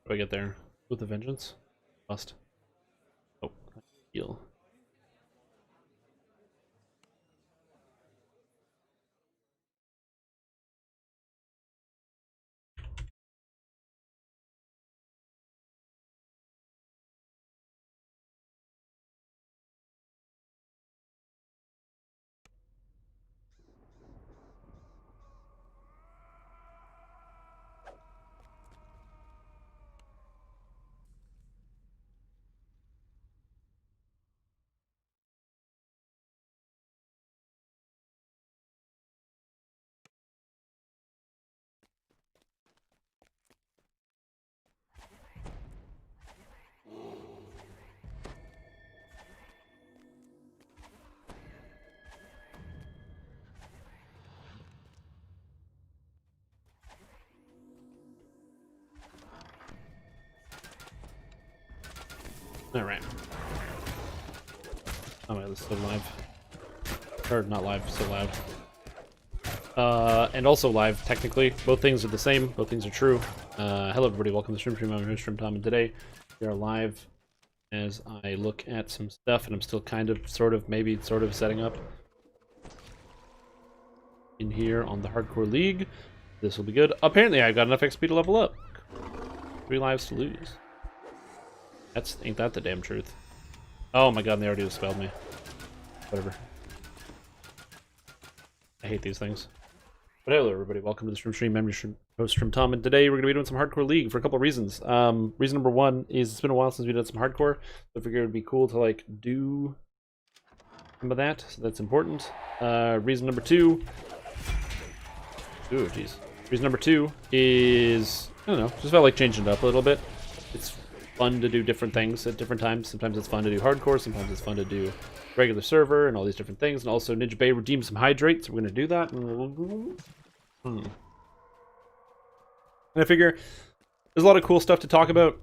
do I get there? With a vengeance? Bust. Oh, heal. Alright. Oh my, this is still live. Or not live, still loud. And also live, technically. Both things are the same, both things are true. Hello everybody, welcome to Stream. I'm your host, StreamTom, and today we are live as I look at some stuff, and I'm still kind of, maybe setting up in here on the Hardcore League. This will be good. Apparently I got enough XP to level up. 3 lives to lose. Ain't that the damn truth. Oh my god, and they already dispelled me. Whatever. I hate these things. But hello everybody, welcome to the Stream. I'm your host, StreamTom, and today we're going to be doing some Hardcore League for a couple of reasons. Reason number one is it's been a while since we did some Hardcore, so I figured it would be cool to like do some of that, so that's important. Reason number two... Ooh, jeez. Reason number two is, I don't know, just felt like changing it up a little bit. It's fun to do different things at different times. Sometimes it's fun to do hardcore, sometimes it's fun to do regular server and all these different things. And also Ninja Bay redeemed some hydrate, so we're going to do that. And I figure there's a lot of cool stuff to talk about.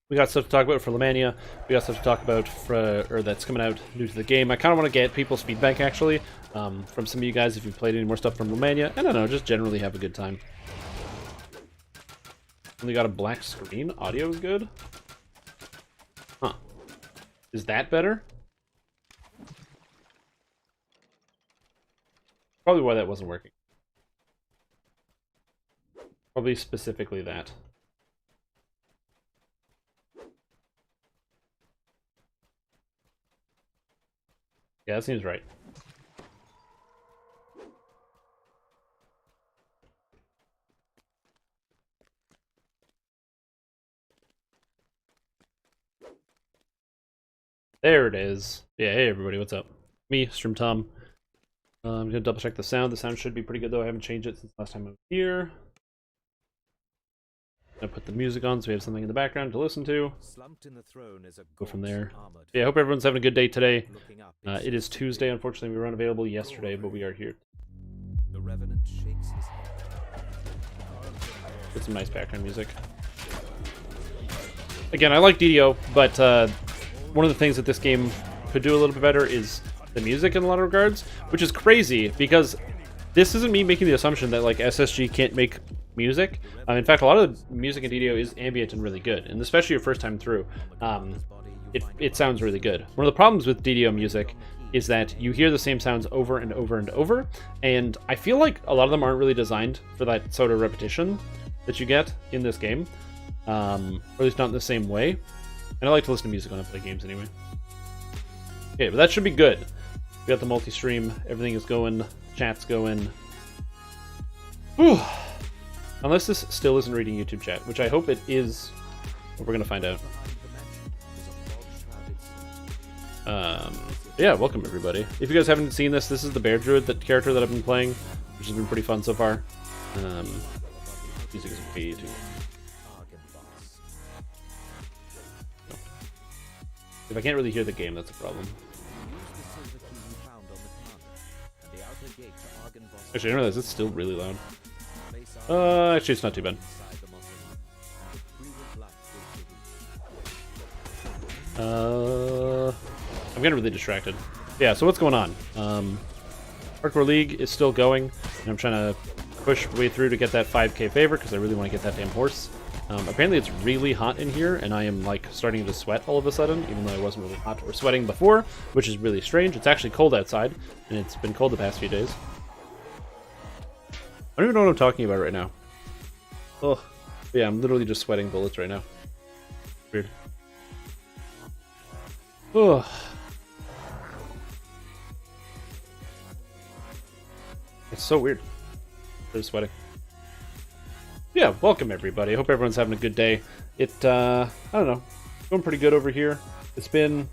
We got stuff to talk about for Lomania. We got stuff to talk about for, that's coming out new to the game. I kind of want to get people's feedback, actually, from some of you guys if you've played any more stuff from Lomania. I don't know, just generally have a good time. Only got a black screen. Audio is good. Huh. Is that better? Probably why that wasn't working. Probably specifically that. Yeah, that seems right. There it is. Yeah, hey everybody, what's up? Me, StreamTom. I'm gonna double check the sound. The sound should be pretty good though. I haven't changed it since last time I was here. I'm gonna put the music on so we have something in the background to listen to. Go from there. Yeah, I hope everyone's having a good day today. It is Tuesday. Unfortunately, we weren't available yesterday, but we are here. The Revenant shakes his head. Put some nice background music. Again, I like DDO, but one of the things that this game could do a little bit better is the music in a lot of regards, which is crazy because this isn't me making the assumption that like SSG can't make music. In fact, a lot of the music in DDO is ambient and really good, and especially your first time through, it sounds really good. One of the problems with DDO music is that you hear the same sounds over and over and over, and I feel like a lot of them aren't really designed for that sort of repetition that you get in this game, or at least not in the same way. And I like to listen to music when I play games anyway. Okay, but that should be good. We got the multi-stream, everything is going, chat's going. Whew. Unless this still isn't reading YouTube chat, which I hope it is, but we're gonna find out. Yeah, welcome everybody. If you guys haven't seen this, this is the Bear Druid character that I've been playing, which has been pretty fun so far. Music is way too. If I can't really hear the game, that's a problem. Actually, I realize it's still really loud. Actually, it's not too bad. I'm getting really distracted. Yeah, so what's going on? Hardcore League is still going, and I'm trying to push way through to get that 5k favor because I really want to get that damn horse. Apparently it's really hot in here, and I am like starting to sweat all of a sudden, even though I wasn't really hot or sweating before, which is really strange. It's actually cold outside, and it's been cold the past few days. I don't even know what I'm talking about right now. Oh, yeah, I'm literally just sweating bullets right now. Weird. Oh. It's so weird. They're sweating. Yeah, welcome everybody. I hope everyone's having a good day. I don't know, going pretty good over here. It's been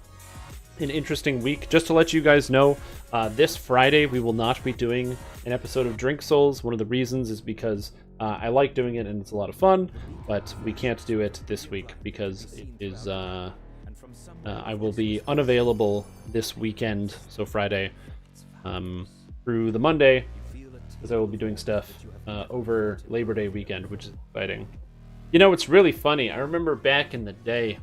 an interesting week. Just to let you guys know, this Friday we will not be doing an episode of Drink Souls. One of the reasons is because I like doing it and it's a lot of fun, but we can't do it this week because it is I will be unavailable this weekend, so Friday through the Monday, because I will be doing stuff over Labor Day weekend, which is exciting. You know, it's really funny. I remember back in the day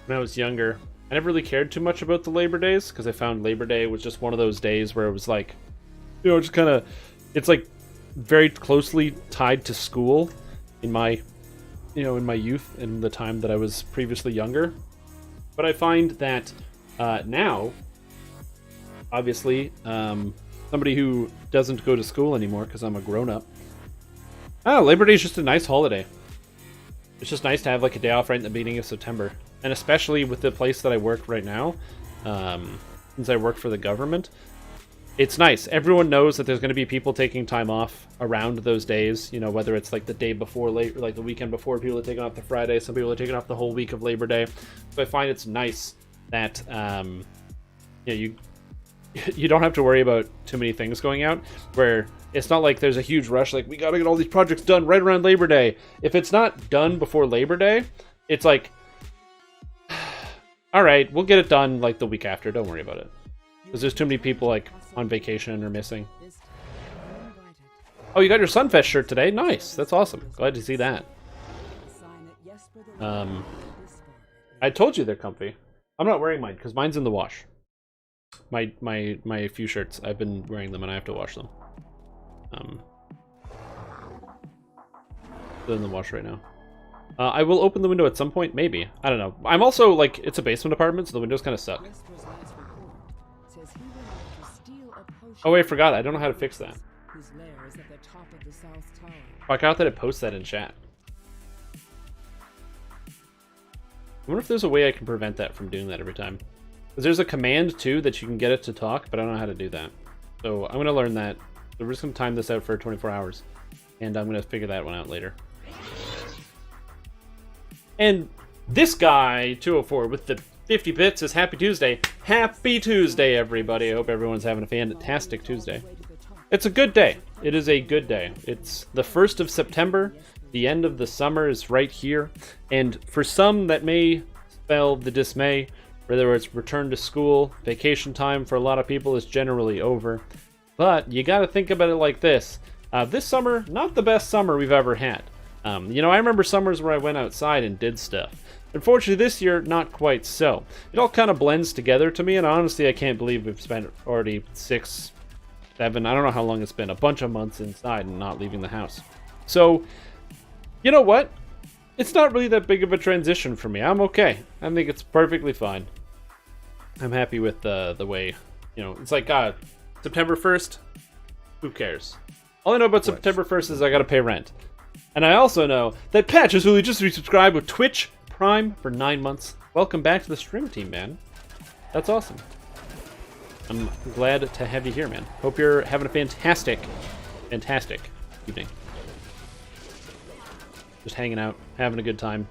when I was younger, I never really cared too much about the Labor Days because I found Labor Day was just one of those days where it was like, you know, just kind of, it's like very closely tied to school in my, you know, in my youth and the time that I was previously younger. But I find that now, obviously, somebody who doesn't go to school anymore because I'm a grown-up. Oh, Labor Day is just a nice holiday. It's just nice to have like a day off right in the beginning of September. And especially with the place that I work right now, since I work for the government, it's nice. Everyone knows that there's going to be people taking time off around those days, you know, whether it's like the day before, like the weekend before, people are taking off the Friday, some people are taking off the whole week of Labor Day. So I find it's nice that, you know, you don't have to worry about too many things going out, where it's not like there's a huge rush, like we gotta get all these projects done right around Labor Day. If it's not done before Labor Day, it's like, all right, we'll get it done like the week after, don't worry about it. Because there's too many people like on vacation or missing. Oh, you got your Sunfest shirt today? Nice, that's awesome. Glad to see that. I told you they're comfy. I'm not wearing mine because mine's in the wash. My few shirts, I've been wearing them and I have to wash them. They're in the wash right now. I will open the window at some point, maybe. I don't know. I'm also, like, it's a basement apartment, so the windows kind of suck. Oh wait, I forgot. I don't know how to fix that. Fuck out that it posts that in chat. I wonder if there's a way I can prevent that from doing that every time. Because there's a command, too, that you can get it to talk, but I don't know how to do that. So I'm going to learn that. So we're just going to time this out for 24 hours. And I'm going to figure that one out later. And this guy, 204, with the 50 bits is Happy Tuesday. Happy Tuesday, everybody. I hope everyone's having a fantastic Tuesday. It's a good day. It is a good day. It's the 1st of September. The end of the summer is right here. And for some, that may spell the dismay. Whether it's return to school, vacation time for a lot of people is generally over. But you got to think about it like this. This summer, not the best summer we've ever had. You know, I remember summers where I went outside and did stuff. Unfortunately, this year, not quite so. It all kind of blends together to me, and honestly, I can't believe we've spent already 6, 7, I don't know how long it's been, a bunch of months inside and not leaving the house. So, you know what? It's not really that big of a transition for me. I'm okay. I think it's perfectly fine. I'm happy with the way, you know, it's like, September 1st, who cares? All I know about September 1st is I gotta pay rent. And I also know that Patch has really just resubscribed with Twitch Prime for 9 months. Welcome back to the stream team, man. That's awesome. I'm glad to have you here, man. Hope you're having a fantastic evening. Just hanging out, having a good time.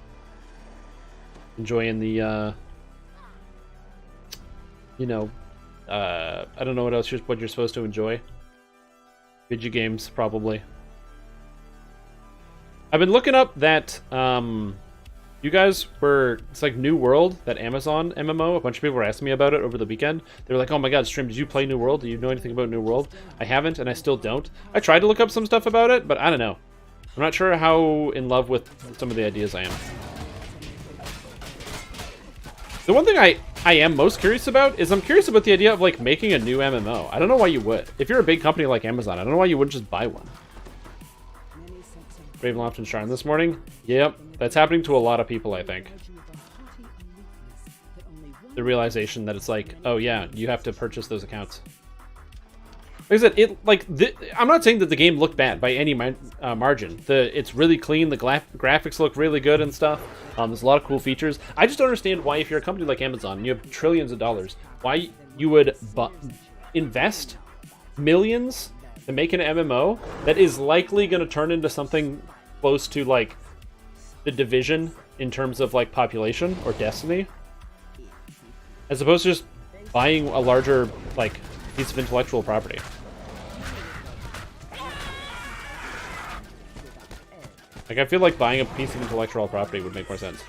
Enjoying the, you know, I don't know what else what you're supposed to enjoy. Video games, probably. I've been looking up that, you guys were, it's like New World, that Amazon MMO. A bunch of people were asking me about it over the weekend. They were like, oh my god, Stream, did you play New World? Do you know anything about New World? I haven't, and I still don't. I tried to look up some stuff about it, but I don't know. I'm not sure how in love with some of the ideas I am. The one thing I am most curious about is I'm curious about the idea of like making a new MMO. I don't know why you would. If you're a big company like Amazon, I don't know why you wouldn't just buy one. Ravenloft and Sharn this morning. Yep, that's happening to a lot of people, I think. The realization that it's like, oh yeah, you have to purchase those accounts. Like I said, I'm not saying that the game looked bad by any margin. It's really clean. The graphics look really good and stuff. There's a lot of cool features. I just don't understand why, if you're a company like Amazon and you have trillions of dollars, why you would invest millions to make an MMO that is likely going to turn into something close to like The Division in terms of like population or Destiny, as opposed to just buying a larger like piece of intellectual property. Like, I feel like buying a piece of intellectual property would make more sense.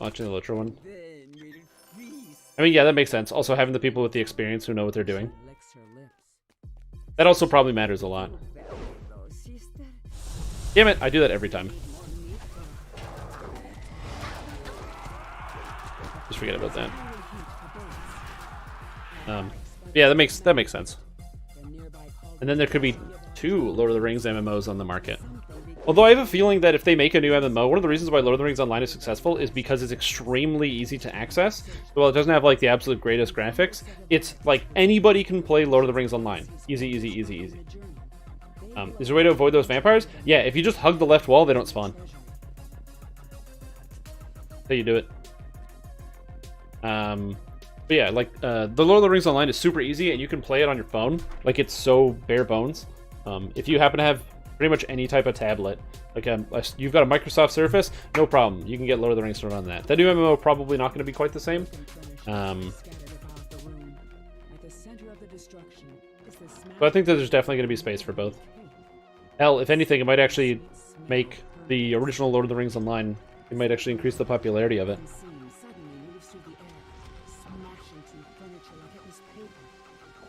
Launching the Litra one. I mean, yeah, that makes sense. Also, having the people with the experience who know what they're doing. That also probably matters a lot. Damn it, I do that every time. Just forget about that. Yeah, that makes sense. And then there could be 2 Lord of the Rings MMOs on the market. Although I have a feeling that if they make a new MMO, one of the reasons why Lord of the Rings Online is successful is because it's extremely easy to access. So while it doesn't have like the absolute greatest graphics, it's like anybody can play Lord of the Rings Online. Easy, easy, easy, easy. Is there a way to avoid those vampires? Yeah, if you just hug the left wall, they don't spawn. That's how you do it. But yeah, like, the Lord of the Rings Online is super easy, and you can play it on your phone. Like, it's so bare bones. If you happen to have pretty much any type of tablet, like you've got a Microsoft Surface, no problem. You can get Lord of the Rings to run that. That new MMO probably not going to be quite the same. But I think that there's definitely going to be space for both. Hell, if anything, it might actually make the original Lord of the Rings Online, it might actually increase the popularity of it.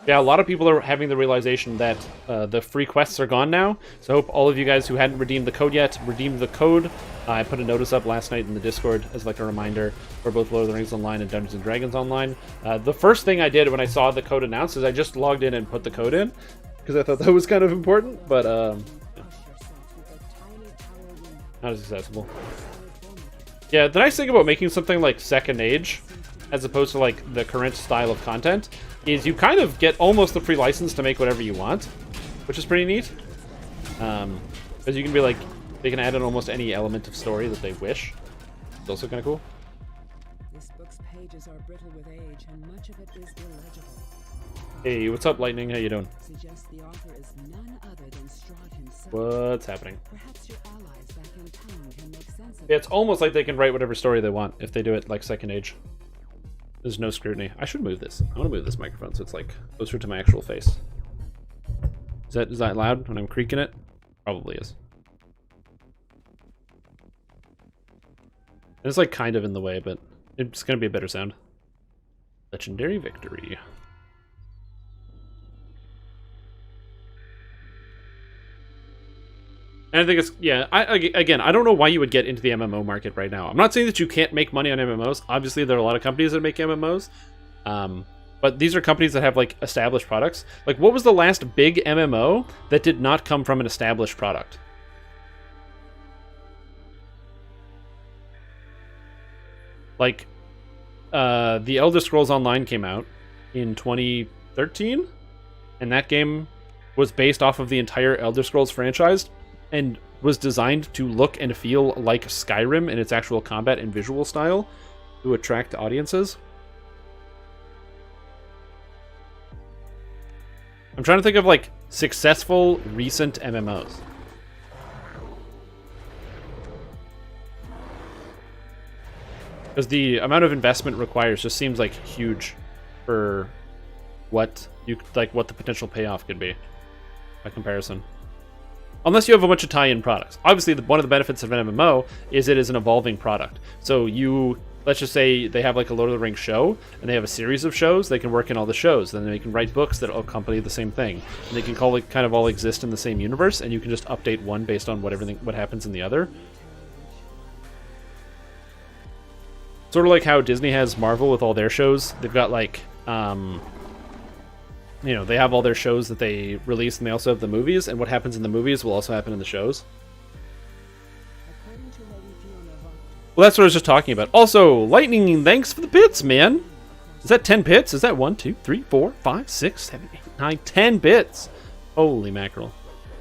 Yeah, a lot of people are having the realization that the free quests are gone now. So I hope all of you guys who hadn't redeemed the code yet, redeemed the code. I put a notice up last night in the Discord as like a reminder for both Lord of the Rings Online and Dungeons & Dragons Online. The first thing I did when I saw the code announced is I just logged in and put the code in, because I thought that was kind of important, but not as accessible. Yeah, the nice thing about making something like Second Age, as opposed to like the current style of content, is you kind of get almost the free license to make whatever you want, which is pretty neat. Because you can be like, they can add in almost any element of story that they wish. It's also kind of cool. This book's pages are brittle with age, and much of it is illegible. Hey, what's up, Lightning? How you doing? The author is none other than Strahd himself. What's happening? Perhaps your allies back in town can make sense of it. It's almost like they can write whatever story they want if they do it like Second Age. There's no scrutiny. I should move this. I want to move this microphone so it's like closer to my actual face. Is that loud when I'm creaking it? Probably is. And it's like kind of in the way, but it's gonna be a better sound. Legendary victory. And I think it's, yeah, again, I don't know why you would get into the MMO market right now. I'm not saying that you can't make money on MMOs. Obviously, there are a lot of companies that make MMOs. But these are companies that have, like, established products. Like, what was the last big MMO that did not come from an established product? Like, The Elder Scrolls Online came out in 2013, and that game was based off of the entire Elder Scrolls franchise, and was designed to look and feel like Skyrim in its actual combat and visual style to attract audiences. I'm trying to think of, like, successful recent MMOs. Because the amount of investment required just seems like huge for what the potential payoff could be by comparison. Unless you have a bunch of tie-in products. Obviously, one of the benefits of an MMO is it is an evolving product. So let's just say they have like a Lord of the Rings show, and they have a series of shows, they can work in all the shows. Then they can write books that accompany the same thing. And they can kind of all exist in the same universe, and you can just update one based on what happens in the other. Sort of like how Disney has Marvel with all their shows. They've got like, they have all their shows that they release, and they also have the movies, and what happens in the movies will also happen in the shows. Well, that's what I was just talking about. Also, Lightning, thanks for the bits, man. Is that 10 bits? Is that 1, 2, 3, 4, 5, 6, 7, 8, 9, 10 bits? Holy mackerel.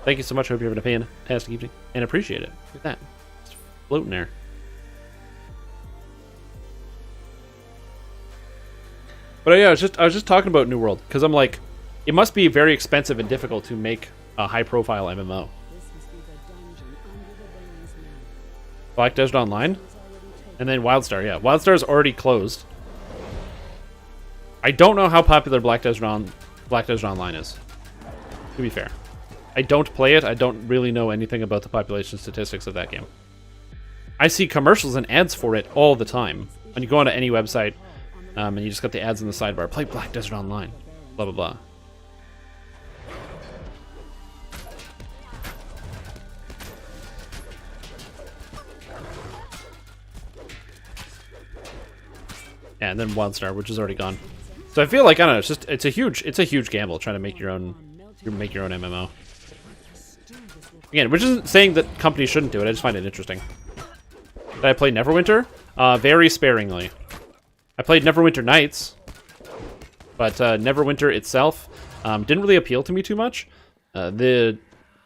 Thank you so much. I hope you're having a fantastic evening and appreciate it. Look at that. It's floating there. But yeah, I was just talking about New World because I'm like, it must be very expensive and difficult to make a high-profile MMO. Black Desert Online, and then WildStar. Yeah, WildStar's already closed. I don't know how popular Black Desert Online is. To be fair, I don't play it. I don't really know anything about the population statistics of that game. I see commercials and ads for it all the time. When you go onto any website, and you just got the ads in the sidebar. Play Black Desert Online. Blah, blah, blah. Yeah, and then WildStar, which is already gone. So I feel like, I don't know, it's a huge gamble trying to make your own MMO. Again, which isn't saying that companies shouldn't do it. I just find it interesting. Did I play Neverwinter? Very sparingly. I played Neverwinter Nights, but Neverwinter itself didn't really appeal to me too much. The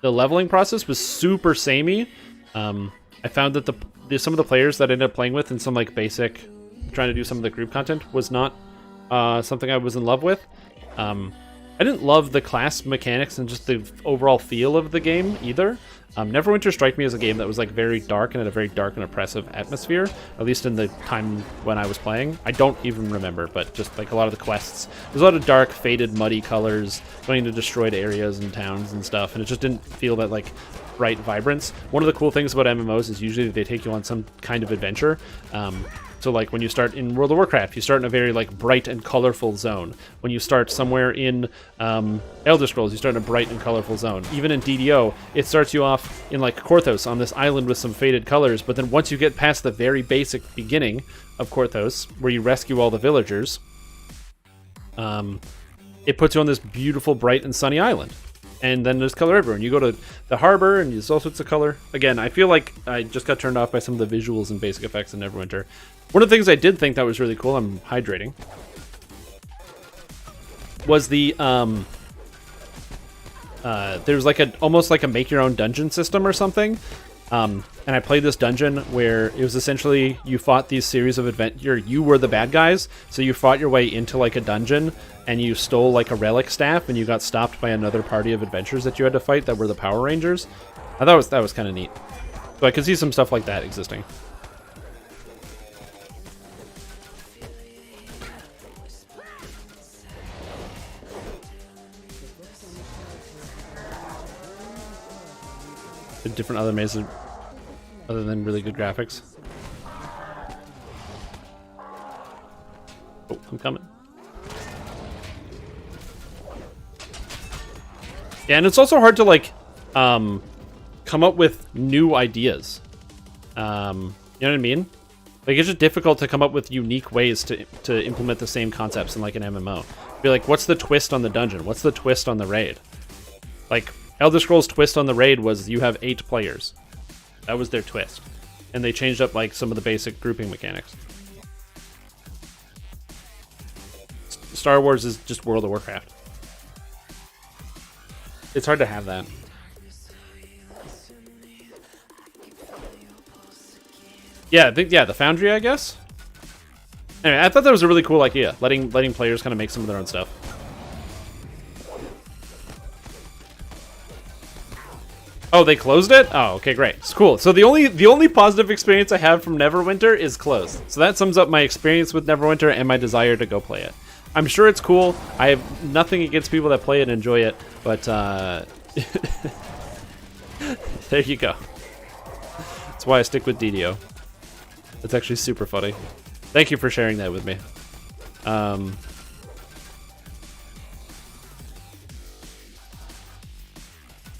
leveling process was super samey. I found that some of the players that I ended up playing with in some like basic, trying to do some of the group content was not something I was in love with. I didn't love the class mechanics and just the overall feel of the game either. Neverwinter struck me as a game that was like very dark and had a very dark and oppressive atmosphere, at least in the time when I was playing. I don't even remember, but just like a lot of the quests, there's a lot of dark, faded, muddy colors going into destroyed areas and towns and stuff, and it just didn't feel that like bright vibrance. One of the cool things about MMOs is usually they take you on some kind of adventure. So like when you start in World of Warcraft, you start in a very like bright and colorful zone. When you start somewhere in Elder Scrolls, you start in a bright and colorful zone. Even in DDO, it starts you off in like Korthos on this island with some faded colors, but then once you get past the very basic beginning of Korthos, where you rescue all the villagers, it puts you on this beautiful, bright and sunny island. And then there's color everywhere. And you go to the harbor, and there's all sorts of color. Again, I feel like I just got turned off by some of the visuals and basic effects in Neverwinter. One of the things I did think that was really cool, I'm hydrating, was the, there was like almost like a make your own dungeon system or something. And I played this dungeon where it was essentially you fought these series of adventure. You were the bad guys, so you fought your way into like a dungeon, and you stole like a relic staff, and you got stopped by another party of adventurers that you had to fight that were the Power Rangers. I thought that was kind of neat. So I could see some stuff like that existing. Different other mazes other than really good graphics. Oh, I'm coming. Yeah, and it's also hard to like come up with new ideas. You know what I mean? Like it's just difficult to come up with unique ways to implement the same concepts in like an MMO. Be like, what's the twist on the dungeon? What's the twist on the raid? Like Elder Scrolls' twist on the raid was you have 8 players. That was their twist. And they changed up like some of the basic grouping mechanics. Star Wars is just World of Warcraft. It's hard to have that. Yeah, the Foundry, I guess. Anyway, I thought that was a really cool idea, letting players kind of make some of their own stuff. Oh, they closed it? Oh, okay, great. It's cool. So the only positive experience I have from Neverwinter is closed. So that sums up my experience with Neverwinter and my desire to go play it. I'm sure it's cool. I have nothing against people that play it and enjoy it, but there you go. That's why I stick with DDO. It's actually super funny. Thank you for sharing that with me.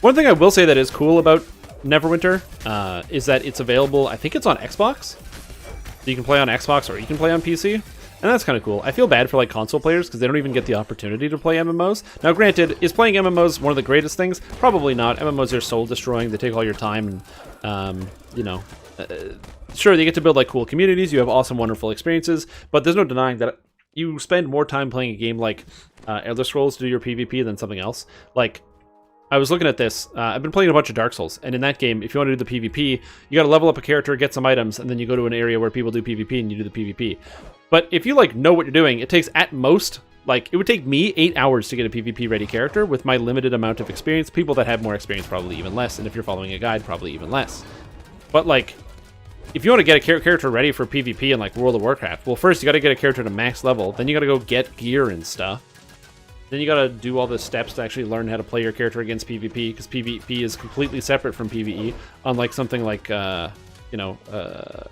One thing I will say that is cool about Neverwinter is that it's available, I think it's on Xbox. So you can play on Xbox or you can play on PC. And that's kind of cool. I feel bad for like console players because they don't even get the opportunity to play MMOs. Now granted, is playing MMOs one of the greatest things? Probably not. MMOs are soul destroying. They take all your time and, you know, Sure, they get to build like cool communities. You have awesome, wonderful experiences, but there's no denying that you spend more time playing a game like Elder Scrolls to do your PvP than something else. Like, I was looking at this. I've been playing a bunch of Dark Souls, and in that game, if you want to do the PvP, you got to level up a character, get some items, and then you go to an area where people do PvP, and you do the PvP. But if you like know what you're doing, it takes at most, like, it would take me 8 hours to get a PvP ready character with my limited amount of experience. People that have more experience probably even less, and if you're following a guide, probably even less. But like, if you want to get a character ready for PvP in like World of Warcraft, well, first you got to get a character to max level, then you got to go get gear and stuff. Then you got to do all the steps to actually learn how to play your character against PvP, because PvP is completely separate from PvE, unlike something like, a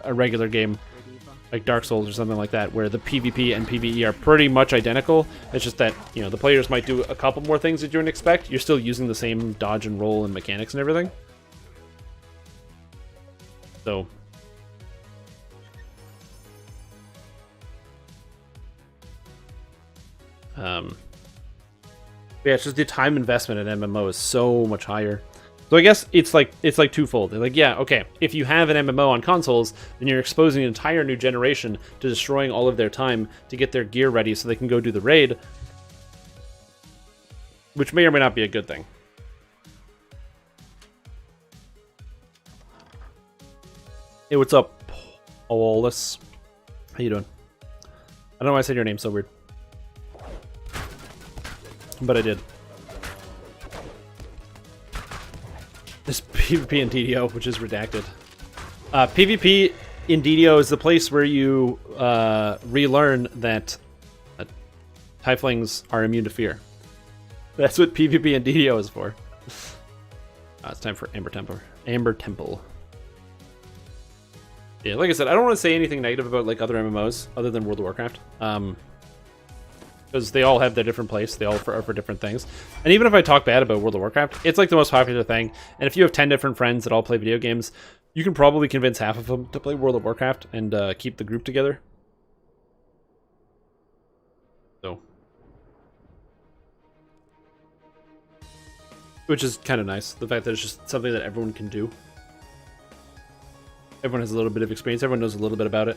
regular game like Dark Souls or something like that, where the PvP and PvE are pretty much identical. It's just that, the players might do a couple more things that you wouldn't expect. You're still using the same dodge and roll and mechanics and everything. So... yeah, it's just the time investment in MMO is so much higher. So I guess it's like twofold. They're like, yeah, okay, if you have an MMO on consoles, then you're exposing an entire new generation to destroying all of their time to get their gear ready so they can go do the raid, which may or may not be a good thing. Hey, what's up, Paulus? How you doing? I don't know why I said your name so weird. But I did. This PvP in DDO, which is redacted. PvP in DDO is the place where you relearn that Tieflings are immune to fear. That's what PvP in DDO is for. It's time for Amber Temple. Amber Temple. Yeah, like I said, I don't want to say anything negative about like other MMOs other than World of Warcraft. Because they all have their different place. They all are for different things. And even if I talk bad about World of Warcraft, it's like the most popular thing. And if you have 10 different friends that all play video games, you can probably convince half of them to play World of Warcraft and keep the group together. So. Which is kind of nice. The fact that it's just something that everyone can do. Everyone has a little bit of experience. Everyone knows a little bit about it.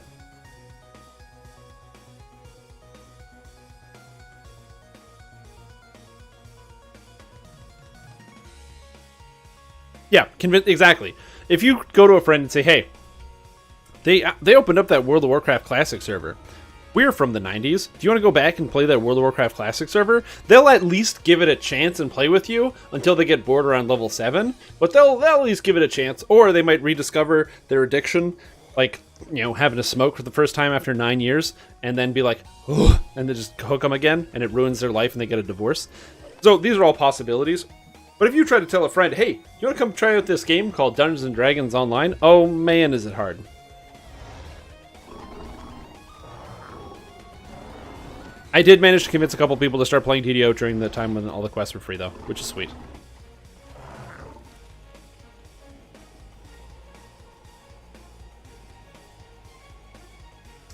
Yeah, exactly. If you go to a friend and say, hey, they opened up that World of Warcraft Classic server. We're from the 90s. Do you want to go back and play that World of Warcraft Classic server? They'll at least give it a chance and play with you until they get bored around level 7. But they'll at least give it a chance. Or they might rediscover their addiction, like, having a smoke for the first time after 9 years, and then be like, ugh, and they just hook them again, and it ruins their life and they get a divorce. So these are all possibilities. But if you try to tell a friend, hey, you want to come try out this game called Dungeons & Dragons Online? Oh man, is it hard. I did manage to convince a couple people to start playing DDO during the time when all the quests were free, though, which is sweet.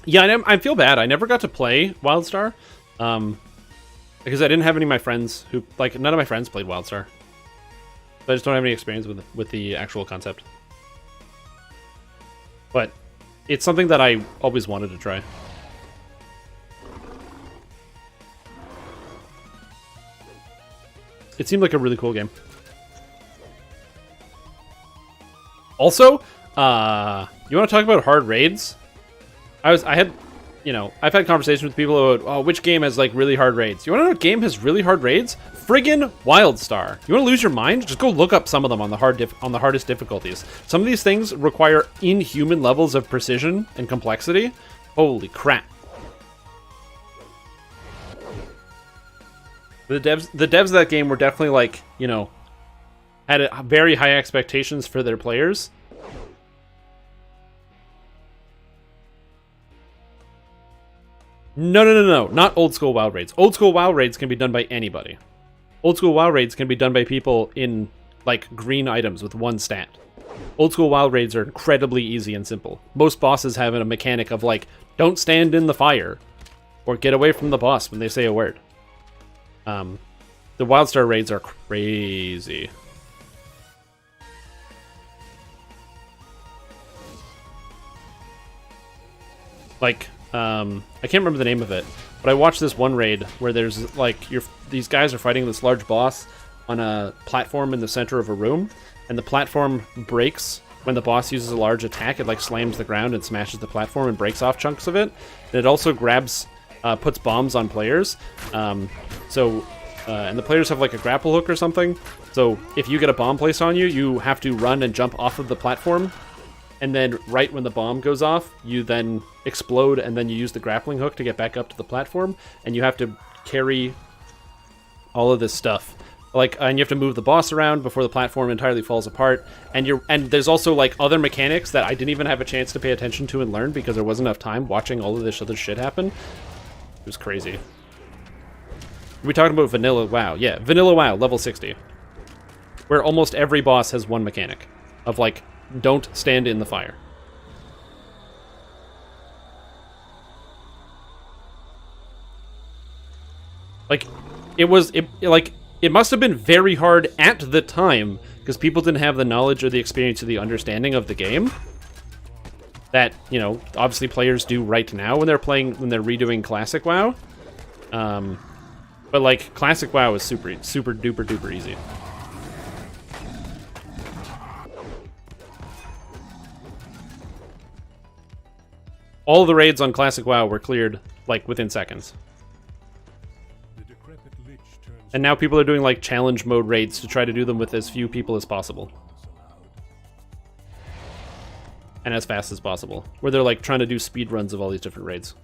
Yeah, I feel bad. I never got to play WildStar, because I didn't have any of my friends who, like, none of my friends played WildStar. I just don't have any experience with the actual concept. But it's something that I always wanted to try. It seemed like a really cool game. Also, you want to talk about hard raids? I've had conversations with people about, oh, which game has like really hard raids. You want to know what game has really hard raids? Friggin' WildStar. You want to lose your mind? Just go look up some of them on the hardest difficulties. Some of these things require inhuman levels of precision and complexity. Holy crap. The devs of that game were definitely like, had very high expectations for their players. No. Not old school WoW raids. Old school WoW raids can be done by anybody. Old school WoW raids can be done by people in, like, green items with 1 stat. Old school WoW raids are incredibly easy and simple. Most bosses have a mechanic of, like, don't stand in the fire, or get away from the boss when they say a word. The WildStar raids are crazy. Like, I can't remember the name of it, but I watched this one raid where there's like these guys are fighting this large boss on a platform in the center of a room, and the platform breaks when the boss uses a large attack. It like slams the ground and smashes the platform and breaks off chunks of it. And it also puts bombs on players. And the players have like a grapple hook or something. So if you get a bomb placed on you, you have to run and jump off of the platform. And then right when the bomb goes off, you then explode, and then you use the grappling hook to get back up to the platform. And you have to carry all of this stuff. And you have to move the boss around before the platform entirely falls apart. And there's also like other mechanics that I didn't even have a chance to pay attention to and learn because there wasn't enough time watching all of this other shit happen. It was crazy. We talking about Vanilla WoW? Yeah, Vanilla WoW, level 60. Where almost every boss has one mechanic of like, don't stand in the fire. Like, it must have been very hard at the time because people didn't have the knowledge or the experience or the understanding of the game that, you know, obviously players do right now when they're redoing Classic WoW. But like, Classic WoW is super duper duper easy. All the raids on Classic WoW were cleared, like, within seconds. And now people are doing, like, challenge mode raids to try to do them with as few people as possible. And as fast as possible. Where they're, like, trying to do speed runs of all these different raids.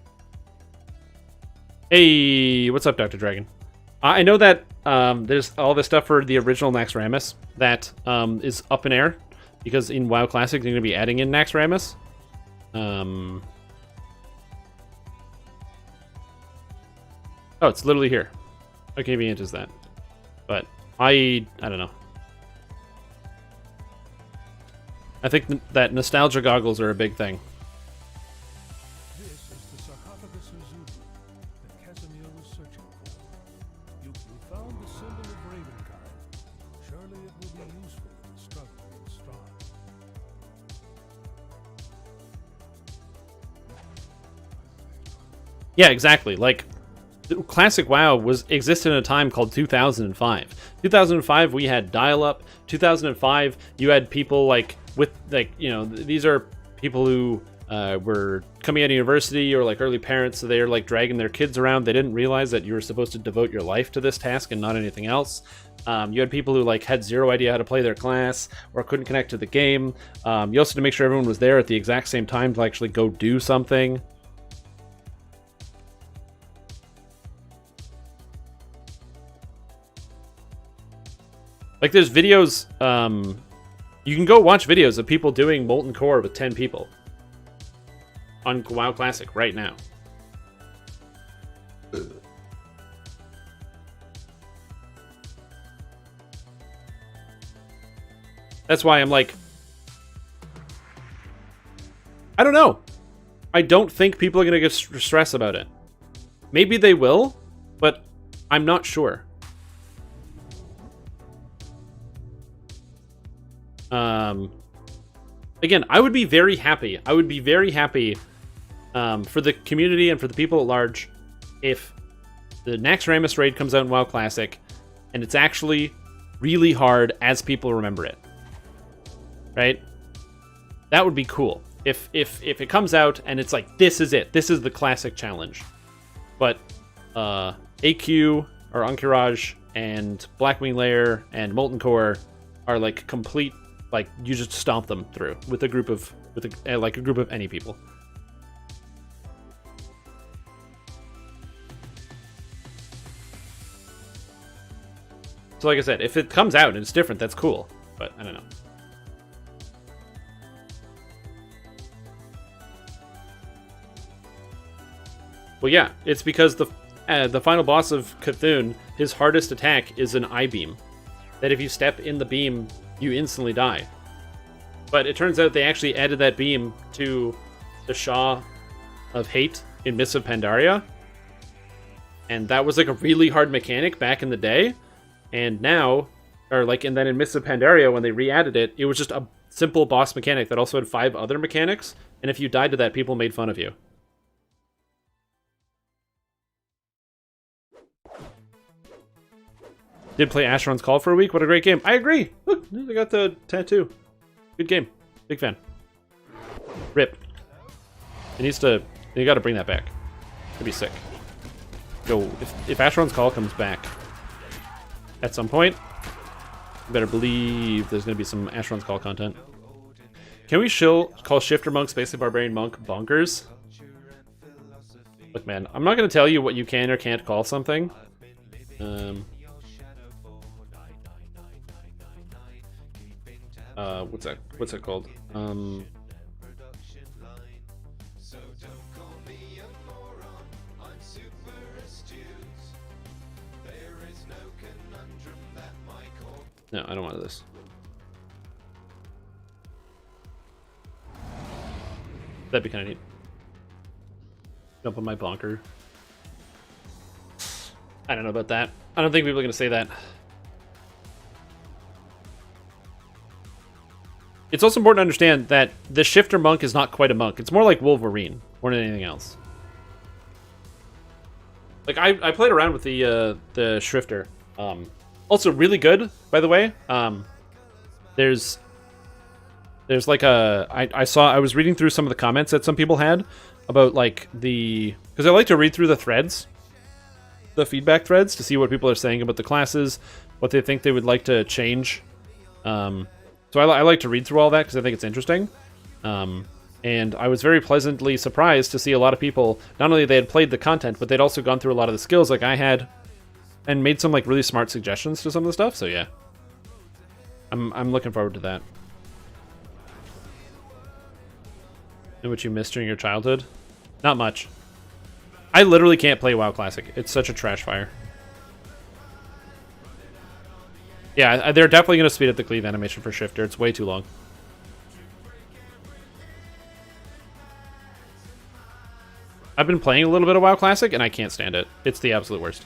Hey, what's up, Dr. Dragon? I know that there's all this stuff for the original Naxxramas that is up in air. Because in WoW Classic, they're going to be adding in Naxxramas. Oh, it's literally here. How convenient is that? But I don't know. I think that nostalgia goggles are a big thing. This is the sarcophagus of Zubu that Casimir was searching for. You found the symbol of Ravenkind. Surely it will be useful in the struggle with Strahd. Yeah, exactly. Like, Classic WoW existed in a time called 2005. 2005, we had dial-up. 2005, you had people like these are people who were coming out of university or like early parents, so they're like dragging their kids around. They didn't realize that you were supposed to devote your life to this task and not anything else. You had people who like had zero idea how to play their class or couldn't connect to the game. You also had to make sure everyone was there at the exact same time to actually go do something. Like, there's videos, you can go watch videos of people doing Molten Core with 10 people on WoW Classic right now. That's why I'm like, I don't know. I don't think people are going to get stressed about it. Maybe they will, but I'm not sure. Again, I would be very happy. I would be very happy for the community and for the people at large if the Naxxramas raid comes out in WoW Classic and it's actually really hard as people remember it. Right? That would be cool. If it comes out and it's like, this is it. This is the Classic challenge. But AQ or Ahn'Qiraj and Blackwing Lair and Molten Core are like complete. Like, you just stomp them through with a group of any people. So like I said, if it comes out and it's different, that's cool. But I don't know. Well, yeah, it's because the final boss of Cthulhu, his hardest attack is an eye beam. That if you step in the beam, you instantly die. But it turns out they actually added that beam to the Shaw of Hate in Mists of Pandaria. And that was like a really hard mechanic back in the day. And now, and then in Mists of Pandaria, when they re-added it, it was just a simple boss mechanic that also had 5 other mechanics. And if you died to that, people made fun of you. Did play Asheron's Call for a week. What a great game. I agree. Look, I got the tattoo. Good game. Big fan. Rip. It needs to... You gotta bring that back. It'd be sick. Yo, if Asheron's Call comes back at some point, you better believe there's gonna be some Asheron's Call content. Can we call Shifter Monk, Space Barbarian Monk bonkers? Look, man, I'm not gonna tell you what you can or can't call something. What's that called? No, I don't want this. That'd be kind of neat. Jump on my bonker. I don't know about that. I don't think people are going to say that. It's also important to understand that the Shifter Monk is not quite a monk. It's more like Wolverine more than anything else. Like, I played around with the Shrifter. Also really good, by the way. There's like I was reading through some of the comments that some people had about like because I like to read through the threads, the feedback threads, to see what people are saying about the classes, what they think they would like to change. So I like to read through all that because I think it's interesting. And I was very pleasantly surprised to see a lot of people, not only they had played the content, but they'd also gone through a lot of the skills like I had, and made some like really smart suggestions to some of the stuff. So yeah, I'm looking forward to that. And what you missed during your childhood? Not much. I literally can't play WoW Classic. It's such a trash fire. Yeah, they're definitely going to speed up the cleave animation for Shifter. It's way too long. I've been playing a little bit of WoW Classic, and I can't stand it. It's the absolute worst.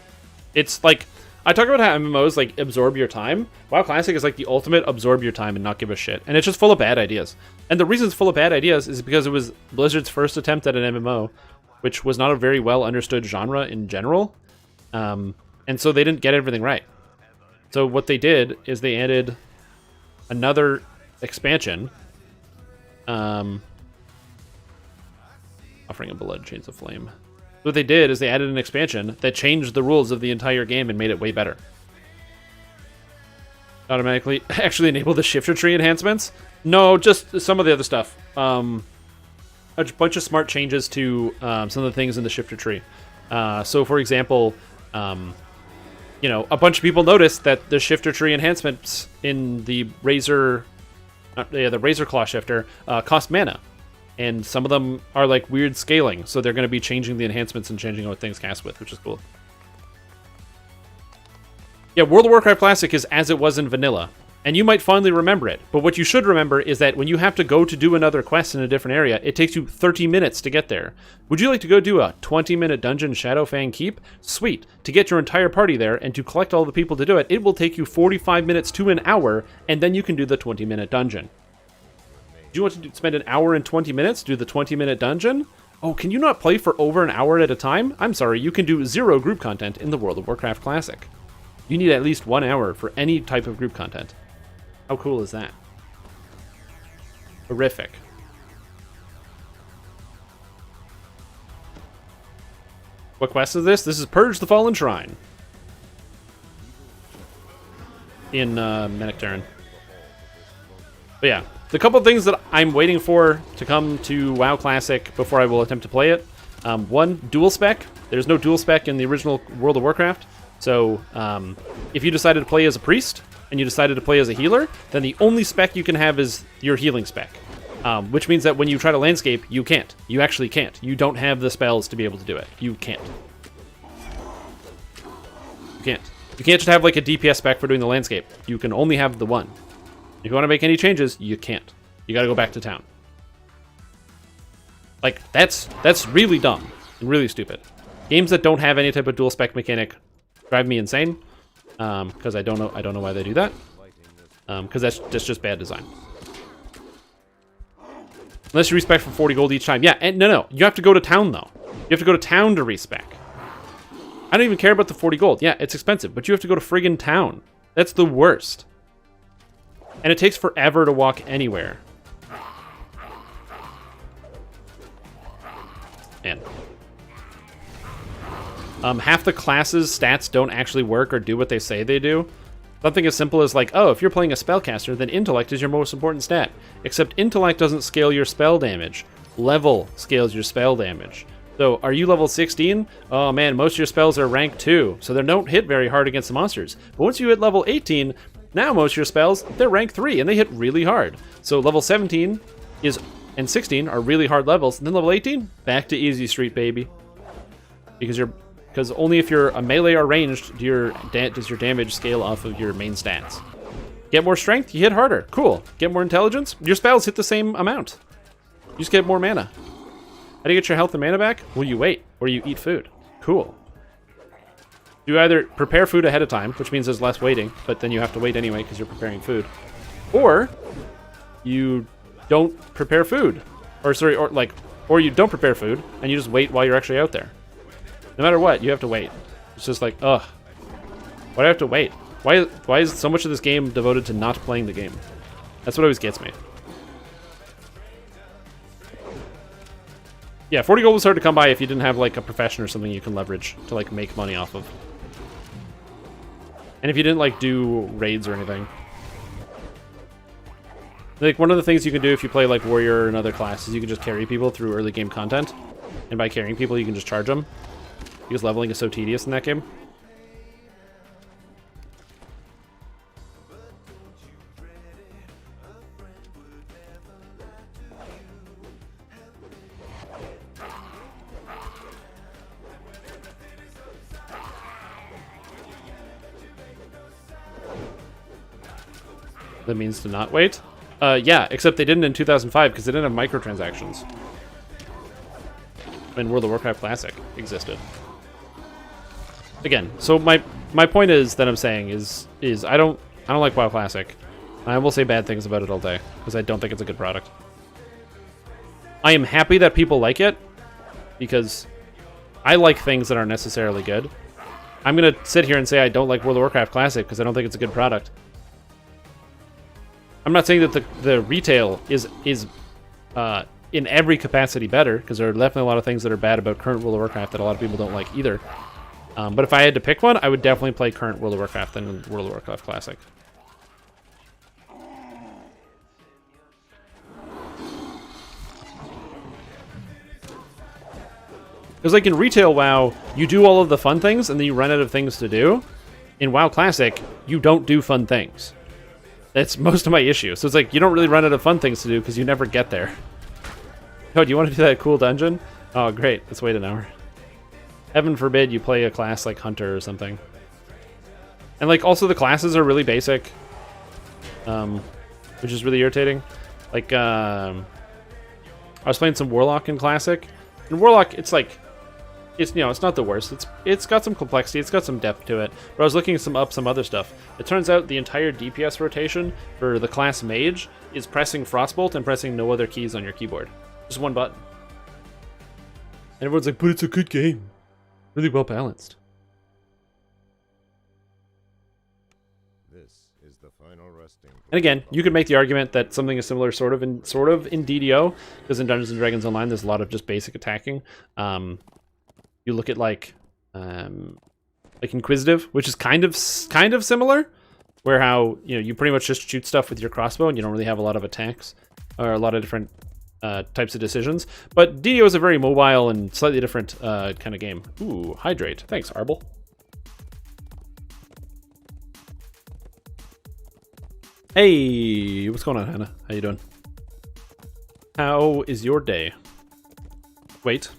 It's like... I talk about how MMOs, like, absorb your time. WoW Classic is like the ultimate absorb your time and not give a shit. And it's just full of bad ideas. And the reason it's full of bad ideas is because it was Blizzard's first attempt at an MMO, which was not a very well understood genre in general. And so they didn't get everything right. So what they did is they added another expansion. Offering a Blood Chains of Flame. What they did is they added an expansion that changed the rules of the entire game and made it way better. Automatically actually enable the shifter tree enhancements? No, just some of the other stuff. A bunch of smart changes to some of the things in the shifter tree. So for example, you know, a bunch of people noticed that the shifter tree enhancements in the Razor Claw shifter cost mana. And some of them are like weird scaling, so they're going to be changing the enhancements and changing what things cast with, which is cool. Yeah, World of Warcraft Classic is as it was in vanilla, and you might fondly remember it, but what you should remember is that when you have to go to do another quest in a different area, it takes you 30 minutes to get there. Would you like to go do a 20-minute dungeon Shadowfang Keep? Sweet. To get your entire party there and to collect all the people to do it, it will take you 45 minutes to an hour, and then you can do the 20-minute dungeon. Do you want to spend an hour and 20 minutes to do the 20-minute dungeon? Oh, can you not play for over an hour at a time? I'm sorry, you can do 0 group content in the World of Warcraft Classic. You need at least 1 hour for any type of group content. How cool is that? Horrific. What quest is this? This is Purge the Fallen Shrine. In Menec Terran. But yeah. The couple of things that I'm waiting for to come to WoW Classic before I will attempt to play it. One, dual spec. There's no dual spec in the original World of Warcraft. So if you decided to play as a priest and you decided to play as a healer, then the only spec you can have is your healing spec. Which means that when you try to landscape, you can't. You actually can't. You don't have the spells to be able to do it. You can't. You can't. You can't just have like a DPS spec for doing the landscape. You can only have the one. If you want to make any changes, you can't. You gotta go back to town. Like, that's really dumb and really stupid. Games that don't have any type of dual spec mechanic drive me insane. Because I don't know why they do that. Because that's just bad design. Unless you respec for 40 gold each time. Yeah, and no. You have to go to town, though. You have to go to town to respec. I don't even care about the 40 gold. Yeah, it's expensive, but you have to go to friggin' town. That's the worst. And it takes forever to walk anywhere. Man. Half the classes' stats don't actually work or do what they say they do. Something as simple as like, oh, if you're playing a spellcaster, then intellect is your most important stat. Except intellect doesn't scale your spell damage. Level scales your spell damage. So, are you level 16? Oh man, most of your spells are rank 2, so they don't hit very hard against the monsters. But once you hit level 18, now most of your spells, they're rank 3, and they hit really hard. So level 17 and 16 are really hard levels, and then level 18, back to easy street, baby. Because only if you're a melee or ranged does your damage scale off of your main stats. Get more strength, you hit harder. Cool. Get more intelligence, your spells hit the same amount. You just get more mana. How do you get your health and mana back? Well, you wait, or you eat food. Cool. You either prepare food ahead of time, which means there's less waiting, but then you have to wait anyway because you're preparing food. Or you don't prepare food. Or you don't prepare food, and you just wait while you're actually out there. No matter what, you have to wait. It's just like, ugh. Why do I have to wait? Why is so much of this game devoted to not playing the game? That's what always gets me. Yeah, 40 gold was hard to come by if you didn't have like a profession or something you can leverage to like make money off of. And if you didn't like do raids or anything. Like one of the things you can do if you play like warrior and other classes, you can just carry people through early game content. And by carrying people, you can just charge them. Because leveling is so tedious in that game. That means to not wait? Yeah, except they didn't in 2005 because they didn't have microtransactions. When World of Warcraft Classic existed. Again, so my point is that I'm saying is I don't like WoW Classic. I will say bad things about it all day because I don't think it's a good product. I am happy that people like it because I like things that aren't necessarily good. I'm gonna sit here and say I don't like World of Warcraft Classic because I don't think it's a good product. I'm not saying that the retail is in every capacity better, because there are definitely a lot of things that are bad about current World of Warcraft that a lot of people don't like either. But if I had to pick one, I would definitely play current World of Warcraft than World of Warcraft Classic. Because like in retail WoW, you do all of the fun things and then you run out of things to do. In WoW Classic, you don't do fun things. That's most of my issue. So it's like, you don't really run out of fun things to do because you never get there. Oh, do you want to do that cool dungeon? Oh, great. Let's wait an hour. Heaven forbid you play a class like Hunter or something. And like, also the classes are really basic. Which is really irritating. Like, I was playing some Warlock in Classic. In Warlock, it's like, it's, you know, it's not the worst. It's got some complexity, it's got some depth to it. But I was looking up some other stuff. It turns out the entire DPS rotation for the class Mage is pressing Frostbolt and pressing no other keys on your keyboard. Just one button. And everyone's like, but it's a good game. Really well balanced. This is the final resting. And again, you could make the argument that something is similar sort of in DDO, because in Dungeons & Dragons Online there's a lot of just basic attacking. You look at like Inquisitive, which is kind of similar, where how, you know, you pretty much just shoot stuff with your crossbow and you don't really have a lot of attacks or a lot of different types of decisions. But DDO is a very mobile and slightly different kind of game. Ooh, hydrate. Thanks, Arble. Hey, what's going on, Hannah? How you doing? How is your day? Wait.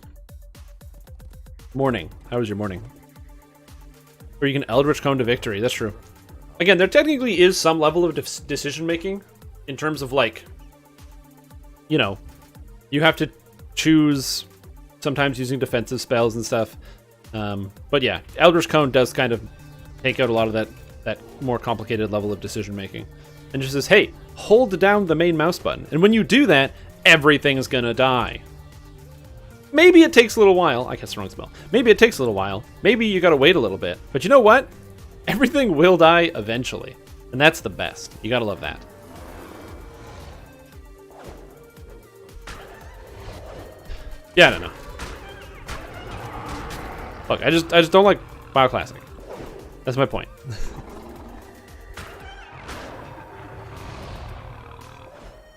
Morning. How was your morning? Or you can Eldritch Cone to victory. That's true. Again, there technically is some level of decision making in terms of like, you know, you have to choose sometimes using defensive spells and stuff. But yeah, Eldritch Cone does kind of take out a lot of that more complicated level of decision making. And just says, hey, hold down the main mouse button. And when you do that, everything's gonna die. Maybe it takes a little while. I guess the wrong spell. Maybe it takes a little while. Maybe you gotta wait a little bit. But you know what? Everything will die eventually. And that's the best. You gotta love that. Yeah, I don't know. Look, I just don't like WoW Classic. That's my point.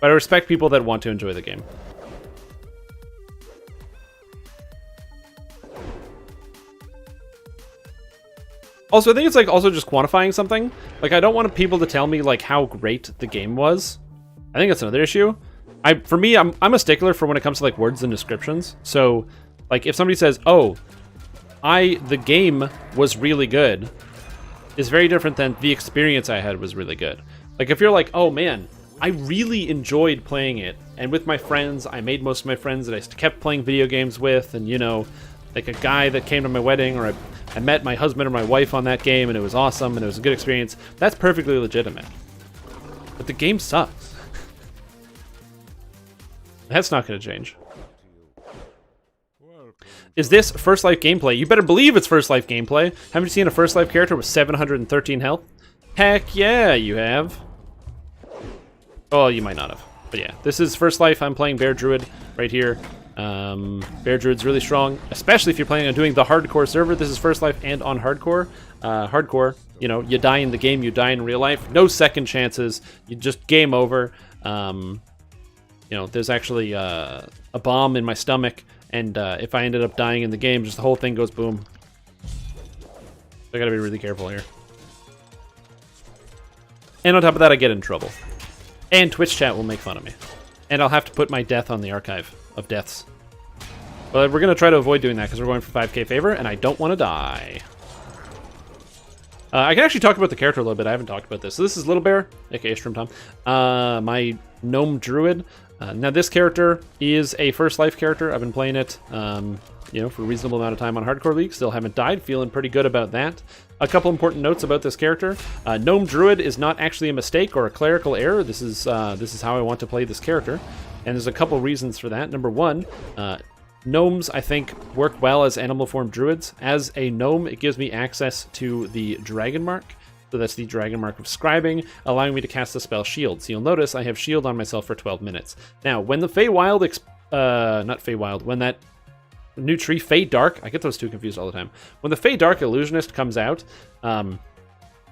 But I respect people that want to enjoy the game. Also, I think it's like also just quantifying something. Like, I don't want people to tell me like how great the game was. I think that's another issue. For me, I'm a stickler for when it comes to like words and descriptions. So, like, if somebody says, "Oh, the game was really good," is very different than the experience I had was really good. Like, if you're like, "Oh man, I really enjoyed playing it, and with my friends, I made most of my friends that I kept playing video games with, and you know, like a guy that came to my wedding, or I met my husband or my wife on that game, and it was awesome, and it was a good experience." That's perfectly legitimate. But the game sucks. That's not going to change. Is this First Life gameplay? You better believe it's First Life gameplay. Haven't you seen a First Life character with 713 health? Heck yeah, you have. Oh, you might not have. But yeah, this is First Life. I'm playing Bear Druid right here. Bear Druid's really strong, especially if you're planning on doing the hardcore server. This is First Life and on hardcore. Hardcore, you know, you die in the game, you die in real life. No second chances. You just game over. You know, there's actually a bomb in my stomach, and if I ended up dying in the game, just the whole thing goes boom. I gotta be really careful here. And on top of that, I get in trouble. And Twitch chat will make fun of me. And I'll have to put my death on the archive of deaths. But we're gonna try to avoid doing that because we're going for 5k favor, and I don't want to die. I can actually talk about the character a little bit. I haven't talked about this. So this is Little Bear, aka Shroom Tom. My gnome druid. Now this character is a First Life character. I've been playing it, you know, for a reasonable amount of time on Hardcore League. Still haven't died. Feeling pretty good about that. A couple important notes about this character. Gnome druid is not actually a mistake or a clerical error. This is how I want to play this character, and there's a couple reasons for that. Number one, gnomes, I think, work well as animal form druids. As a gnome, it gives me access to the Dragon Mark. So that's the Dragon Mark of Scribing, allowing me to cast the spell Shield. So you'll notice I have Shield on myself for 12 minutes. Now, when the Feywild, when that new tree, Fey Dark, I get those two confused all the time. When the Fey Dark Illusionist comes out,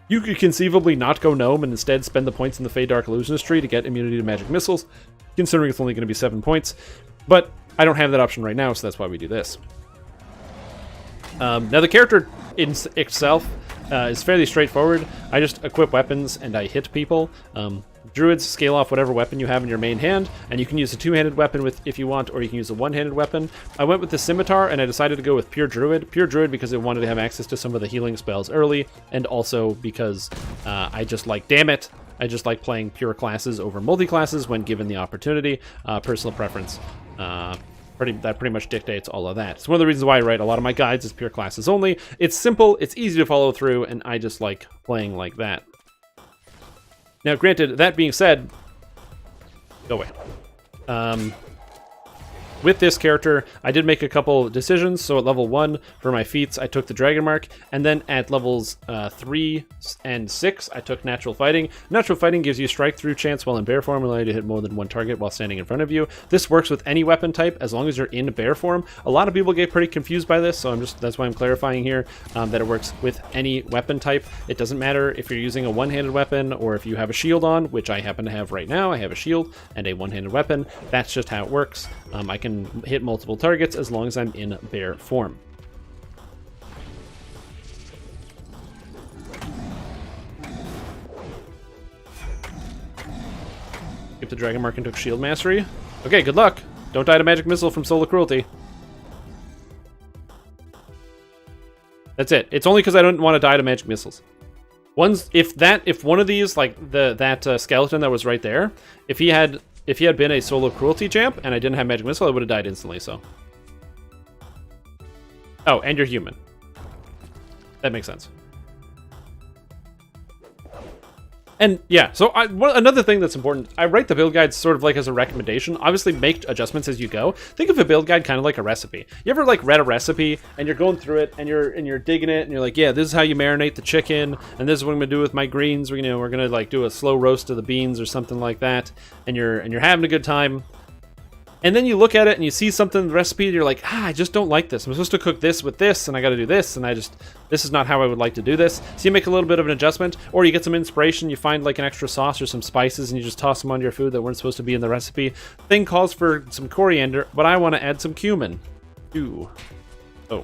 you could conceivably not go gnome and instead spend the points in the Fey Dark Illusionist tree to get immunity to magic missiles, considering it's only going to be 7 points. But I don't have that option right now, so that's why we do this. Now the character in itself is fairly straightforward. I just equip weapons and I hit people. Druids scale off whatever weapon you have in your main hand, and you can use a two-handed weapon if you want, or you can use a one-handed weapon. I went with the scimitar, and I decided to go with Pure Druid. Pure Druid because I wanted to have access to some of the healing spells early, and also because I just like playing pure classes over multi-classes when given the opportunity. Personal preference. That pretty much dictates all of that. It's one of the reasons why I write a lot of my guides as pure classes only. It's simple, it's easy to follow through, and I just like playing like that. Now, granted, that being said, go away. With this character, I did make a couple decisions. So at level 1, for my feats, I took the Dragon Mark. And then at levels 3 and 6, I took Natural Fighting. Natural Fighting gives you strike-through chance while in bear form, allowing you to hit more than one target while standing in front of you. This works with any weapon type, as long as you're in bear form. A lot of people get pretty confused by this, so that's why I'm clarifying here that it works with any weapon type. It doesn't matter if you're using a one-handed weapon or if you have a shield on, which I happen to have right now. I have a shield and a one-handed weapon. That's just how it works. I can hit multiple targets as long as I'm in bear form. Skip the Dragon Mark and took Shield Mastery. Okay, good luck. Don't die to Magic Missile from Solar Cruelty. That's it. It's only because I don't want to die to Magic Missiles. If one of these, like that skeleton that was right there, if he had been a Solar Cruelty champ and I didn't have Magic Missile, I would have died instantly, so. Oh, and you're human. That makes sense. And yeah, so another thing that's important, I write the build guides sort of like as a recommendation. Obviously, make adjustments as you go. Think of a build guide kind of like a recipe. You ever like read a recipe and you're going through it and you're digging it and you're like, yeah, this is how you marinate the chicken, and this is what I'm gonna do with my greens. We're gonna like do a slow roast of the beans or something like that, and you're having a good time. And then you look at it and you see something in the recipe and you're like, I just don't like this. I'm supposed to cook this with this and I got to do this, and this is not how I would like to do this. So you make a little bit of an adjustment, or you get some inspiration, you find like an extra sauce or some spices and you just toss them onto your food that weren't supposed to be in the recipe. Thing calls for some coriander, but I want to add some cumin. Ooh. Oh.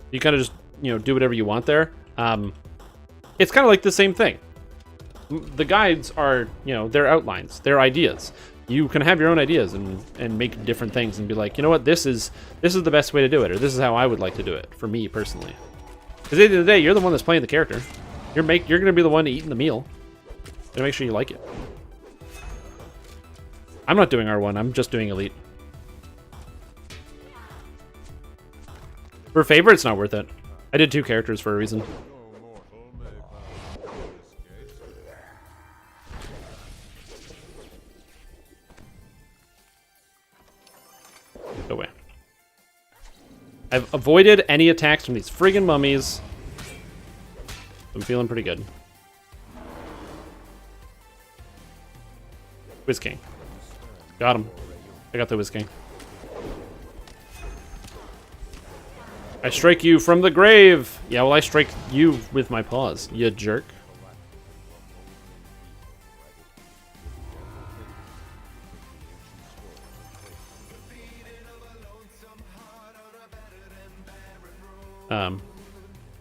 You kind of just, do whatever you want there. It's kind of like the same thing. The guides are, they're outlines, they're ideas. You can have your own ideas and make different things and be like, you know what, this is the best way to do it, or this is how I would like to do it, for me personally. Because at the end of the day, you're the one that's playing the character. You're going to be the one eating the meal. And make sure you like it. I'm not doing R1, I'm just doing Elite. For favor, it's not worth it. I did 2 characters for a reason. Go away. I've avoided any attacks from these friggin' mummies. I'm feeling pretty good. Whiz King. Got him. I got the Whiz King. I strike you from the grave! Yeah, well, I strike you with my paws, you jerk.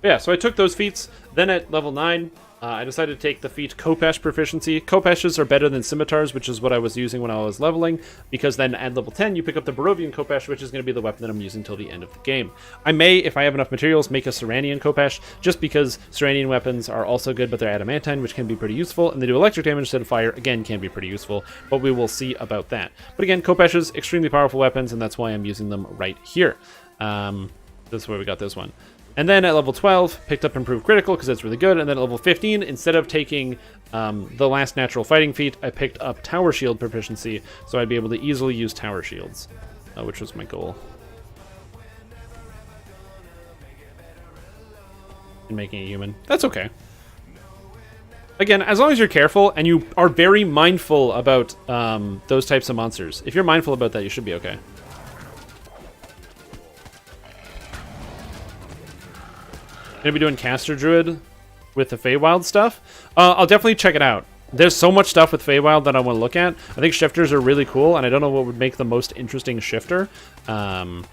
Yeah, so I took those feats. Then at level 9, I decided to take the feat Khopesh Proficiency. Khopeshes are better than scimitars, which is what I was using when I was leveling, because then at level 10 you pick up the Barovian Khopesh, which is going to be the weapon that I'm using till the end of the game. I may, if I have enough materials, make a Seranian Khopesh, just because Seranian weapons are also good, but they're adamantine, which can be pretty useful, and they do electric damage instead of fire, again, can be pretty useful, but we will see about that. But again, Khopeshes, extremely powerful weapons, and that's why I'm using them right here. This is where we got this one. And then at level 12, picked up Improved Critical because it's really good. And then at level 15, instead of taking the last natural fighting feat, I picked up Tower Shield Proficiency, so I'd be able to easily use Tower Shields, which was my goal. And making a human. That's okay. Again, as long as you're careful and you are very mindful about those types of monsters. If you're mindful about that, you should be okay. Gonna be doing Caster Druid with the Feywild stuff. I'll definitely check it out. There's so much stuff with Feywild that I want to look at. I think shifters are really cool, and I don't know what would make the most interesting shifter. One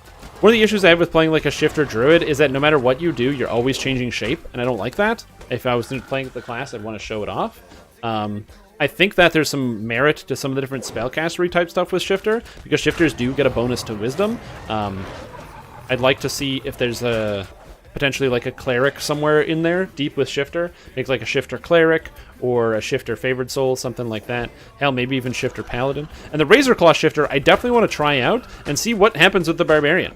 of the issues I have with playing like a shifter druid is that no matter what you do, you're always changing shape, and I don't like that. If I was playing the class, I'd want to show it off. I think that there's some merit to some of the different spellcastery type stuff with shifter, because shifters do get a bonus to wisdom. I'd like to see if there's potentially like a cleric somewhere in there, deep with shifter. Make like a shifter cleric or a shifter favored soul, something like that. Hell, maybe even shifter paladin. And the Razor Claw shifter, I definitely want to try out and see what happens with the barbarian.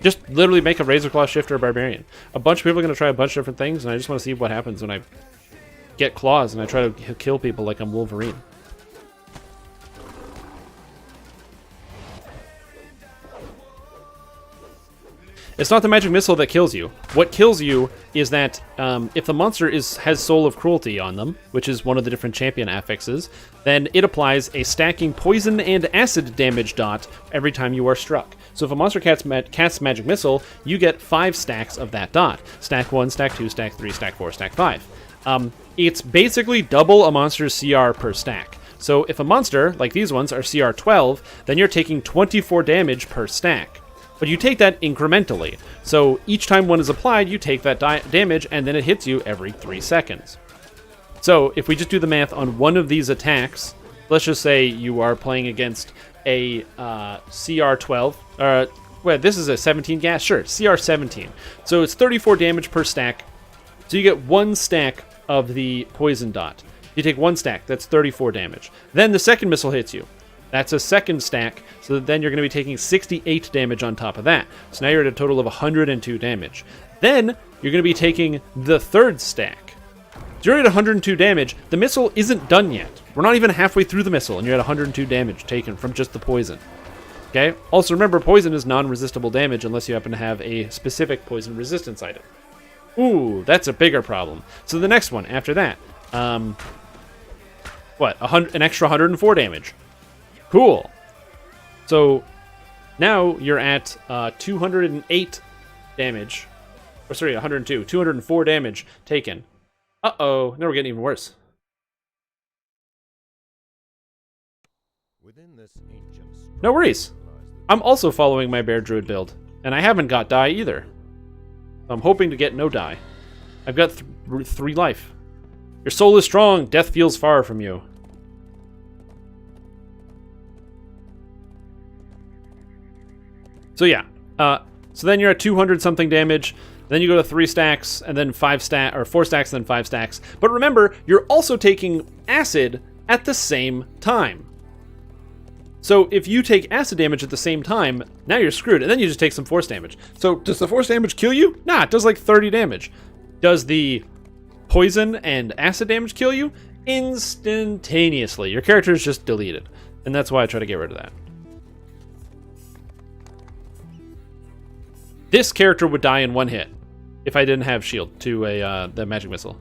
Just literally make a Razor Claw shifter barbarian. A bunch of people are going to try a bunch of different things, and I just want to see what happens when I get claws and I try to kill people like I'm Wolverine. It's not the magic missile that kills you. What kills you is that if the monster has Soul of Cruelty on them, which is one of the different champion affixes, then it applies a stacking poison and acid damage dot every time you are struck. So if a monster casts magic missile, you get 5 stacks of that dot. Stack 1, stack 2, stack 3, stack 4, stack 5. It's basically double a monster's CR per stack. So if a monster, like these ones, are CR 12, then you're taking 24 damage per stack. But you take that incrementally. So each time one is applied, you take that damage, and then it hits you every 3 seconds. So if we just do the math on one of these attacks, let's just say you are playing against a CR 12. Well, this is a 17 gas? Sure, CR 17. So it's 34 damage per stack. So you get 1 stack of the poison dot. You take 1 stack, that's 34 damage. Then the second missile hits you. That's a second stack, so then you're going to be taking 68 damage on top of that. So now you're at a total of 102 damage. Then you're going to be taking the third stack. So you're at 102 damage. The missile isn't done yet. We're not even halfway through the missile, and you're at 102 damage taken from just the poison. Okay? Also remember, poison is non-resistible damage unless you happen to have a specific poison resistance item. Ooh, that's a bigger problem. So the next one after that, what? An extra 104 damage. Cool. So now you're at 208 damage. Or sorry, 102. 204 damage taken. Uh-oh. Now we're getting even worse. No worries. I'm also following my Bear Druid build. And I haven't got die either. I'm hoping to get no die. I've got 3 life. Your soul is strong. Death feels far from you. So yeah. So then you're at 200 something damage. Then you go to 3 stacks, and then 4 stacks, and then 5 stacks. But remember, you're also taking acid at the same time. So if you take acid damage at the same time, now you're screwed, and then you just take some force damage. So does the force damage kill you? Nah, it does like 30 damage. Does the poison and acid damage kill you? Instantaneously. Your character is just deleted. And that's why I try to get rid of that. This character would die in 1 hit if I didn't have shield to the magic missile.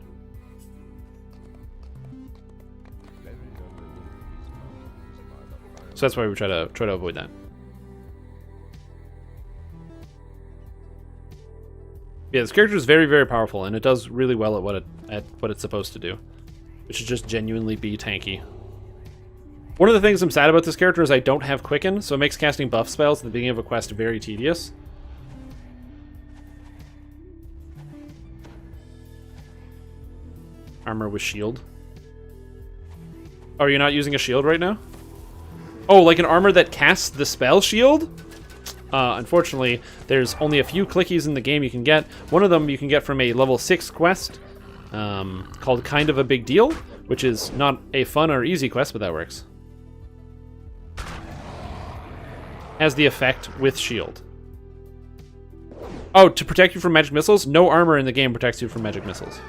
So that's why we try to avoid that. Yeah, this character is very, very powerful, and it does really well at what it's supposed to do, which is just genuinely be tanky. One of the things I'm sad about this character is I don't have Quicken, so it makes casting buff spells at the beginning of a quest very tedious. Armor with shield. Oh, are you not using a shield right now? Oh, like an armor that casts the spell shield? Unfortunately, there's only a few clickies in the game you can get. One of them you can get from a level 6 quest called Kind of a Big Deal, which is not a fun or easy quest, but that works. Has the effect with shield. Oh, to protect you from magic missiles? No armor in the game protects you from magic missiles.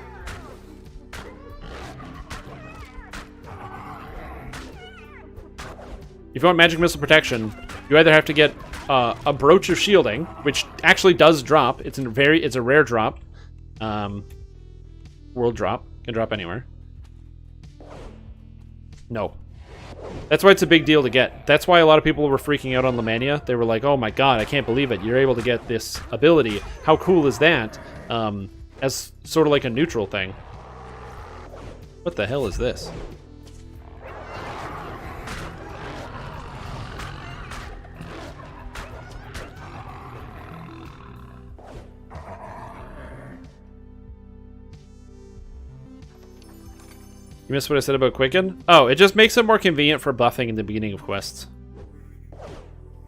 If you want magic missile protection, you either have to get a brooch of shielding, which actually does drop. It's a rare drop. World drop. Can drop anywhere. No. That's why it's a big deal to get. That's why a lot of people were freaking out on Lemania. They were like, oh my god, I can't believe it. You're able to get this ability. How cool is that? As sort of like a neutral thing. What the hell is this? You missed what I said about Quicken? Oh, it just makes it more convenient for buffing in the beginning of quests.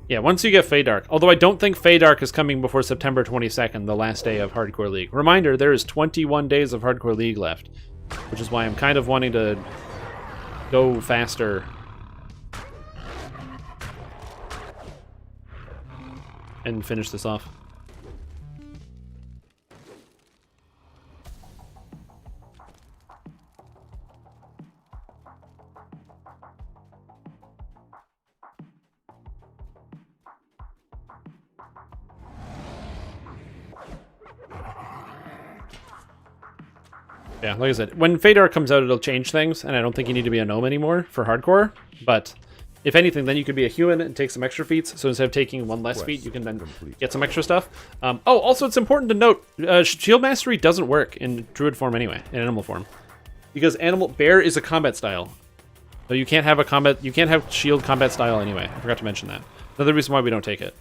Yeah, once you get Feydark. Although I don't think Feydark is coming before September 22nd, the last day of Hardcore League. Reminder, there is 21 days of Hardcore League left, which is why I'm kind of wanting to go faster and finish this off. Yeah, like I said, when Feydark comes out, it'll change things, and I don't think you need to be a gnome anymore for hardcore, but if anything, then you could be a human and take some extra feats, so instead of taking 1 less feat, you can then get some extra stuff. Oh, also, it's important to note, Shield Mastery doesn't work in Druid form anyway, in Animal form, because Bear is a combat style, so you can't have Shield combat style anyway. I forgot to mention that. Another reason why we don't take it.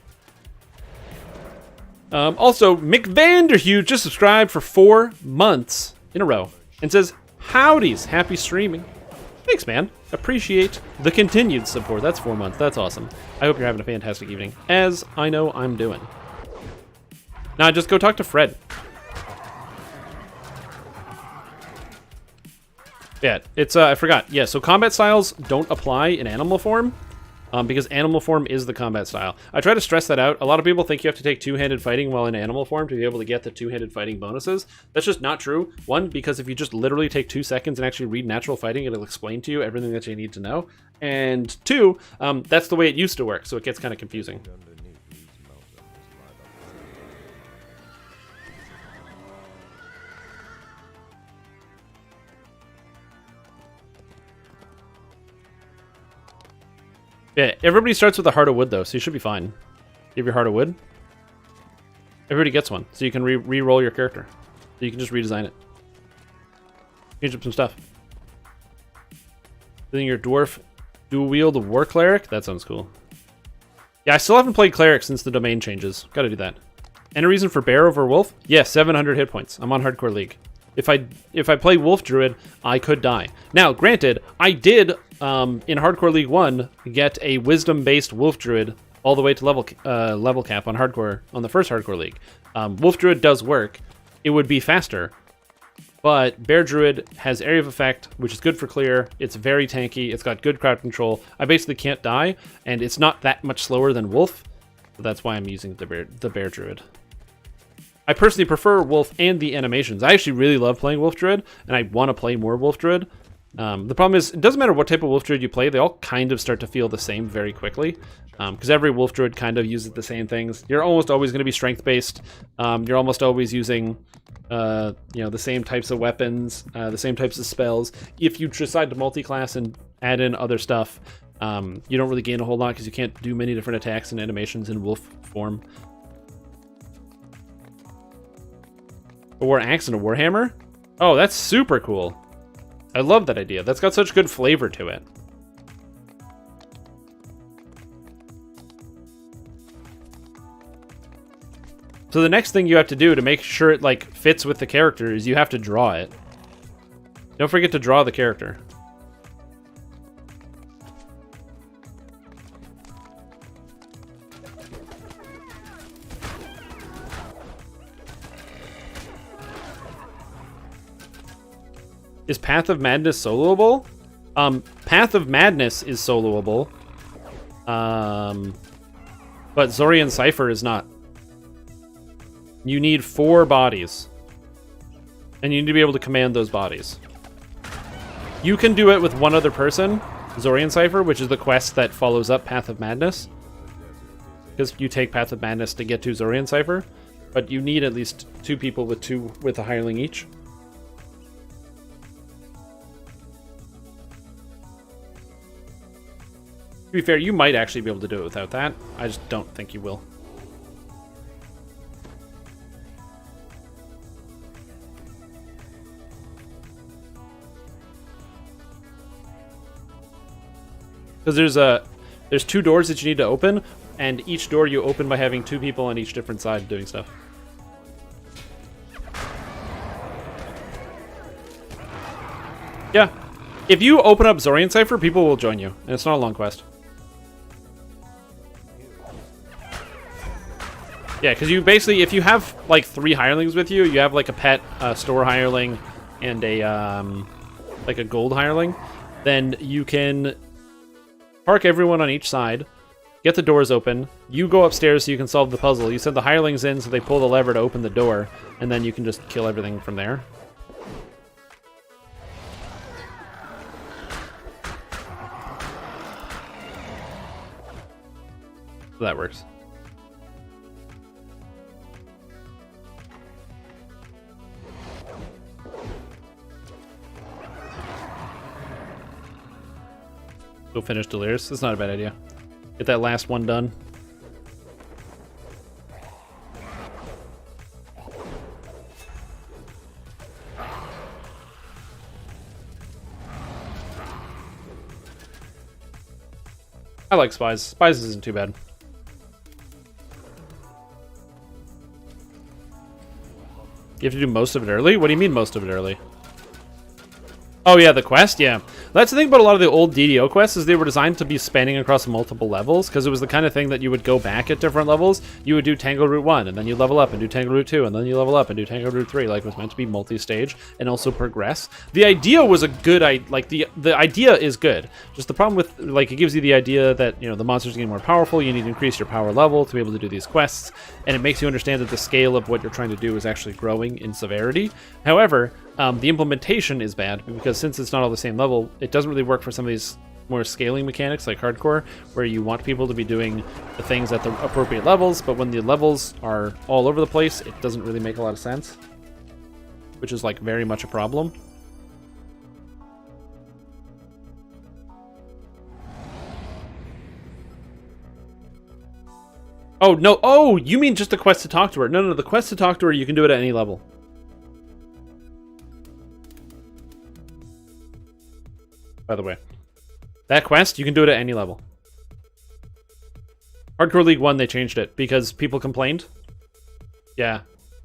Also, Mick Vanderhue just subscribed for 4 months in a row and says, howdies, happy streaming. Thanks, man. Appreciate the continued support. That's 4 months. That's awesome. I hope you're having a fantastic evening, as I know I'm doing. Now just go talk to Fred. Yeah, it's I forgot. Yeah, so combat styles don't apply in animal form. because animal form is the combat style. I try to stress that out. A lot of people think you have to take two-handed fighting while in animal form to be able to get the two-handed fighting bonuses. That's just not true. One, because if you just literally take 2 seconds and actually read natural fighting, it'll explain to you everything that you need to know. And two, that's the way it used to work, so it gets kind of confusing. Yeah, everybody starts with a Heart of Wood, though, so you should be fine. You have your Heart of Wood. Everybody gets one, so you can re-roll your character. So you can just redesign it. Change up some stuff. Then your Dwarf dual-wield War Cleric. That sounds cool. Yeah, I still haven't played Cleric since the domain changes. Gotta do that. Any reason for Bear over Wolf? Yeah, 700 hit points. I'm on Hardcore League. If I play Wolf Druid, I could die. Now, granted, I did, in Hardcore League 1, get a Wisdom-based Wolf Druid all the way to level cap on the first Hardcore League. Wolf Druid does work. It would be faster. But Bear Druid has Area of Effect, which is good for clear. It's very tanky. It's got good crowd control. I basically can't die, and it's not that much slower than Wolf. So that's why I'm using the Bear Druid. I personally prefer Wolf and the animations. I actually really love playing Wolf Druid, and I want to play more Wolf Druid. The problem is, it doesn't matter what type of Wolf Druid you play, they all kind of start to feel the same very quickly. Because every Wolf Druid kind of uses the same things. You're almost always going to be strength-based. You're almost always using the same types of weapons, the same types of spells. If you decide to multi-class and add in other stuff, you don't really gain a whole lot because you can't do many different attacks and animations in Wolf form. A War Axe and a Warhammer? Oh, that's super cool. I love that idea. That's got such good flavor to it. So the next thing you have to do to make sure it like fits with the character is you have to draw it. Don't forget to draw the character. Is Path of Madness soloable? Path of Madness is soloable. But Zorian Cypher is not. You need 4 bodies. And you need to be able to command those bodies. You can do it with one other person, Zorian Cypher, which is the quest that follows up Path of Madness. Because you take Path of Madness to get to Zorian Cypher. But you need at least 2 people with a hireling each. To be fair, you might actually be able to do it without that. I just don't think you will. Because there's 2 doors that you need to open, and each door you open by having 2 people on each different side doing stuff. Yeah. If you open up Zorian Cypher, people will join you, and it's not a long quest. Yeah, because you basically, if you have like 3 hirelings with you, you have like a pet, store hireling, and a like a gold hireling, then you can park everyone on each side, get the doors open, you go upstairs so you can solve the puzzle, you send the hirelings in so they pull the lever to open the door, and then you can just kill everything from there. So that works. Go finish Delirious. That's not a bad idea. Get that last one done. I like Spies. Spies isn't too bad. You have to do most of it early? What do you mean most of it early? Oh yeah, the quest, yeah. That's the thing about a lot of the old DDO quests is they were designed to be spanning across multiple levels because it was the kind of thing that you would go back at different levels. You would do Tangle Route 1 and then you level up and do Tangle Route 2 and then you level up and do Tangle Route 3. Like it was meant to be multi-stage and also progress. The idea was a good the idea is good. Just the problem with like it gives you the idea that, you know, the monsters are getting more powerful, you need to increase your power level to be able to do these quests, and it makes you understand that the scale of what you're trying to do is actually growing in severity. However, the implementation is bad because since it's not all the same level, it doesn't really work for some of these more scaling mechanics like hardcore, where you want people to be doing the things at the appropriate levels, but when the levels are all over the place, it doesn't really make a lot of sense, which is like very much a problem. Oh, no. Oh, you mean just the quest to talk to her. No, the quest to talk to her, you can do it at any level. By the way, that quest, you can do it at any level. Hardcore League 1, they changed it because people complained. Yeah,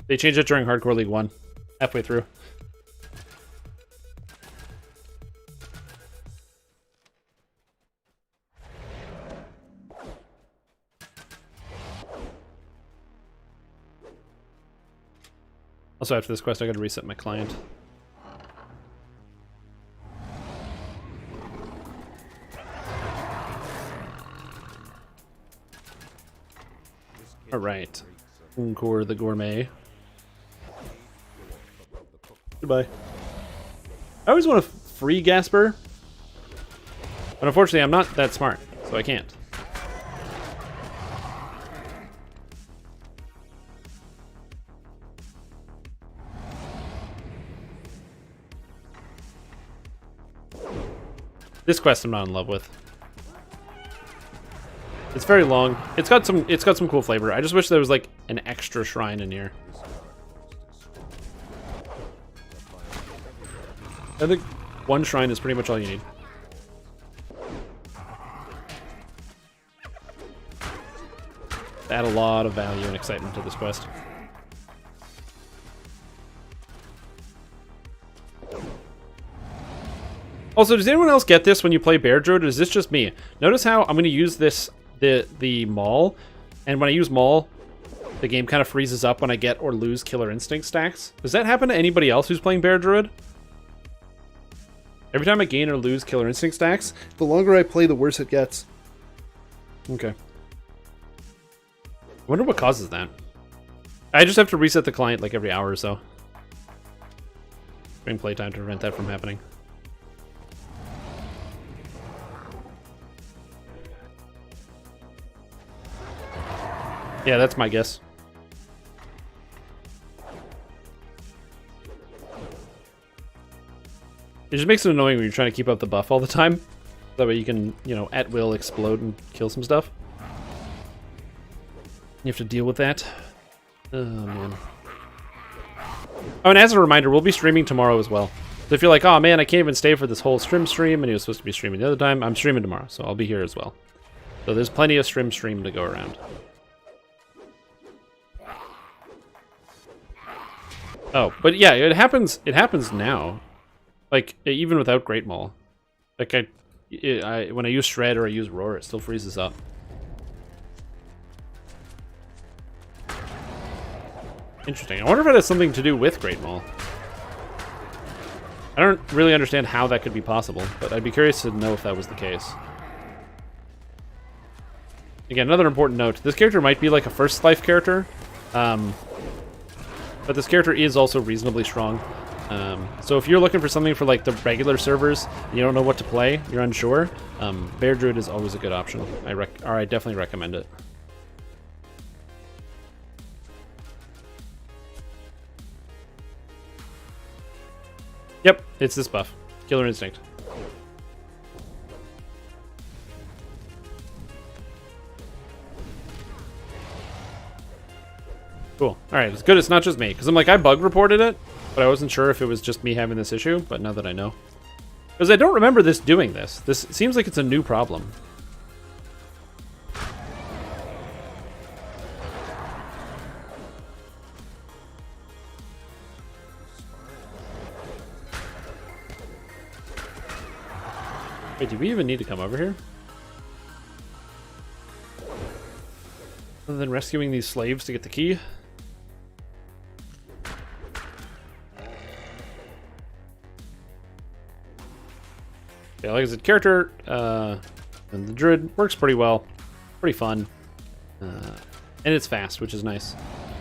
they changed it during Hardcore League 1, halfway through. Also, after this quest, I gotta reset my client. Alright. Encore the Gourmet. Goodbye. I always want to free Gasper, but unfortunately I'm not that smart, so I can't. This quest I'm not in love with. It's very long. It's got some cool flavor. I just wish there was like an extra shrine in here. I think one shrine is pretty much all you need. Add a lot of value and excitement to this quest. Also, does anyone else get this when you play Bear Druid, or is this just me? Notice how I'm going to use this, the Maul, and when I use Maul, the game kind of freezes up when I get or lose Killer Instinct stacks. Does that happen to anybody else who's playing Bear Druid? Every time I gain or lose Killer Instinct stacks, the longer I play, the worse it gets. Okay. I wonder what causes that. I just have to reset the client like every hour or so. During playtime to prevent that from happening. Yeah, that's my guess. It just makes it annoying when you're trying to keep up the buff all the time. That way you can, you know, at will explode and kill some stuff. You have to deal with that. Oh, man. Oh, and as a reminder, we'll be streaming tomorrow as well. So if you're like, oh man, I can't even stay for this whole stream, and he was supposed to be streaming the other time, I'm streaming tomorrow, so I'll be here as well. So there's plenty of stream to go around. Oh, but yeah, it happens now. Like, even without Great Maul. Like, when I use Shred or I use Roar, it still freezes up. Interesting. I wonder if it has something to do with Great Maul. I don't really understand how that could be possible, but I'd be curious to know if that was the case. Again, another important note. This character might be like a first life character. But this character is also reasonably strong. So if you're looking for something for like the regular servers, and you don't know what to play, you're unsure, Bear Druid is always a good option. I definitely recommend it. Yep, it's this buff. Killer Instinct. Cool. Alright, it's good it's not just me. Because I'm like, I bug reported it, but I wasn't sure if it was just me having this issue, but now that I know. Because I don't remember this doing this. This seems like it's a new problem. Wait, do we even need to come over here? Other than rescuing these slaves to get the key? Yeah, like I said, character and the druid works pretty well. Pretty fun. And it's fast, which is nice.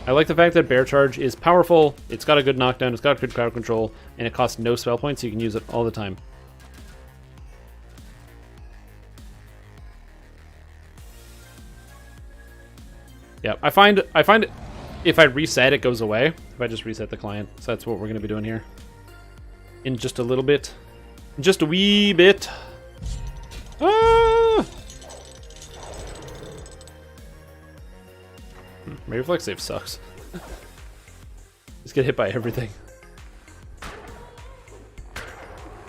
I like the fact that Bear Charge is powerful, it's got a good knockdown, it's got good crowd control, and it costs no spell points, so you can use it all the time. Yeah, I find if I reset, it goes away. If I just reset the client, so that's what we're going to be doing here. In just a little bit. In just a wee bit. Ah! My reflex save sucks. Just get hit by everything. I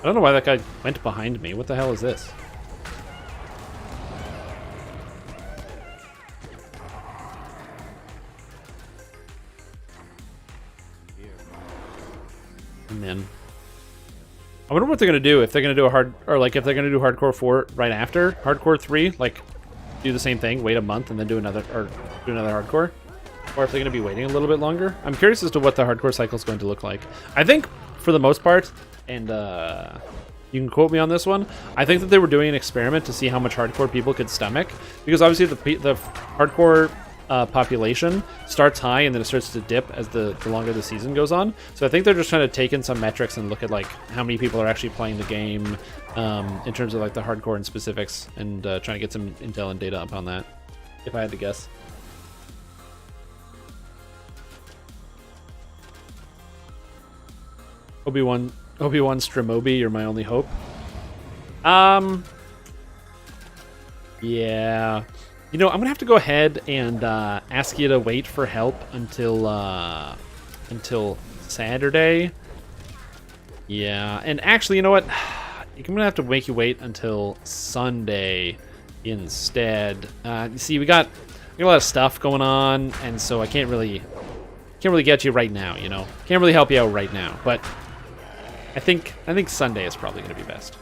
don't know why that guy went behind me. What the hell is this? And then I wonder what they're gonna do if they're gonna do a hard, or like if they're gonna do Hardcore 4 right after Hardcore 3, like do the same thing, wait a month and then do another, or do another Hardcore, or if they're gonna be waiting a little bit longer. I'm curious as to what the Hardcore cycle is going to look like. I think for the most part, and you can quote me on this one, I think that they were doing an experiment to see how much Hardcore people could stomach, because obviously the Hardcore population starts high and then it starts to dip as the longer the season goes on. So I think they're just trying to take in some metrics and look at like how many people are actually playing the game in terms of like the hardcore and specifics, and trying to get some intel and data up on that, if I had to guess. Obi-Wan Stremobi, you're my only hope. Yeah. You know, I'm gonna have to go ahead and ask you to wait for help until Saturday. Yeah, and actually, you know what? I'm gonna have to make you wait until Sunday instead. You see, we got a lot of stuff going on, and so I can't really get you right now. You know, can't really help you out right now. But I think Sunday is probably gonna be best.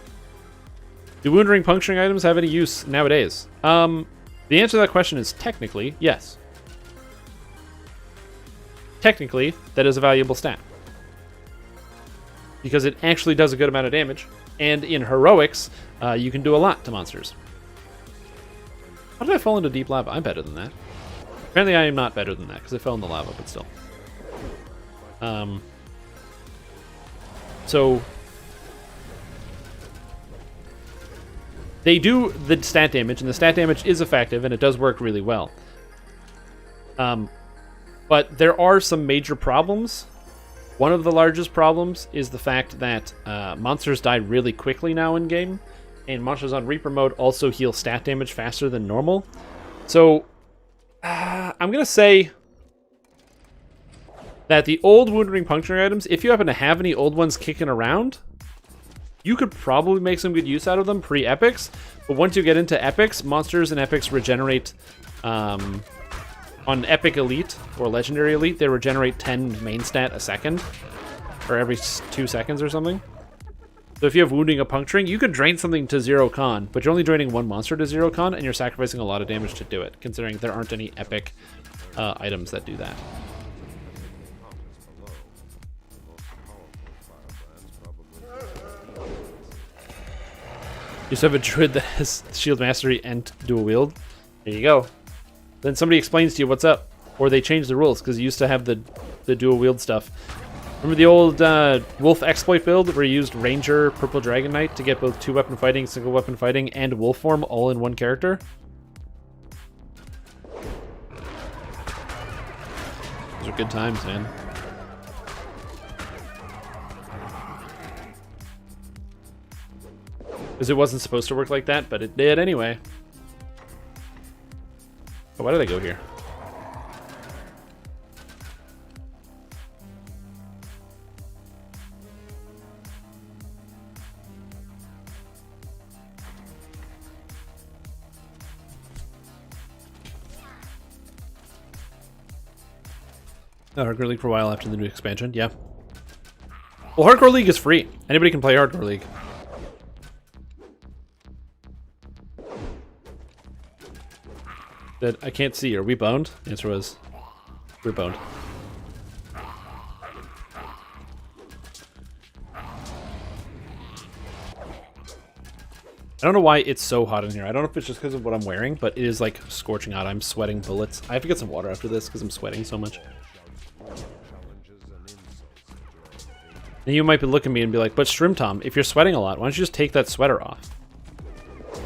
Do wound ring puncturing items have any use nowadays? The answer to that question is technically yes. Technically, that is a valuable stat, because it actually does a good amount of damage, and in heroics, you can do a lot to monsters. How did I fall into deep lava? I'm better than that. Apparently I am not better than that, because I fell in the lava, but still. So they do the stat damage, and the stat damage is effective, and it does work really well. But there are some major problems. One of the largest problems is the fact that monsters die really quickly now in game, and monsters on Reaper mode also heal stat damage faster than normal. So I'm gonna say that the old wound ring puncturing items, if you happen to have any old ones kicking around, you could probably make some good use out of them pre-epics, but once you get into epics, monsters and epics regenerate, on epic elite or legendary elite, they regenerate 10 main stat a second, or every 2 seconds or something. So if you have wounding or puncturing, you could drain something to 0 con, but you're only draining one monster to 0 con, and you're sacrificing a lot of damage to do it, considering there aren't any epic items that do that. You just have a druid that has shield mastery and dual wield. There you go. Then somebody explains to you what's up, or they change the rules, because you used to have the dual wield stuff. Remember the old wolf exploit build where you used ranger, purple dragon knight to get both 2-weapon fighting, single weapon fighting, and wolf form all in one character? Those are good times, man. Because it wasn't supposed to work like that, but it did anyway. Oh, why did I go here? Hardcore League for a while after the new expansion, yeah. Well, Hardcore League is free. Anybody can play Hardcore League. That I can't see. Are we boned? The answer was, we're boned. I don't know why it's so hot in here. I don't know if it's just because of what I'm wearing, but it is like scorching hot. I'm sweating bullets. I have to get some water after this because I'm sweating so much. And you might be looking at me and be like, but Shrimp Tom, if you're sweating a lot, why don't you just take that sweater off?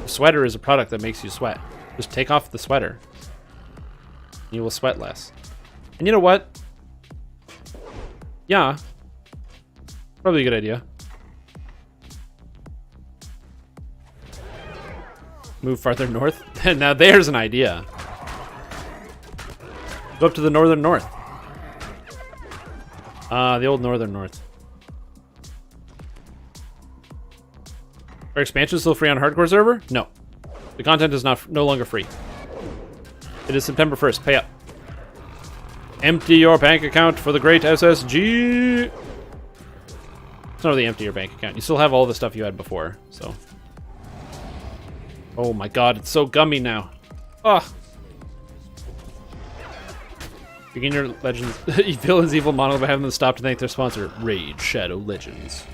The sweater is a product that makes you sweat. Just take off the sweater. You will sweat less. And you know what? Yeah. Probably a good idea. Move farther north? Now there's an idea. Go up to the northern north. The old northern north. Are expansions still free on hardcore server? No. The content is no longer free. It is September 1st. Pay up. Empty your bank account for the great SSG. It's not really empty your bank account. You still have all the stuff you had before, so. Oh my god, it's so gummy now. Ugh. Begin your Legends Villains Evil monologue by having them stop to thank their sponsor, Raid Shadow Legends.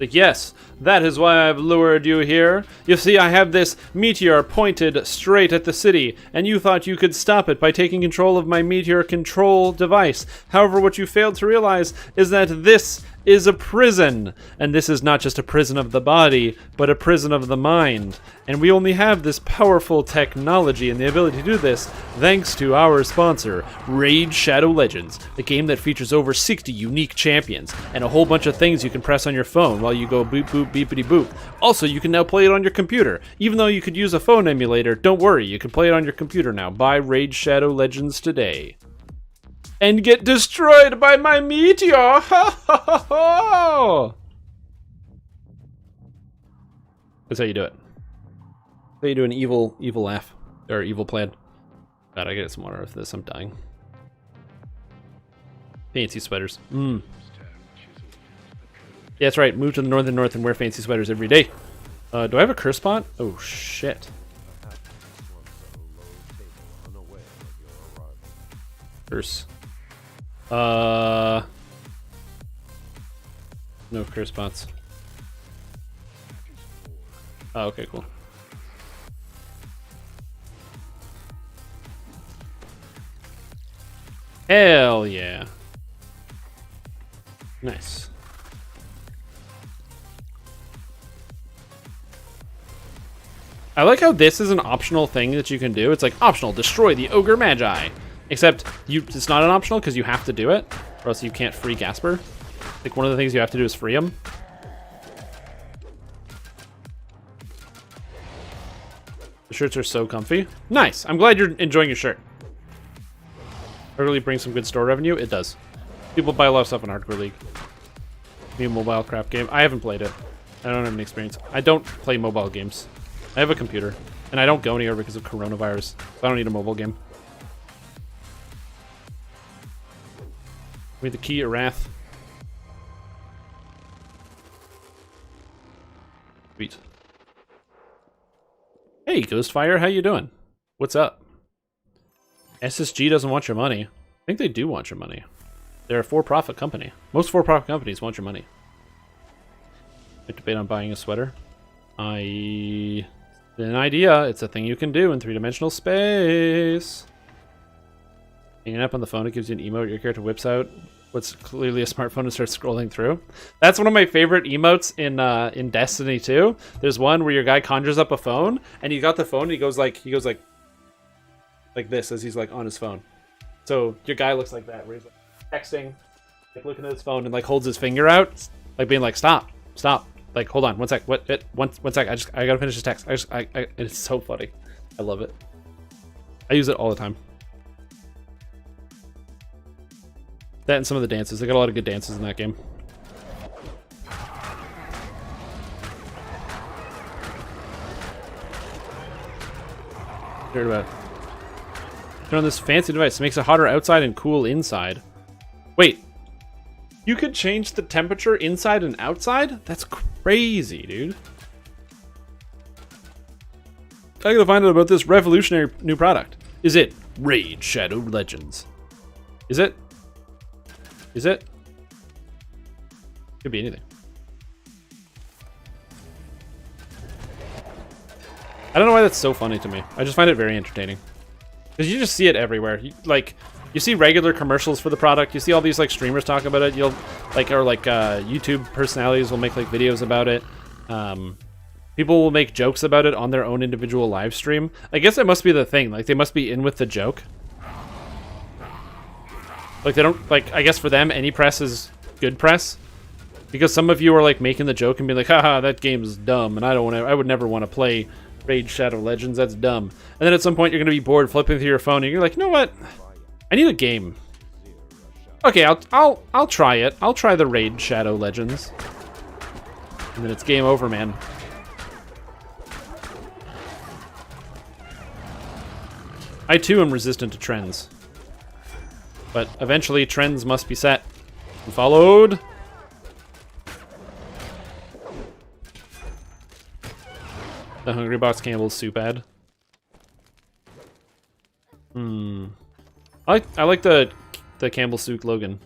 Like, yes, that is why I've lured you here. You see, I have this meteor pointed straight at the city, and you thought you could stop it by taking control of my meteor control device. However, what you failed to realize is that this is a prison. And this is not just a prison of the body, but a prison of the mind. And we only have this powerful technology and the ability to do this thanks to our sponsor, Raid Shadow Legends, the game that features over 60 unique champions and a whole bunch of things you can press on your phone while you go boop boop beepity boop. Also, you can now play it on your computer. Even though you could use a phone emulator, don't worry, you can play it on your computer now. Buy Raid Shadow Legends today. And get destroyed by my meteor! Ha ha ha ha! That's how you do it. That's how you do an evil laugh. Or evil plan. God, I gotta get some water after this. I'm dying. Fancy sweaters. Yeah, that's right. Move to the northern north and wear fancy sweaters every day. Do I have a curse spot? Oh, shit. Curse. No curse spots. Oh, okay, cool. Hell yeah. Nice. I like how this is an optional thing that you can do. It's like optional, destroy the Ogre Magi. Except it's not an optional because you have to do it, or else you can't free Gasper. Like one of the things you have to do is free him. The shirts are so comfy. Nice. I'm glad you're enjoying your shirt. It really brings some good store revenue. It does. People buy a lot of stuff in Hardcore League. New mobile crap game. I haven't played it. I don't have any experience. I don't play mobile games. I have a computer, and I don't go anywhere because of coronavirus. So I don't need a mobile game. With the key of Wrath. Sweet. Hey, Ghostfire, how you doing? What's up? SSG doesn't want your money. I think they do want your money. They're a for-profit company. Most for-profit companies want your money. I debate on buying a sweater. An idea. It's a thing you can do in three-dimensional space. Hanging up on the phone, it gives you an emote. Your character whips out what's clearly a smartphone and starts scrolling through. That's one of my favorite emotes in Destiny 2. There's one where your guy conjures up a phone, and he got the phone, and he goes like this as he's like on his phone. So your guy looks like that, where he's like texting, like looking at his phone, and like holds his finger out, like being like, stop. Like, hold on, one sec. One sec. I gotta finish this text. It's so funny. I love it. I use it all the time. That and some of the dances. They got a lot of good dances in that game. Heard about it. Turn on this fancy device. It makes it hotter outside and cool inside. Wait. You could change the temperature inside and outside? That's crazy, dude. I gotta find out about this revolutionary new product. Is it Raid Shadow Legends? Is it? Is it? Could be anything. I don't know why that's so funny to me. I just find it very entertaining. Because you just see it everywhere. You see regular commercials for the product. You see all these like streamers talking about it. You'll like, or like YouTube personalities will make like videos about it. People will make jokes about it on their own individual live stream. I guess that must be the thing. Like they must be in with the joke. Like they don't like. I guess for them, any press is good press. Because some of you are like making the joke and be like, haha, that game is dumb, and I would never want to play Raid Shadow Legends, that's dumb. And then at some point you're going to be bored flipping through your phone and you're like, you know what? I need a game. Okay, I'll try it. I'll try the Raid Shadow Legends. And then it's game over, man. I too am resistant to trends. But eventually trends must be set and followed. The Hungry Box Campbell's soup ad. I like the Campbell soup Logan.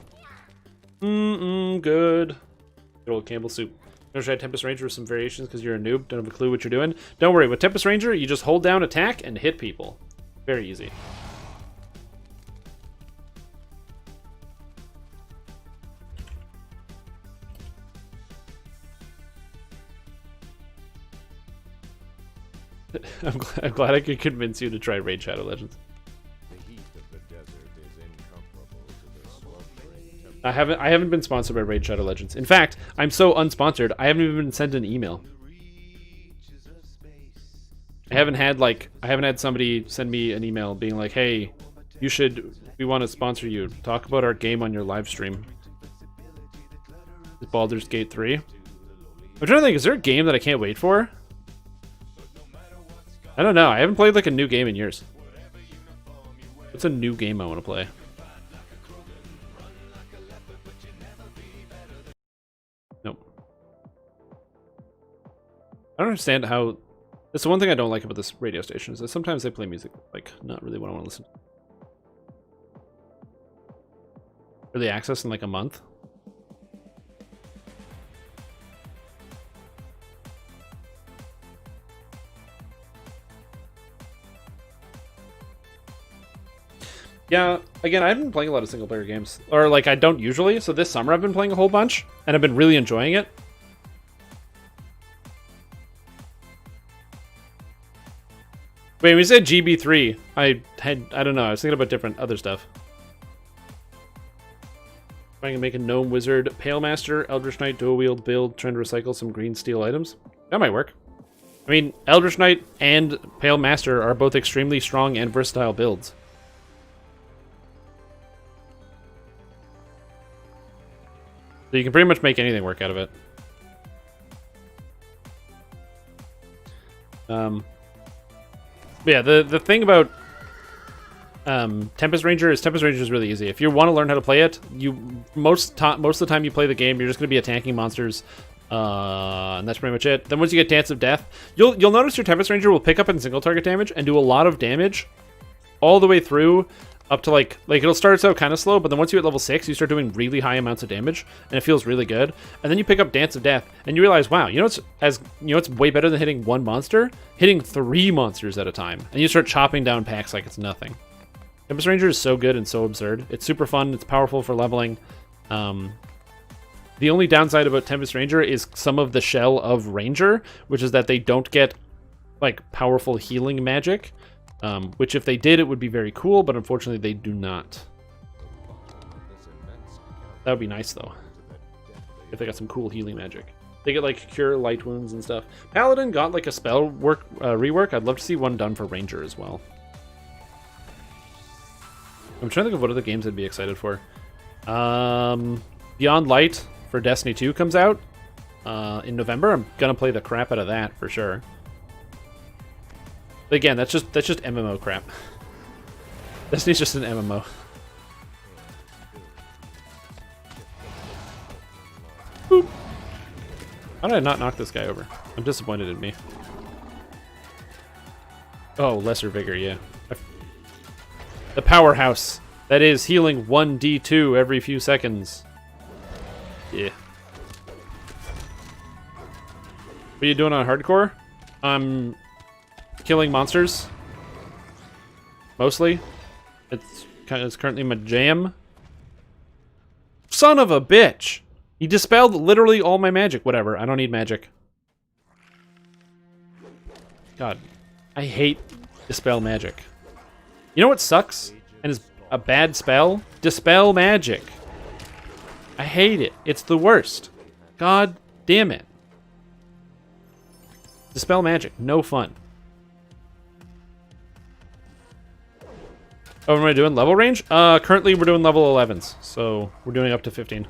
Good. Good old Campbell soup. Never tried Tempest Ranger with some variations because you're a noob, don't have a clue what you're doing. Don't worry, with Tempest Ranger, you just hold down attack and hit people. Very easy. I'm glad I could convince you to try Raid Shadow Legends. The heat of the desert is incomparable to the sweltering temperature. I haven't been sponsored by Raid Shadow Legends. In fact, I'm so unsponsored, I haven't even been sent an email. I haven't had somebody send me an email being like, hey, we want to sponsor you. Talk about our game on your live stream. Is Baldur's Gate 3? I'm trying to think, is there a game that I can't wait for? I don't know. I haven't played like a new game in years. What's a new game I want to play? Nope. I don't understand how... That's the one thing I don't like about this radio station, is that sometimes they play music, like, not really what I want to listen to. Early access in like a month? Yeah, again, I haven't been playing a lot of single-player games. Or, like, I don't usually, so this summer I've been playing a whole bunch, and I've been really enjoying it. Wait, when we said GB3, I don't know, I was thinking about different other stuff. If I can make a Gnome Wizard, Pale Master, Eldritch Knight, dual-wield build, trying to recycle some green steel items. That might work. I mean, Eldritch Knight and Pale Master are both extremely strong and versatile builds. So you can pretty much make anything work out of it. But yeah, the thing about Tempest Ranger is really easy. If you want to learn how to play it, most of the time you play the game, you're just going to be attacking monsters, and that's pretty much it. Then once you get Dance of Death, you'll notice your Tempest Ranger will pick up in single target damage and do a lot of damage all the way through. Up to like it'll start out kind of slow, but then once you hit level 6, you start doing really high amounts of damage, and it feels really good. And then you pick up Dance of Death, and you realize, wow, it's way better than hitting one monster, hitting 3 monsters at a time, and you start chopping down packs like it's nothing. Tempest Ranger is so good and so absurd. It's super fun. It's powerful for leveling. The only downside about Tempest Ranger is some of the shell of Ranger, which is that they don't get like powerful healing magic. Which if they did, it would be very cool, but unfortunately they do not. That would be nice, though. If they got some cool healing magic. They get, like, cure light wounds and stuff. Paladin got, like, a spell rework. I'd love to see one done for Ranger as well. I'm trying to think of what other games I'd be excited for. Beyond Light for Destiny 2 comes out in November. I'm gonna play the crap out of that, for sure. But again, that's just MMO crap. Destiny's just an MMO. Boop. How did I not knock this guy over? I'm disappointed in me. Oh, Lesser Vigor, yeah. The powerhouse that is healing 1d2 every few seconds. Yeah. What are you doing on hardcore? I'm killing monsters. Mostly. It's currently my jam. Son of a bitch! He dispelled literally all my magic. Whatever, I don't need magic. God, I hate dispel magic. You know what sucks and is a bad spell? Dispel magic. I hate it. It's the worst. God damn it. Dispel magic. No fun. Oh, what am I doing? Level range? Currently we're doing level 11s, so we're doing up to 15.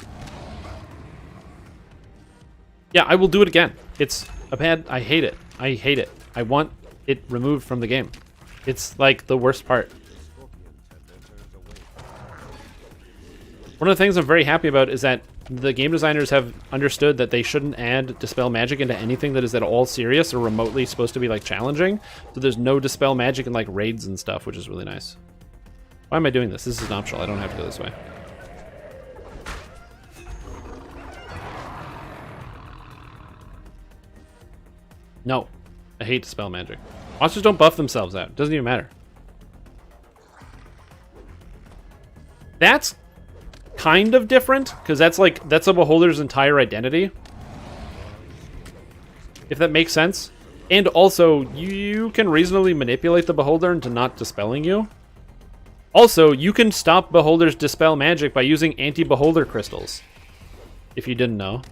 Yeah, I will do it again. It's a bad... I hate it. I hate it. I want it removed from the game. It's like the worst part. One of the things I'm very happy about is that the game designers have understood that they shouldn't add Dispel Magic into anything that is at all serious or remotely supposed to be like challenging. So there's no Dispel Magic in like raids and stuff, which is really nice. Why am I doing this? This is optional. I don't have to go this way. No. I hate Dispel Magic. Monsters don't buff themselves out. Doesn't even matter. That's kind of different, because that's a beholder's entire identity. If that makes sense. And also, you can reasonably manipulate the beholder into not dispelling you. Also, you can stop beholders dispel magic by using anti-beholder crystals. If you didn't know.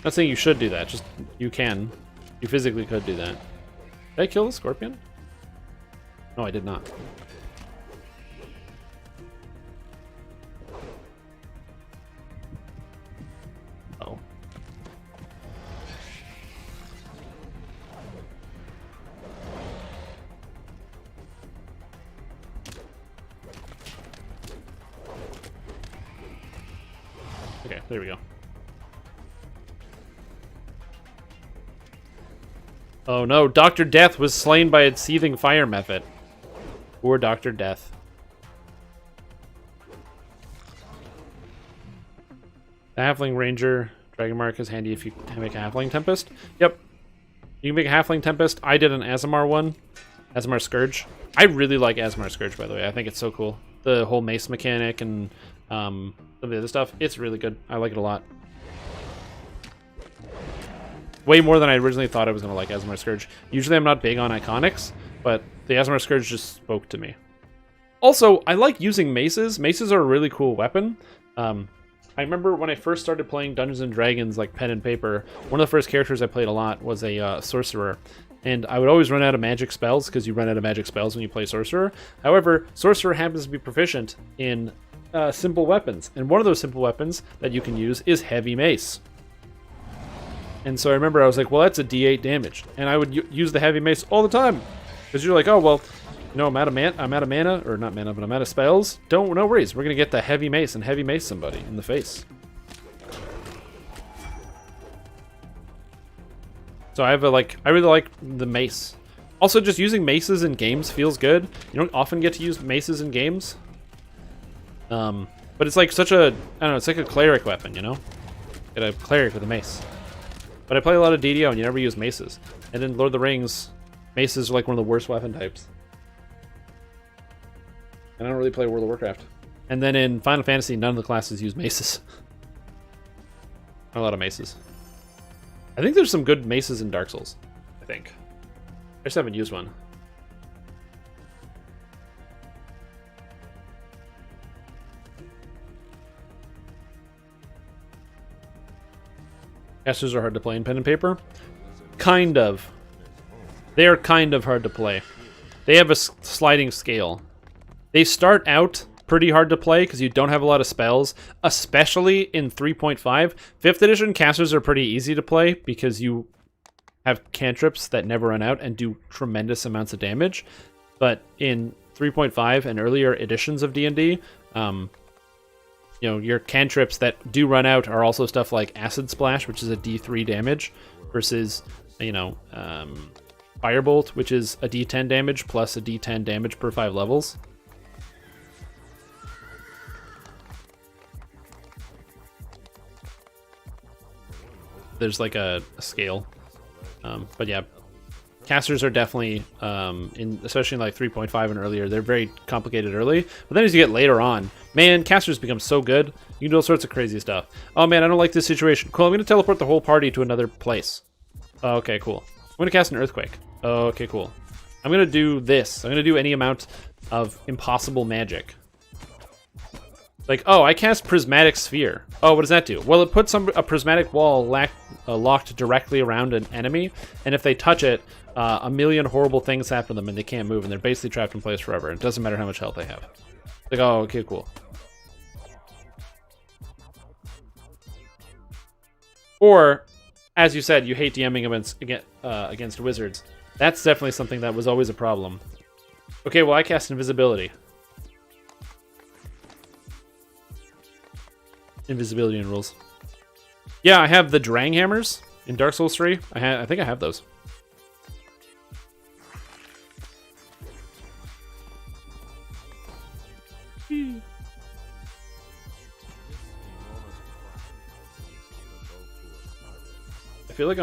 Not saying you should do that, just you can. You physically could do that. Did I kill the scorpion? No, I did not. Oh. Okay, there we go. Oh no, Dr. Death was slain by its seething fire method. Poor Dr. Death. The Halfling Ranger Dragon Mark is handy if you make a Halfling Tempest. Yep. You can make a Halfling Tempest. I did an Azamar one. Azamar Scourge. I really like Azamar Scourge, by the way. I think it's so cool. The whole mace mechanic and some of the other stuff. It's really good. I like it a lot. Way more than I originally thought I was going to like Azamar Scourge. Usually I'm not big on iconics, but the Azamar Scourge just spoke to me. Also, I like using maces. Maces are a really cool weapon. I remember when I first started playing Dungeons & Dragons, like pen and paper, one of the first characters I played a lot was a sorcerer. And I would always run out of magic spells, because you run out of magic spells when you play sorcerer. However, sorcerer happens to be proficient in simple weapons. And one of those simple weapons that you can use is heavy mace. And so I remember I was like, well, that's a D8 damage. And I would use the heavy mace all the time. Because you're like, oh, well, you know, I'm out of mana, or not mana, but I'm out of spells. No worries. We're going to get the heavy mace and heavy mace somebody in the face. So I really like the mace. Also, just using maces in games feels good. You don't often get to use maces in games. But it's like such a, I don't know, it's like a cleric weapon, you know? Get a cleric with a mace. But I play a lot of DDO and you never use maces. And in Lord of the Rings, maces are like one of the worst weapon types. And I don't really play World of Warcraft. And then in Final Fantasy, none of the classes use maces. Not a lot of maces. I think there's some good maces in Dark Souls. I think. I just haven't used one. Casters are hard to play in pen and paper. Kind of. They are kind of hard to play. They have a sliding scale. They start out pretty hard to play because you don't have a lot of spells, especially in 3.5. 5th edition casters are pretty easy to play because you have cantrips that never run out and do tremendous amounts of damage. But in 3.5 and earlier editions of D&D, your cantrips that do run out are also stuff like Acid Splash, which is a D3 damage, versus, Firebolt, which is a D10 damage plus a D10 damage per 5 levels. There's like a scale. But yeah, casters are definitely, especially in like 3.5 and earlier, they're very complicated early. But then as you get later on, man, casters become so good. You can do all sorts of crazy stuff. Oh man, I don't like this situation. Cool, I'm going to teleport the whole party to another place. Okay, cool. I'm going to cast an Earthquake. Okay, cool. I'm going to do this. I'm going to do any amount of impossible magic. Like, oh, I cast Prismatic Sphere. Oh, what does that do? Well, it puts a prismatic wall locked directly around an enemy, and if they touch it, a million horrible things happen to them, and they can't move, and they're basically trapped in place forever. It doesn't matter how much health they have. Like, oh, okay, cool. Or, as you said, you hate DMing against wizards. That's definitely something that was always a problem. Okay, well, I cast Invisibility. Invisibility in rules. Yeah, I have the Drang Hammers in Dark Souls 3. I think I have those. I feel like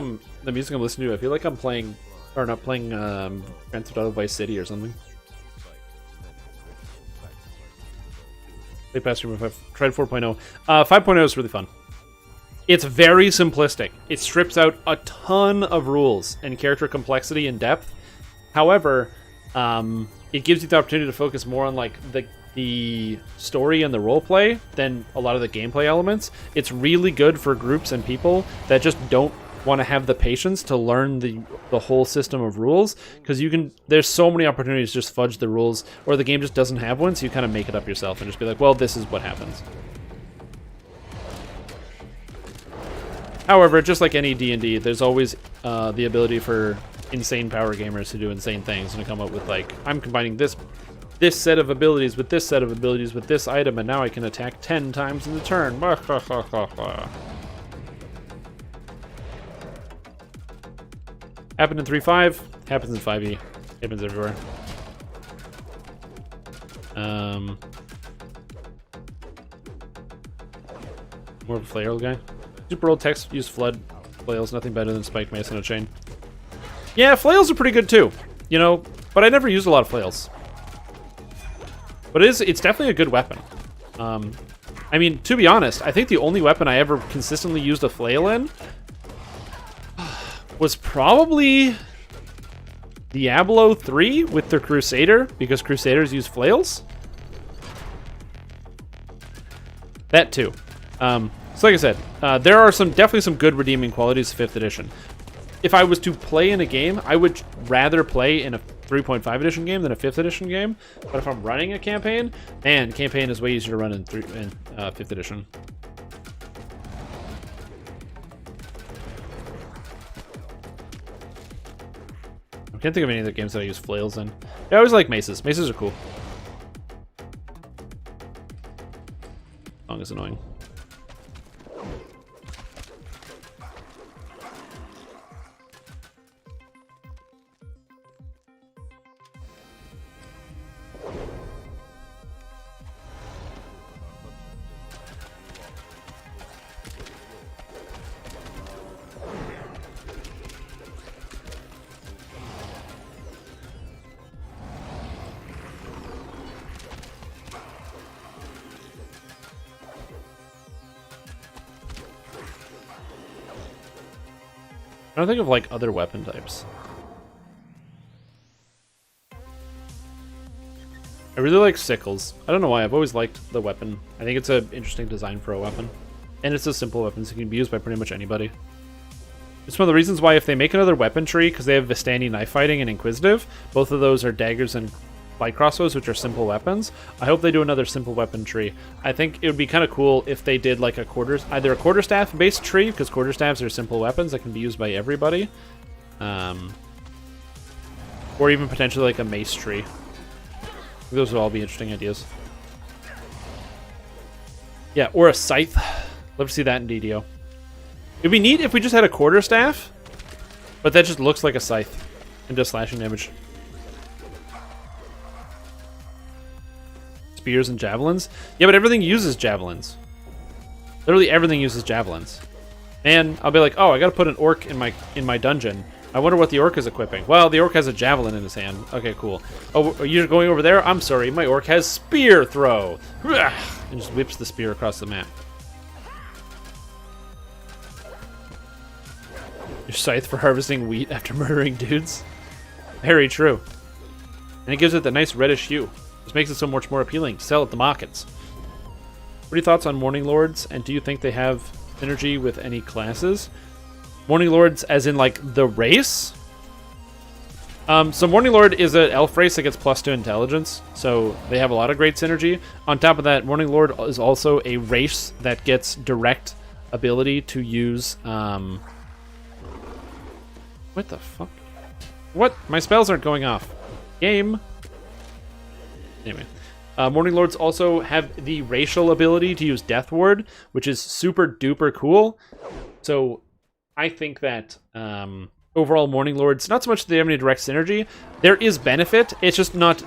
the music I'm listening to, I feel like I'm playing, or not playing, Grand Theft Auto Vice City or something. Play past Stream 5. Tried 4.0. 5.0 is really fun. It's very simplistic. It strips out a ton of rules and character complexity and depth. However, it gives you the opportunity to focus more on like the story and the roleplay than a lot of the gameplay elements. It's really good for groups and people that just don't want to have the patience to learn the whole system of rules, because there's so many opportunities to just fudge the rules, or the game just doesn't have one, so you kind of make it up yourself and just be like, well, this is what happens. However, just like any D&D, there's always the ability for insane power gamers to do insane things and to come up with like, I'm combining this set of abilities with this set of abilities with this item, and now I can attack 10 times in the turn. Happened in 3.5, happens in 5e, happens everywhere. More of a flail guy. Super old text use flood flails, nothing better than spiked mace on a chain. Yeah, flails are pretty good too, but I never used a lot of flails. But it's definitely a good weapon. I mean, to be honest, I think the only weapon I ever consistently used a flail in was probably Diablo 3 with the Crusader, because Crusaders use flails. That too. So like I said, there are definitely some good redeeming qualities of 5th edition. If I was to play in a game, I would rather play in a 3.5 edition game than a 5th edition game. But if I'm running a campaign, man, campaign is way easier to run in 5th edition. I can't think of any other games that I use flails in. I always like maces. Maces are cool. Song is annoying. I don't think of like other weapon types. I really like sickles. I don't know why, I've always liked the weapon. I think it's an interesting design for a weapon. And it's a simple weapon, so it can be used by pretty much anybody. It's one of the reasons why if they make another weapon tree, because they have Vistani knife fighting and Inquisitive, both of those are daggers and light crossbows, which are simple weapons. I hope they do another simple weapon tree. I think it would be kind of cool if they did like either a quarterstaff based tree, because quarterstaffs are simple weapons that can be used by everybody, or even potentially like a mace tree. Those would all be interesting ideas. Yeah, or a scythe. Love to see that in DDO. It'd be neat if we just had a quarterstaff, but that just looks like a scythe and does slashing damage. Spears and javelins. Yeah, but everything uses javelins. Literally everything uses javelins. And I'll be like, oh, I gotta put an orc in my dungeon. I wonder what the orc is equipping. Well, the orc has a javelin in his hand. Okay, cool. Oh, you're going over there? I'm sorry, my orc has spear throw. And just whips the spear across the map. Your scythe for harvesting wheat after murdering dudes. Very true. And it gives it the nice reddish hue. This makes it so much more appealing to sell at the markets. What are your thoughts on Morning Lords, and do you think they have synergy with any classes? Morning Lords as in, like, the race? So Morning Lord is an elf race that gets +2 intelligence, so they have a lot of great synergy. On top of that, Morning Lord is also a race that gets direct ability to use, what the fuck? What? My spells aren't going off. Game. Anyway. Morning Lords also have the racial ability to use Death Ward, which is super duper cool. So I think that overall Morning Lords, not so much that they have any direct synergy. There is benefit, it's just not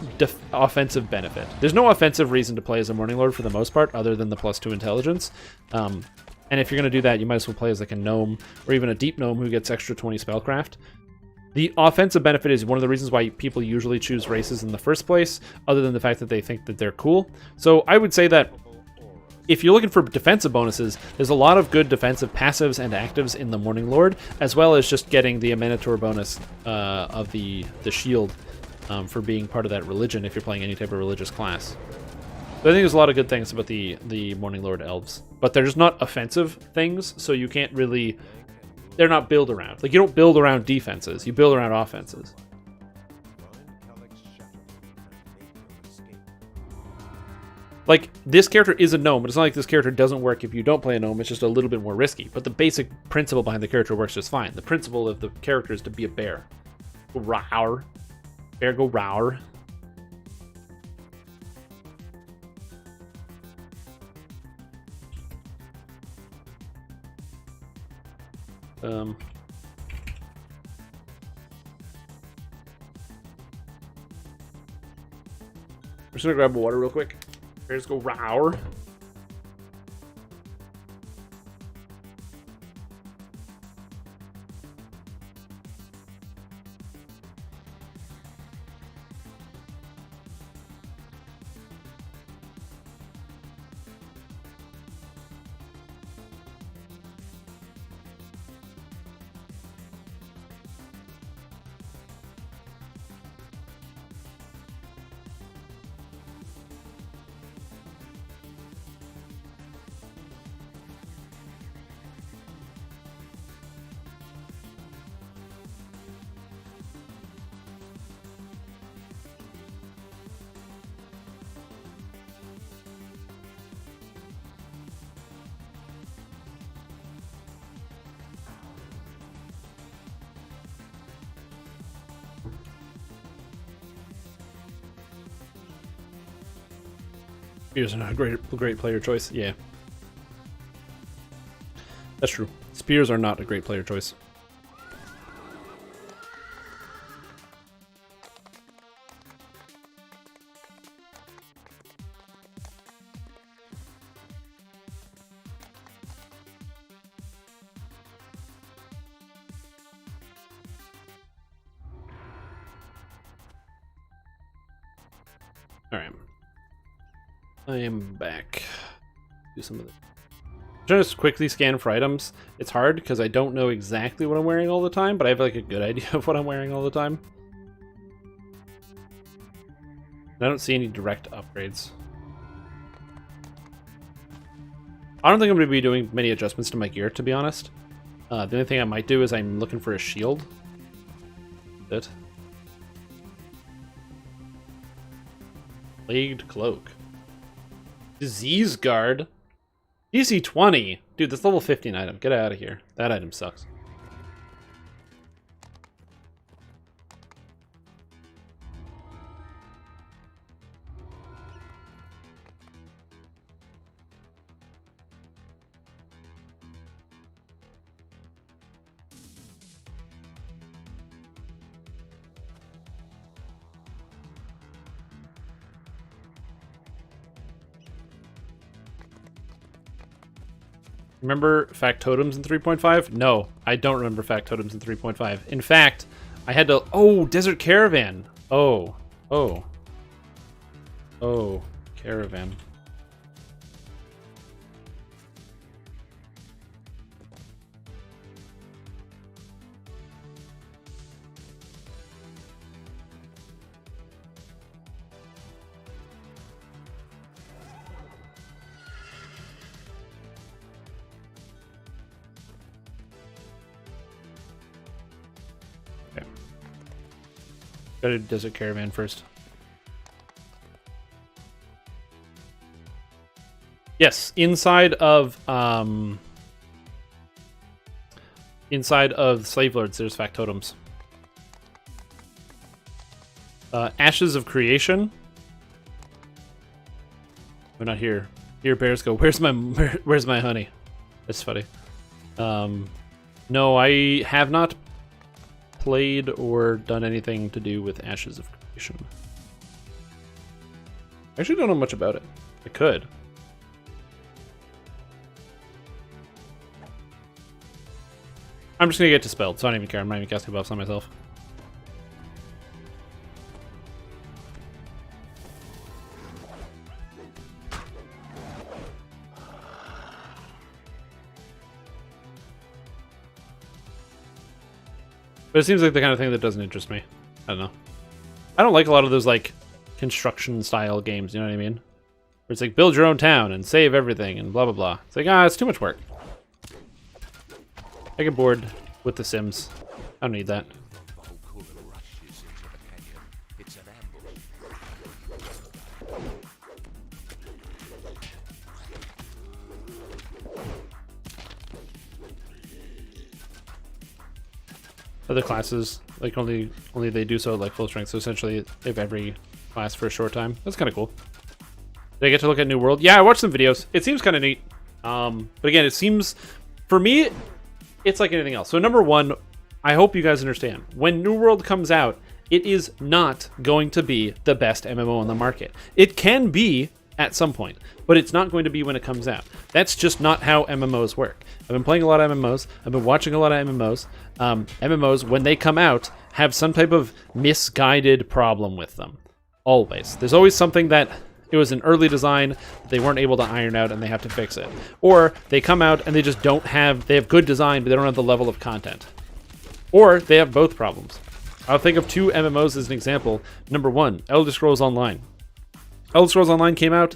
offensive benefit. There's no offensive reason to play as a Morning Lord for the most part, other than the +2 intelligence. And if you're going to do that, you might as well play as like a gnome, or even a deep gnome who gets extra 20 spellcraft. The offensive benefit is one of the reasons why people usually choose races in the first place, other than the fact that they think that they're cool. So I would say that if you're looking for defensive bonuses, there's a lot of good defensive passives and actives in the Morning Lord, as well as just getting the Amenitor bonus of the shield for being part of that religion if you're playing any type of religious class. So I think there's a lot of good things about the Morning Lord elves, but they're just not offensive things, so you can't really... They're not build around. Like, you don't build around defenses, you build around offenses. Like, this character is a gnome, but it's not like this character doesn't work if you don't play a gnome. It's just a little bit more risky. But the basic principle behind the character works just fine. The principle of the character is to be a bear. Go roar. Bear go roar. I'm just gonna grab water real quick. Bears go roar. Spears are not a great player choice. Yeah. That's true. Spears are not a great player choice. Alright. I am back. Do some of the... I'm trying to quickly scan for items. It's hard because I don't know exactly what I'm wearing all the time, but I have like a good idea of what I'm wearing all the time. I don't see any direct upgrades. I don't think I'm going to be doing many adjustments to my gear, to be honest. The only thing I might do is I'm looking for a shield. That's it. Plagued Cloak. Disease Guard. DC 20. Dude, that's level 15 item. Get out of here. That item sucks. Remember factotums in 3.5? No, I don't remember factotums in 3.5. In fact, I had to... Oh, Desert Caravan. Oh. Caravan. Go to Desert Caravan first. Yes, inside of Slave Lords, there's factotums. Ashes of Creation. We're not here. Here bears go. Where's my honey? That's funny. No, I have not played or done anything to do with Ashes of Creation. I actually don't know much about it. I could. I'm just gonna get dispelled, so I don't even care. I'm not even casting buffs on myself. But it seems like the kind of thing that doesn't interest me. I don't know. I don't like a lot of those, like, construction-style games, you know what I mean? Where it's like, build your own town and save everything and blah, blah, blah. It's like, it's too much work. I get bored with The Sims. I don't need that. Other classes, like only they do so at like full strength. So essentially, they have every class for a short time. That's kind of cool. Did I get to look at New World? Yeah, I watched some videos. It seems kind of neat. But again, it seems, for me, it's like anything else. So number one, I hope you guys understand. When New World comes out, it is not going to be the best MMO on the market. It can be at some point, but it's not going to be when it comes out. That's just not how MMOs work. I've been playing a lot of MMOs. I've been watching a lot of MMOs. MMOs, when they come out, have some type of misguided problem with them. Always. There's always something that it was an early design that they weren't able to iron out and they have to fix it. Or they come out and they just don't have, they have good design, but they don't have the level of content. Or they have both problems. I'll think of two MMOs as an example. Number one, Elder Scrolls Online. Elder Scrolls Online came out,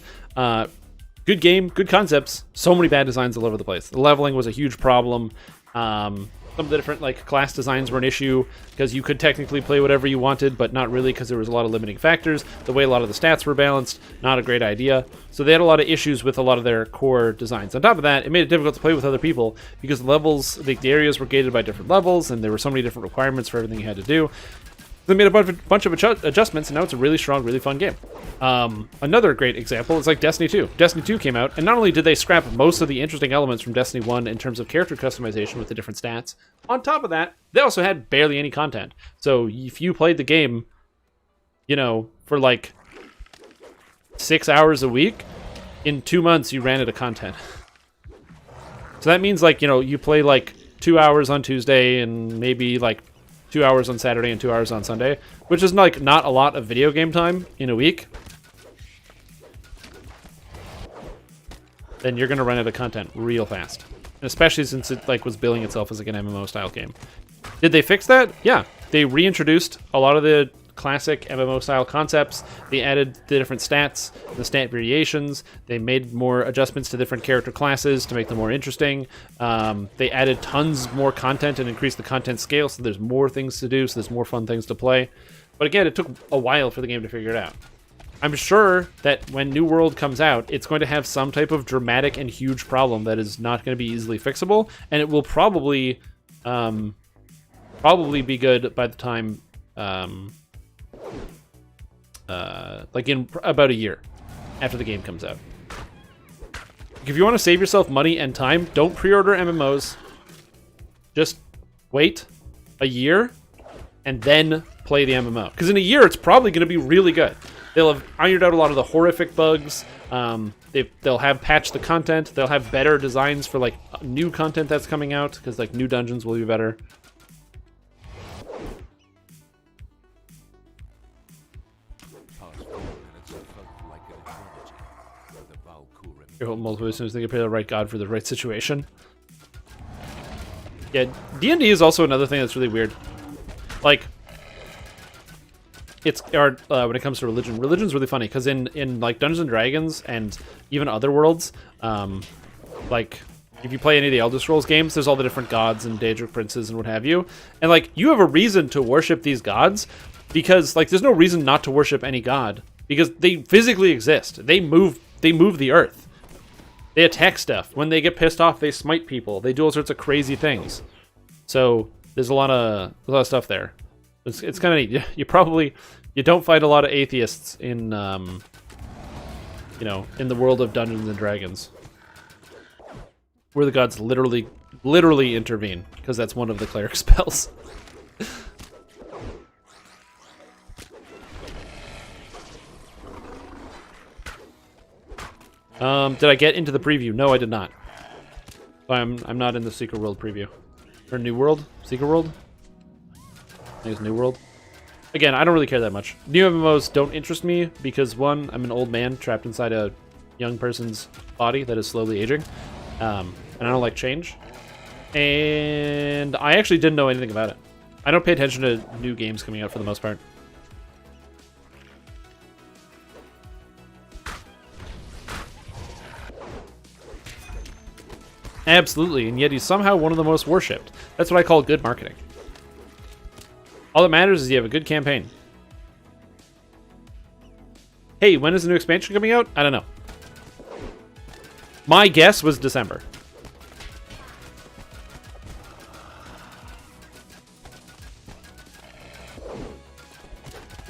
good game, good concepts, so many bad designs all over the place. The leveling was a huge problem. Some of the different like class designs were an issue because you could technically play whatever you wanted, but not really because there was a lot of limiting factors. The way a lot of the stats were balanced, not a great idea. So they had a lot of issues with a lot of their core designs. On top of that, it made it difficult to play with other people because the levels, the areas were gated by different levels, and there were so many different requirements for everything you had to do. They made a bunch of adjustments, and now it's a really strong, really fun game. Another great example is like Destiny 2. Destiny 2 came out, and not only did they scrap most of the interesting elements from Destiny 1 in terms of character customization with the different stats, on top of that, they also had barely any content. So if you played the game, you know, for like 6 hours a week, in 2 months you ran out of content. So that means like, you know, you play like 2 hours on Tuesday and maybe like 2 hours on Saturday and 2 hours on Sunday, which is like not a lot of video game time in a week, then you're gonna run out of content real fast. And especially since it like was billing itself as like an MMO style game. Did they fix that? Yeah, they reintroduced a lot of the classic MMO style concepts. They added the different stats, the stat variations. They made more adjustments to different character classes to make them more interesting. They added tons more content and increased the content scale, so there's more things to do, so there's more fun things to play. But again, it took a while for the game to figure it out. I'm sure that when New World comes out, it's going to have some type of dramatic and huge problem that is not going to be easily fixable, and it will probably be good by the time like in about a year after the game comes out. If you want to save yourself money and time, don't pre-order MMOs. Just wait a year and then play the MMO. Because in a year, it's probably going to be really good. they'll have ironed out a lot of the horrific bugs. They'll have patched the content. They'll have better designs for like new content that's coming out because like new dungeons will be better. Your whole multiple as soon as they get paid the right god for the right situation. Yeah, D&D is also another thing that's really weird. Like, it's when it comes to religion, religion's really funny because in like Dungeons and Dragons and even other worlds, like if you play any of the Elder Scrolls games, there's all the different gods and Daedric princes and what have you, and like you have a reason to worship these gods because like there's no reason not to worship any god because they physically exist. They move the earth. They attack stuff. When they get pissed off, they smite people. They do all sorts of crazy things. So there's a lot of stuff there. It's kind of neat. You don't find a lot of atheists in in the world of Dungeons and Dragons, where the gods literally intervene because that's one of the cleric spells. Did I get into the preview? No, I did not. I'm not in the Secret World preview. Or New World? Secret World? I think it's New World. Again, I don't really care that much. New MMOs don't interest me because, one, I'm an old man trapped inside a young person's body that is slowly aging. And I don't like change. And I actually didn't know anything about it. I don't pay attention to new games coming out for the most part. Absolutely, and yet he's somehow one of the most worshipped. That's what I call good marketing. All that matters is you have a good campaign. Hey, when is the new expansion coming out? I don't know. My guess was December.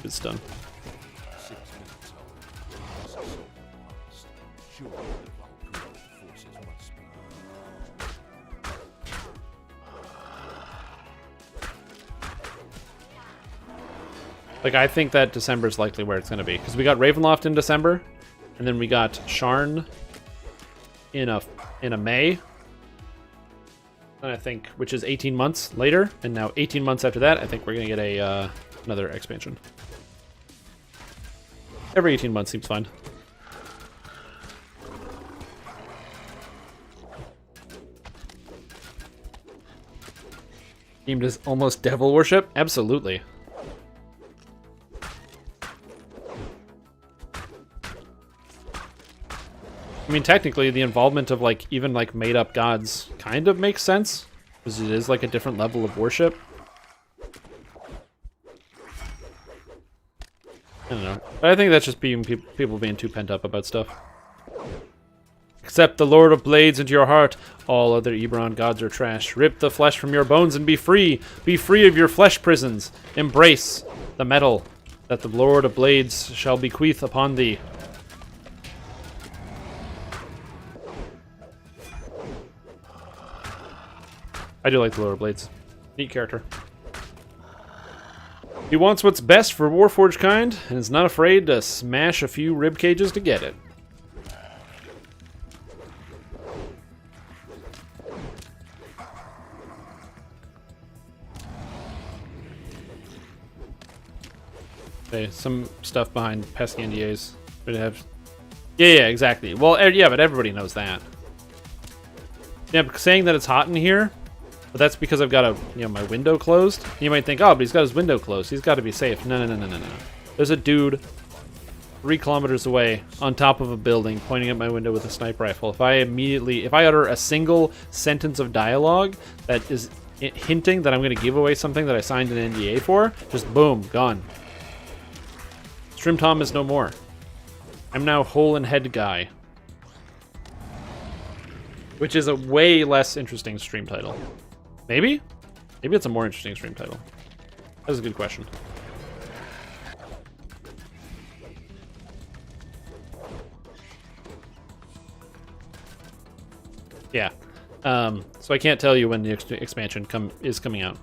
It's done. 6 minutes of so past. Sure, the Valkyrie forces must be. Like, I think that December is likely where it's going to be. Because we got Ravenloft in December, and then we got Sharn in a May. And I think, which is 18 months later. And now 18 months after that, I think we're going to get another expansion. Every 18 months seems fine. Deemed as almost devil worship? Absolutely. I mean, technically, the involvement of, like, even, like, made-up gods kind of makes sense. Because it is, like, a different level of worship. I don't know. But I think that's just being people being too pent up about stuff. Accept the Lord of Blades into your heart. All other Eberron gods are trash. Rip the flesh from your bones and be free. Be free of your flesh prisons. Embrace the metal that the Lord of Blades shall bequeath upon thee. I do like the Lord of Blades. Neat character. He wants what's best for Warforged kind, and is not afraid to smash a few rib cages to get it. Okay, some stuff behind pesky NDAs. Yeah, exactly. Well, yeah, but everybody knows that. Yeah, but saying that it's hot in here, but that's because I've got my window closed. You might think, oh, but he's got his window closed. He's got to be safe. No. There's a dude 3 kilometers away on top of a building pointing at my window with a sniper rifle. If I utter a single sentence of dialogue that is hinting that I'm going to give away something that I signed an NDA for, just boom, gone. Strim Tom is no more. I'm now Hole and Head Guy. Which is a way less interesting stream title. Maybe? Maybe it's a more interesting stream title. That's a good question. Yeah. So I can't tell you when the expansion is coming out.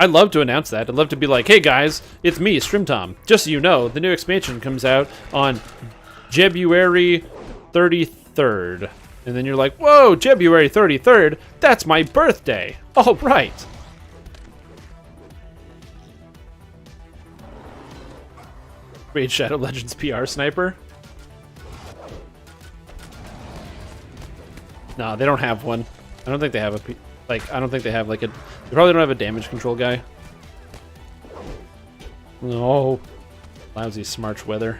I'd love to announce that. I'd love to be like, hey guys, it's me, StreamTom. Just so you know, the new expansion comes out on February 33rd. And then you're like, whoa, February 33rd? That's my birthday. All right. Raid Shadow Legends PR sniper? Nah, they don't have one. I don't think they have I don't think they have like a... They probably don't have a damage control guy. No. Lousy smarch weather.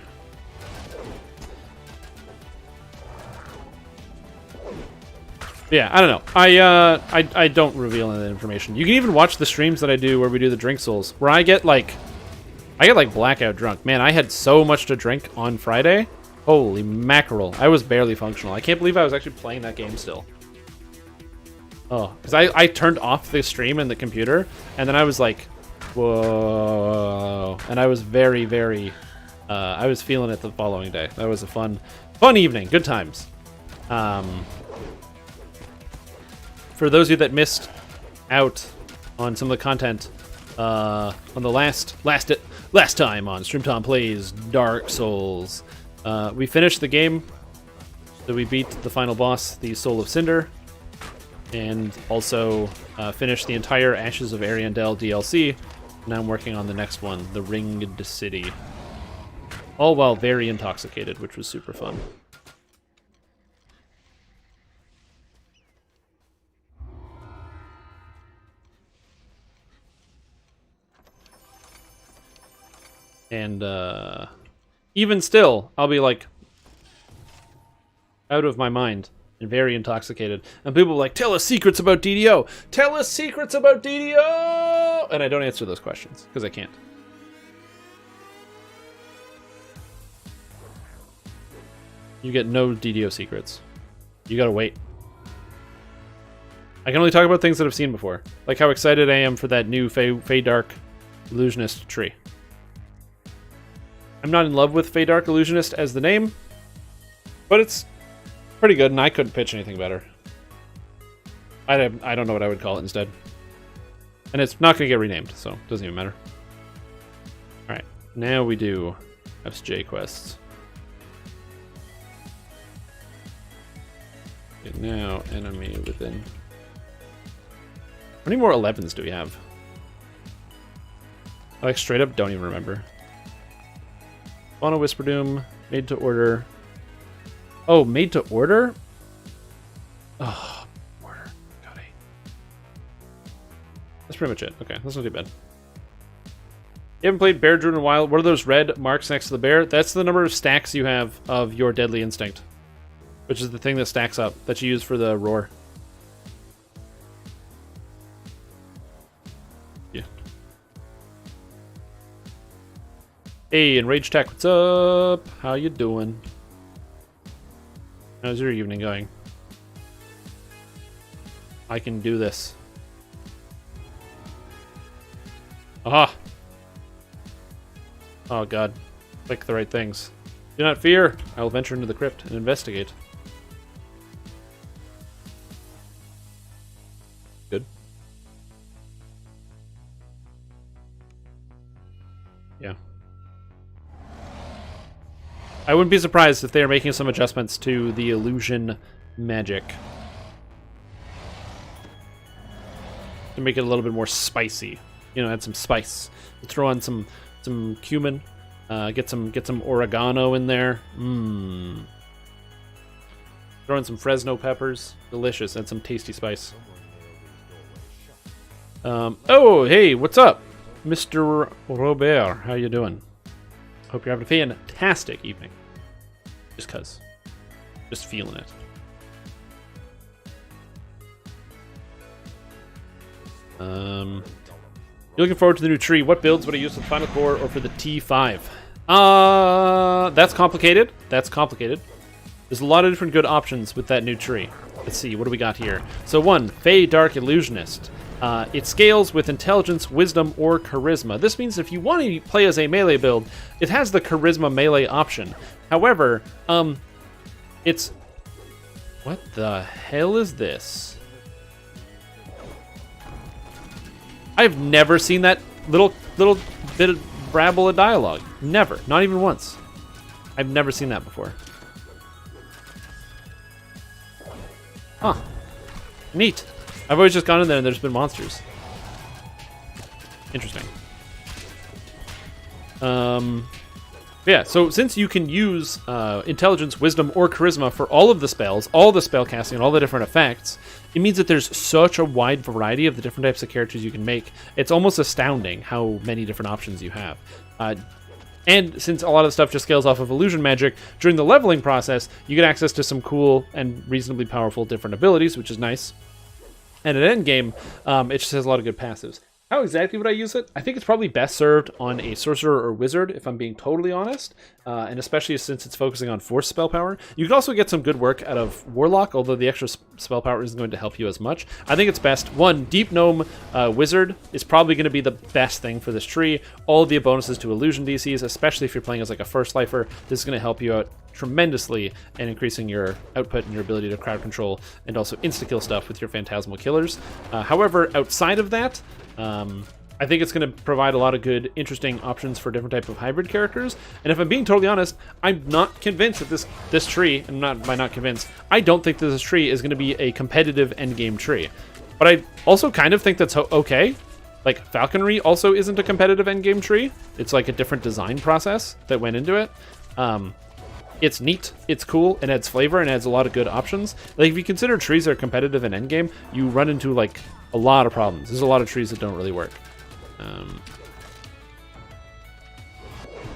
Yeah, I don't know. I don't reveal any of that information. You can even watch the streams that I do where we do the drink souls, where I get like blackout drunk. Man, I had so much to drink on Friday. Holy mackerel. I was barely functional. I can't believe I was actually playing that game still. Oh, because I turned off the stream and the computer, and then I was like, whoa. And I was very, very, I was feeling it the following day. That was a fun evening. Good times. For those of you that missed out on some of the content on the last time on StreamTom Plays Dark Souls, we finished the game. So we beat the final boss, the Soul of Cinder, and also finished the entire Ashes of Ariandel DLC. Now I'm working on the next one, the Ringed City. All while very intoxicated, which was super fun. And even still, I'll be like out of my mind and very intoxicated. And people are like, tell us secrets about DDO. Tell us secrets about DDO. And I don't answer those questions because I can't. You get no DDO secrets. You gotta wait. I can only talk about things that I've seen before. Like how excited I am for that new Fey Dark Illusionist tree. I'm not in love with Fey Dark Illusionist as the name, but it's pretty good, and I couldn't pitch anything better. I don't know what I would call it instead. And it's not going to get renamed, so it doesn't even matter. Alright, now we do FSJ quests. Okay, now, enemy within. How many more 11s do we have? I like straight up don't even remember. Fauna Whisperdoom, made to order. Oh, made to order? Oh, order. Got it. That's pretty much it. Okay, that's not too bad. You haven't played Bear Druid in a while. What are those red marks next to the bear? That's the number of stacks you have of your Deadly Instinct, which is the thing that stacks up that you use for the roar. Yeah. Hey, Enraged Tech, what's up? How you doing? How's your evening going? I can do this. Aha! Oh god. Click the right things. Do not fear! I will venture into the crypt and investigate. Good. Yeah. I wouldn't be surprised if they are making some adjustments to the illusion magic to make it a little bit more spicy. You know, add some spice. Throw on some cumin. Get some oregano in there. Mmm. Throw in some Fresno peppers. Delicious. And some tasty spice. Oh, hey, what's up, Mr. Robert? How you doing? Hope you're having a fantastic evening. Just cuz. Just feeling it. You're looking forward to the new tree. What builds would I use for the Final Core or for the T5? That's complicated. That's complicated. There's a lot of different good options with that new tree. Let's see, what do we got here? So one, Fey Dark Illusionist. It scales with intelligence, wisdom, or charisma. This means if you want to play as a melee build, it has the charisma melee option. However, it's... What the hell is this? I've never seen that little bit of brabble of dialogue. Never. Not even once. I've never seen that before. Huh. Neat. I've always just gone in there and there's been monsters. Interesting. Yeah, so since you can use intelligence, wisdom, or charisma for all of the spells, all the spell casting, and all the different effects, it means that there's such a wide variety of the different types of characters you can make. It's almost astounding how many different options you have. And since a lot of the stuff just scales off of illusion magic, during the leveling process, you get access to some cool and reasonably powerful different abilities, which is nice. And at endgame, it just has a lot of good passives. How exactly would I use it? I think it's probably best served on a sorcerer or wizard, if I'm being totally honest, and especially since it's focusing on force spell power. You could also get some good work out of warlock, although the extra spell power isn't going to help you as much. I think it's best. One, deep gnome wizard is probably going to be the best thing for this tree. All of the bonuses to illusion DCs, especially if you're playing as like a first lifer, this is going to help you out tremendously and increasing your output and your ability to crowd control and also insta-kill stuff with your phantasmal killers. However, outside of that, I think it's going to provide a lot of good, interesting options for different type of hybrid characters. And if I'm being totally honest, I'm not convinced that this tree, and by not convinced, I don't think that this tree is going to be a competitive endgame tree. But I also kind of think that's okay. Like, falconry also isn't a competitive endgame tree. It's like a different design process that went into it. It's neat, it's cool, it adds flavor, and adds a lot of good options. Like, if you consider trees are competitive in endgame, you run into, like, a lot of problems. There's a lot of trees that don't really work.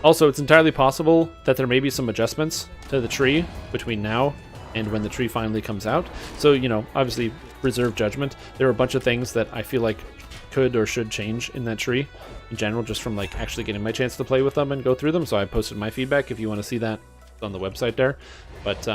Also, it's entirely possible that there may be some adjustments to the tree between now and when the tree finally comes out. So, you know, obviously, reserve judgment. There are a bunch of things that I feel like could or should change in that tree in general, just from, like, actually getting my chance to play with them and go through them. So I posted my feedback if you want to see that on the website there. But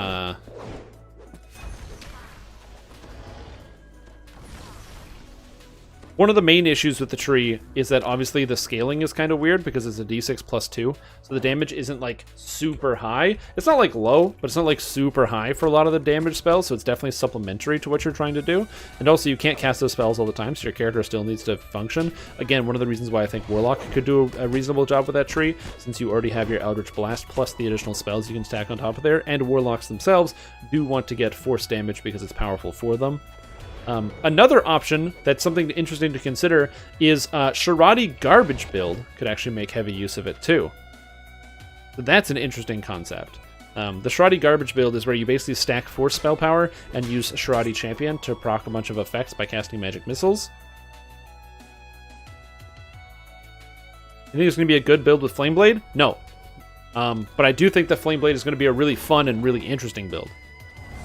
one of the main issues with the tree is that obviously the scaling is kind of weird because it's a d6 plus 2, so the damage isn't like super high. It's not like low, but it's not like super high for a lot of the damage spells, so it's definitely supplementary to what you're trying to do. And also you can't cast those spells all the time, so your character still needs to function. Again, one of the reasons why I think Warlock could do a reasonable job with that tree, since you already have your Eldritch Blast plus the additional spells you can stack on top of there, and Warlocks themselves do want to get force damage because it's powerful for them. Another option that's something interesting to consider is Sharadi Garbage build could actually make heavy use of it too. So that's an interesting concept. The Sharadi Garbage build is where you basically stack force spell power and use Sharadi Champion to proc a bunch of effects by casting magic missiles. You think it's going to be a good build with Flameblade? No. But I do think that Flameblade is going to be a really fun and really interesting build.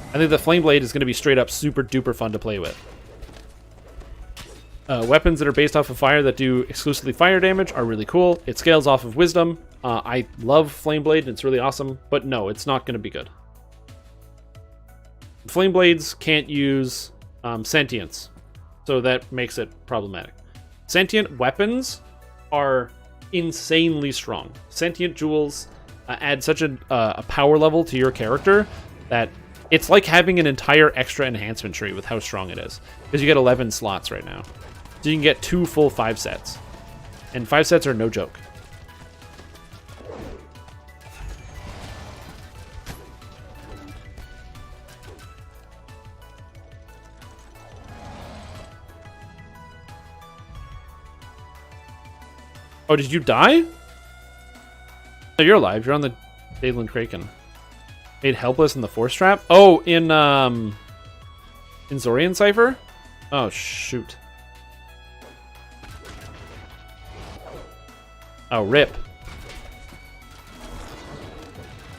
I think the Flameblade is going to be straight up super duper fun to play with. Weapons that are based off of fire that do exclusively fire damage are really cool. It scales off of wisdom. I love Flameblade and it's really awesome, but no, it's not going to be good. Flameblades can't use sentience, so that makes it problematic. Sentient weapons are insanely strong. Sentient jewels add such a power level to your character that it's like having an entire extra enhancement tree with how strong it is. Because you get 11 slots right now. So you can get 2 full 5 sets. And 5 sets are no joke. Oh, did you die? No, you're alive. You're on the Daedalin Kraken. Made helpless in the force trap? Oh, in Zorian Cypher? Oh, shoot. Oh, rip.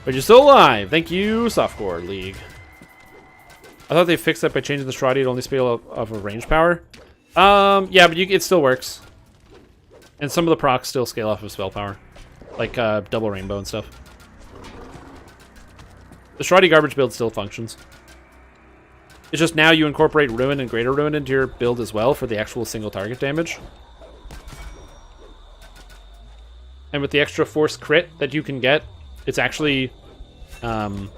But you're still alive. Thank you, Softcore League. I thought they fixed that by changing the Sharadi to only spell off of range power. Yeah, but it still works. And some of the procs still scale off of spell power. Like double rainbow and stuff. The Sharadi Garbage build still functions. It's just now you incorporate Ruin and Greater Ruin into your build as well for the actual single target damage. And with the extra force crit that you can get, it's actually... you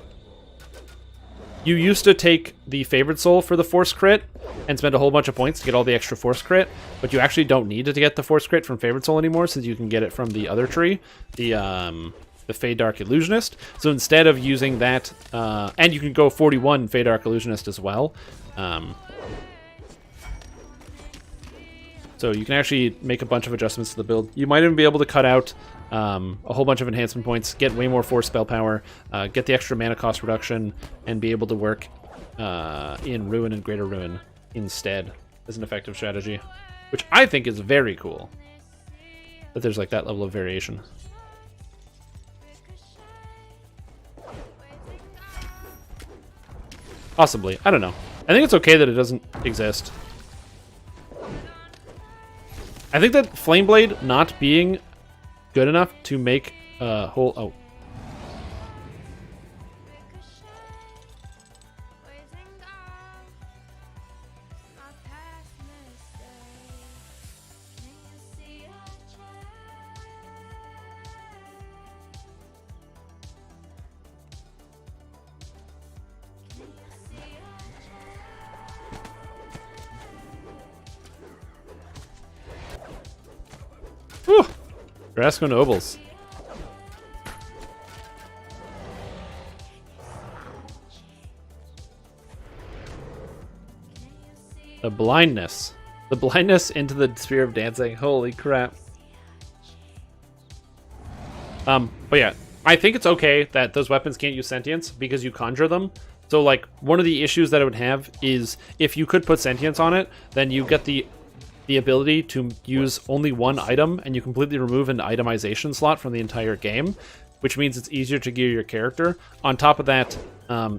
used to take the Favored Soul for the force crit, and spend a whole bunch of points to get all the extra force crit, but you actually don't need to get the force crit from Favorite Soul anymore, since you can get it from the other tree, the Fade Dark Illusionist. So instead of using that, and you can go 41 Fade Dark Illusionist as well. So you can actually make a bunch of adjustments to the build. You might even be able to cut out a whole bunch of enhancement points, get way more force spell power, get the extra mana cost reduction, and be able to work in Ruin and Greater Ruin instead as an effective strategy, which I think is very cool that there's like that level of variation. Possibly. I don't know. I think it's okay that it doesn't exist. I think that Flameblade not being good enough to make a whole... Oh. Whew. Grasco Nobles. The blindness. The blindness into the sphere of dancing. Holy crap. But yeah, I think it's okay that those weapons can't use sentience because you conjure them. So like one of the issues that I would have is if you could put sentience on it, then you get the ability to use only one item, and you completely remove an itemization slot from the entire game, which means it's easier to gear your character. On top of that,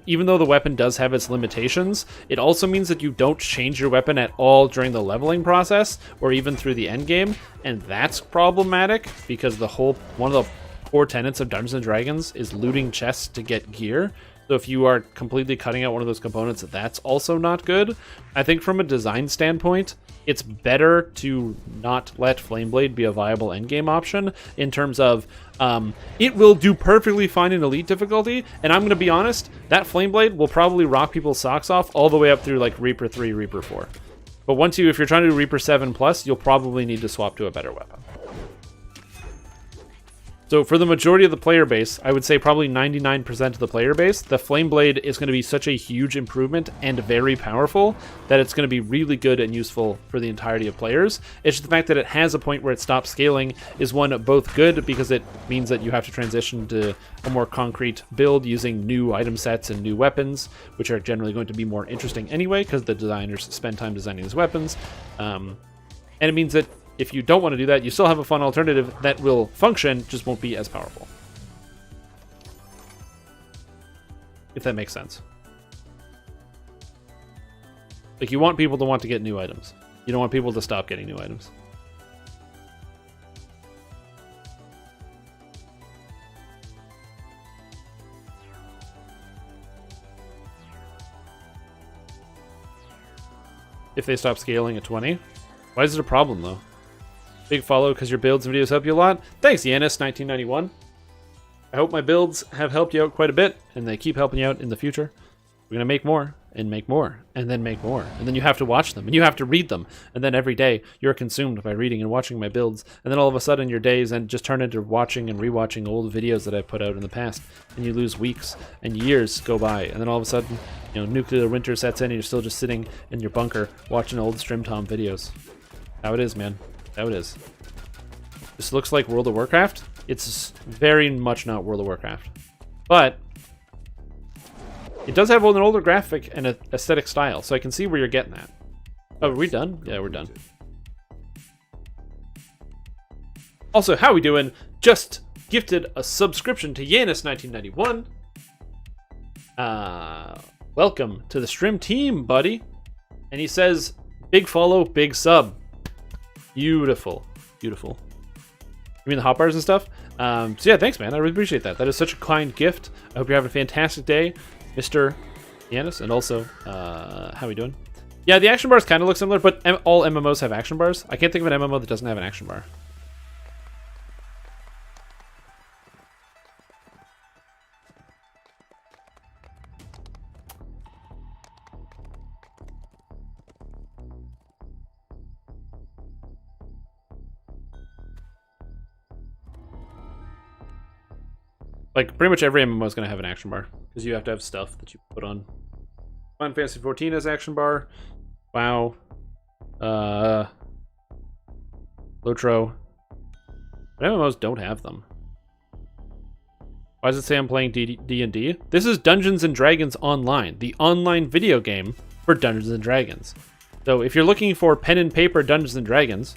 even though the weapon does have its limitations, it also means that you don't change your weapon at all during the leveling process or even through the end game, and that's problematic because one of the core tenets of Dungeons and Dragons is looting chests to get gear. So if you are completely cutting out one of those components, that's also not good. I think from a design standpoint, it's better to not let Flameblade be a viable endgame option in terms of it will do perfectly fine in Elite difficulty, and I'm going to be honest, that Flameblade will probably rock people's socks off all the way up through like Reaper 3, Reaper 4. But if you're trying to do Reaper 7 plus, you'll probably need to swap to a better weapon. So for the majority of the player base, I would say probably 99% of the player base, the Flameblade is going to be such a huge improvement and very powerful that it's going to be really good and useful for the entirety of players. It's just the fact that it has a point where it stops scaling is one both good because it means that you have to transition to a more concrete build using new item sets and new weapons, which are generally going to be more interesting anyway because the designers spend time designing these weapons. And it means that if you don't want to do that, you still have a fun alternative that will function, just won't be as powerful. If that makes sense. Like, you want people to want to get new items. You don't want people to stop getting new items. If they stop scaling at 20. Why is it a problem, though? Big follow because your builds and videos help you a lot. Thanks, Yanis1991. I hope my builds have helped you out quite a bit, and they keep helping you out in the future. We're going to make more, and make more, and then make more. And then you have to watch them, and you have to read them. And then every day, you're consumed by reading and watching my builds. And then all of a sudden, your days just turn into watching and rewatching old videos that I put out in the past. And you lose weeks, and years go by. And then all of a sudden, nuclear winter sets in, and you're still just sitting in your bunker watching old StreamTom videos. How it is, man. How it is. This looks like World of Warcraft. It's very much not World of Warcraft. But it does have an older graphic and an aesthetic style, so I can see where you're getting at. Oh, are we done? Yeah, we're done. Also, how we doing? Just gifted a subscription to Yanis1991. Welcome to the Stream team, buddy. And he says, big follow, big sub. Beautiful. Beautiful. You mean the hot bars and stuff? So yeah, thanks, man. I really appreciate that. That is such a kind gift. I hope you're having a fantastic day, Mr. Yanis. And also, how we doing? Yeah, the action bars kind of look similar, but all MMOs have action bars. I can't think of an MMO that doesn't have an action bar. Like, pretty much every MMO is going to have an action bar, because you have to have stuff that you put on. Final Fantasy 14 has action bar. WoW. Lotro. But MMOs don't have them. Why does it say I'm playing D&D? This is Dungeons & Dragons Online, the online video game for Dungeons & Dragons. So if you're looking for pen and paper Dungeons & Dragons,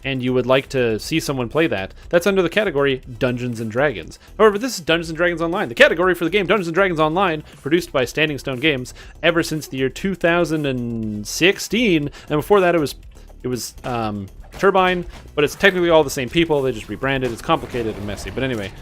and you would like to see someone play that, that's under the category Dungeons & Dragons. However, this is Dungeons & Dragons Online, the category for the game Dungeons & Dragons Online, produced by Standing Stone Games ever since the year 2016, and before that it was Turbine, but it's technically all the same people, they just rebranded. It's complicated and messy, but anyway,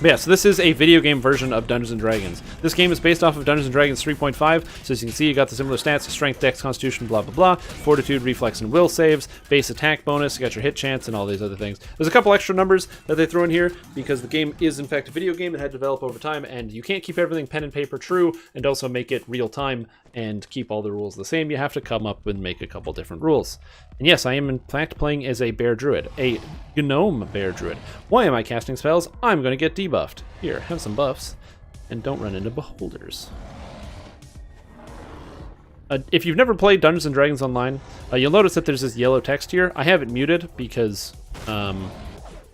yeah, so this is a video game version of Dungeons & Dragons. This game is based off of Dungeons & Dragons 3.5, so as you can see, you got the similar stats: strength, dex, constitution, blah, blah, blah, fortitude, reflex, and will saves, base attack bonus, you got your hit chance, and all these other things. There's a couple extra numbers that they throw in here, because the game is, in fact, a video game that had to develop over time, and you can't keep everything pen and paper true, and also make it real time, and keep all the rules the same. You have to come up and make a couple different rules. And yes, I am in fact playing as a bear druid, a gnome bear druid. Why am I casting spells? I'm going to get debuffed. Here, have some buffs, and don't run into beholders. If you've never played Dungeons & Dragons Online, you'll notice that there's this yellow text here. I have it muted because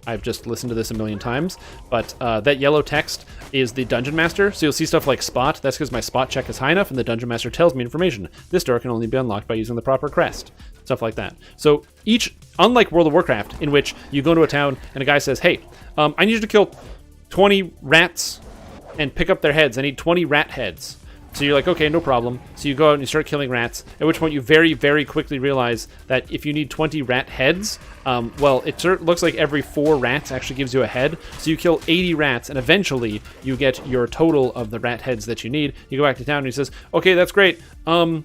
I've just listened to this a million times, but that yellow text is the Dungeon Master, so you'll see stuff like spot. That's because my spot check is high enough, and the Dungeon Master tells me information. This door can only be unlocked by using the proper crest. Stuff like that. So unlike World of Warcraft, in which you go to a town and a guy says, hey, I need you to kill 20 rats and pick up their heads. I need 20 rat heads. So you're like, okay, no problem. So you go out and you start killing rats, at which point you very, very quickly realize that if you need 20 rat heads, well, it looks like every 4 rats actually gives you a head. So you kill 80 rats, and eventually you get your total of the rat heads that you need. You go back to town, and he says, okay, that's great. Go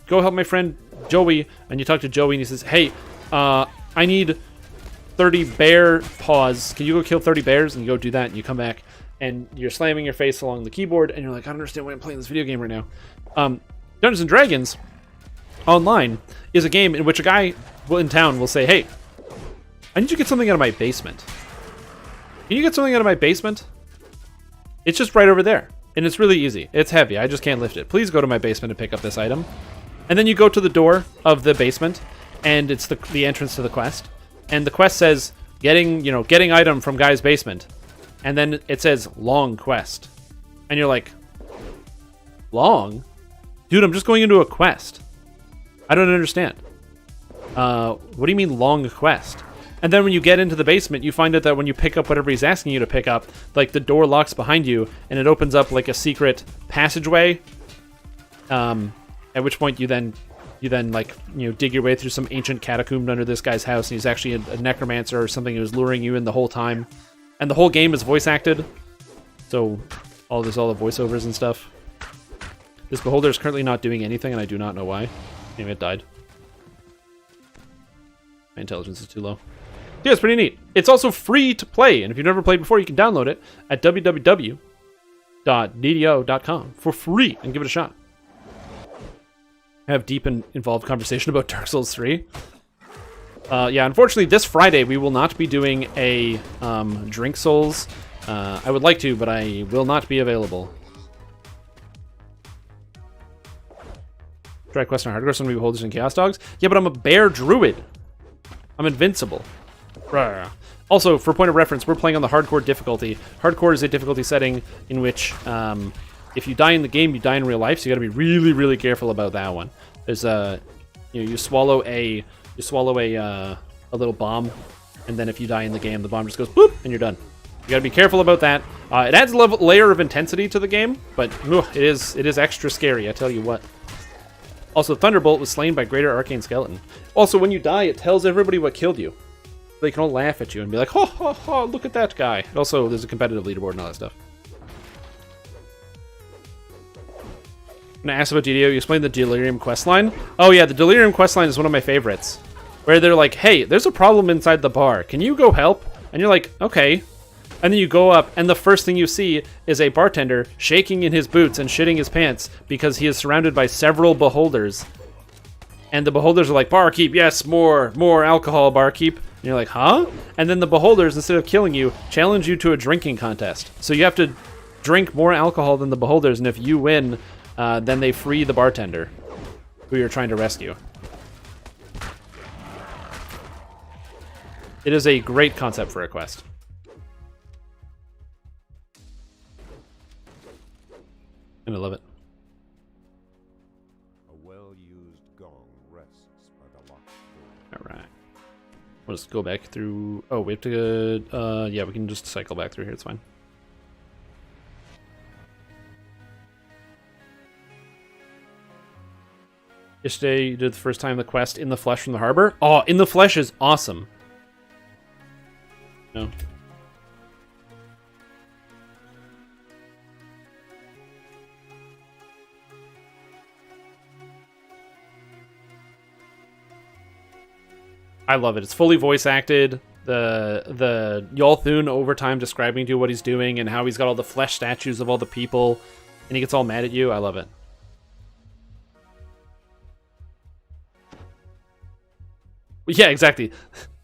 help my friend Joey. And you talk to Joey, and he says, hey, I need 30 bear paws. Can you go kill 30 bears? And you go do that, and you come back, and you're slamming your face along the keyboard, and you're like, I don't understand why I'm playing this video game right now. Dungeons & Dragons Online is a game in which a guy in town will say, hey, I need you to get something out of my basement. Can you get something out of my basement? It's just right over there, and it's really easy. It's heavy. I just can't lift it. Please go to my basement and pick up this item. And then you go to the door of the basement, and it's the entrance to the quest. And the quest says, getting item from guy's basement. And then it says, long quest. And you're like, long? Dude, I'm just going into a quest. I don't understand. What do you mean long quest? And then when you get into the basement, you find out that when you pick up whatever he's asking you to pick up, like the door locks behind you, and it opens up like a secret passageway. At which point you then dig your way through some ancient catacomb under this guy's house, and he's actually a necromancer or something who was luring you in the whole time. And the whole game is voice acted, so all the voiceovers and stuff. This beholder is currently not doing anything, and I do not know why. Anyway, it died. My intelligence is too low. Yeah, it's pretty neat. It's also free to play, and if you've never played before, you can download it at www.ddo.com for free and give it a shot. I have deep and involved conversation about Dark Souls 3. Yeah, unfortunately, this Friday we will not be doing a Drink Souls. I would like to, but I will not be available. Try quest on hardcore, some beholders and chaos dogs. Yeah, but I'm a bear druid. I'm invincible. Rawr. Also, for point of reference, we're playing on the hardcore difficulty. Hardcore is a difficulty setting in which if you die in the game, you die in real life. So you got to be really, really careful about that one. There's you swallow a little bomb, and then if you die in the game, the bomb just goes boop, and you're done. You gotta be careful about that. It adds a layer of intensity to the game, but it is extra scary, I tell you what. Also, Thunderbolt was slain by Greater Arcane Skeleton. Also, when you die, it tells everybody what killed you. They can all laugh at you and be like, ho, ho, ho, look at that guy. Also, there's a competitive leaderboard and all that stuff. I'm gonna ask about DDO. You explained the Delirium questline. Oh yeah, the Delirium questline is one of my favorites. Where they're like, hey, there's a problem inside the bar. Can you go help? And you're like, okay. And then you go up, and the first thing you see is a bartender shaking in his boots and shitting his pants because he is surrounded by several beholders. And the beholders are like, barkeep, yes, more alcohol, barkeep. And you're like, huh? And then the beholders, instead of killing you, challenge you to a drinking contest. So you have to drink more alcohol than the beholders, and if you win, then they free the bartender who you're trying to rescue. It is a great concept for a quest. And I love it. A well-used gong rests by the locked door. All right. We'll just go back through. Oh, we have to. Yeah, we can just cycle back through here. It's fine. Yesterday, you did the first time the quest in the flesh from the harbor. Oh, in the flesh is awesome. No. I love it. It's fully voice acted. The Yolthun over time describing to you what he's doing and how he's got all the flesh statues of all the people, and he gets all mad at you. I love it. Yeah, exactly.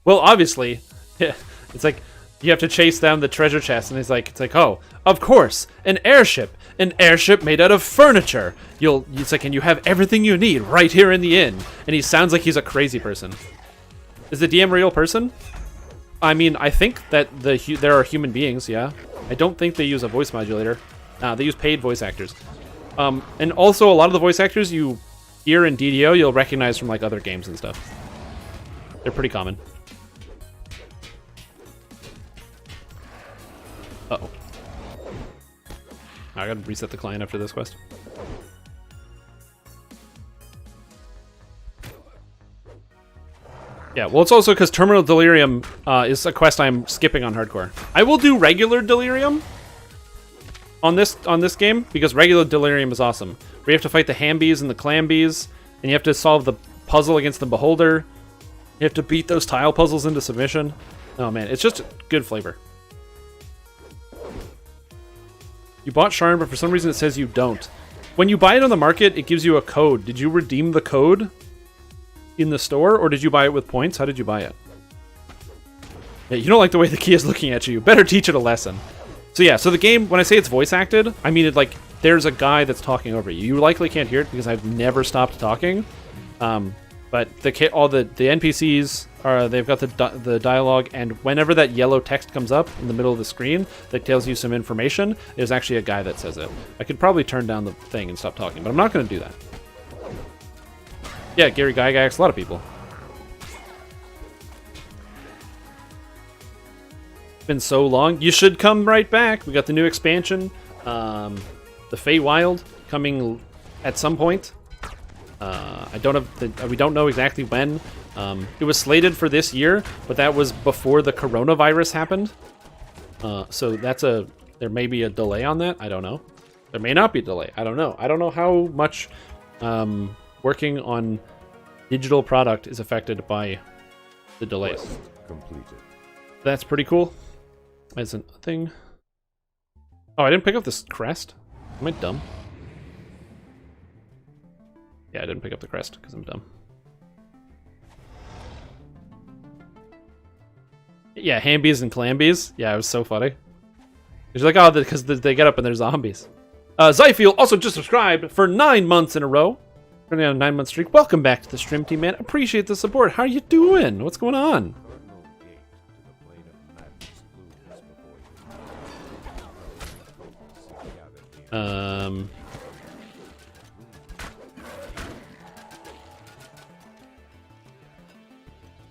Well, obviously, yeah, it's like you have to chase down the treasure chest, and it's like, oh, of course, an airship made out of furniture. It's like, and you have everything you need right here in the inn. And he sounds like he's a crazy person. Is the DM a real person? I mean, I think that there are human beings. Yeah, I don't think they use a voice modulator. They use paid voice actors. And also a lot of the voice actors you hear in DDO, you'll recognize from like other games and stuff. They're pretty common. Uh-oh. I gotta reset the client after this quest. Yeah, well, it's also because Terminal Delirium is a quest I'm skipping on hardcore. I will do regular Delirium on this game because regular Delirium is awesome. Where you have to fight the Hambies and the Clambies, and you have to solve the puzzle against the Beholder. You have to beat those tile puzzles into submission. Oh man, it's just good flavor. You bought Sharn, but for some reason it says you don't. When you buy it on the market, it gives you a code. Did you redeem the code in the store, or did you buy it with points? How did you buy it? Yeah, you don't like the way the key is looking at you. Better teach it a lesson. So yeah, so the game, when I say it's voice acted, I mean it like there's a guy that's talking over you. You likely can't hear it because I've never stopped talking. But all the NPCs they've got the dialogue, and whenever that yellow text comes up in the middle of the screen that tells you some information, there's actually a guy that says it. I could probably turn down the thing and stop talking, but I'm not going to do that. Yeah, Gary Gygax, a lot of people. It's been so long. You should come right back. We got the new expansion, the Feywild, coming at some point. We don't know exactly when. It was slated for this year, but that was before the coronavirus happened. So there may be a delay on that. I don't know. There may not be a delay. I don't know. I don't know how much working on digital product is affected by the delays. Quest completed. That's pretty cool. That's a thing. Oh, I didn't pick up this crest. Am I dumb? Yeah, I didn't pick up the crest because I'm dumb. Yeah, Hambies and Clambies. Yeah, it was so funny. It's like, oh, because they get up and they're zombies. Zyfiel also just subscribed for 9 months in a row. Running on a 9-month streak. Welcome back to the stream team, man. Appreciate the support. How are you doing? What's going on? Cardinal gate to the plane of madness looms before you.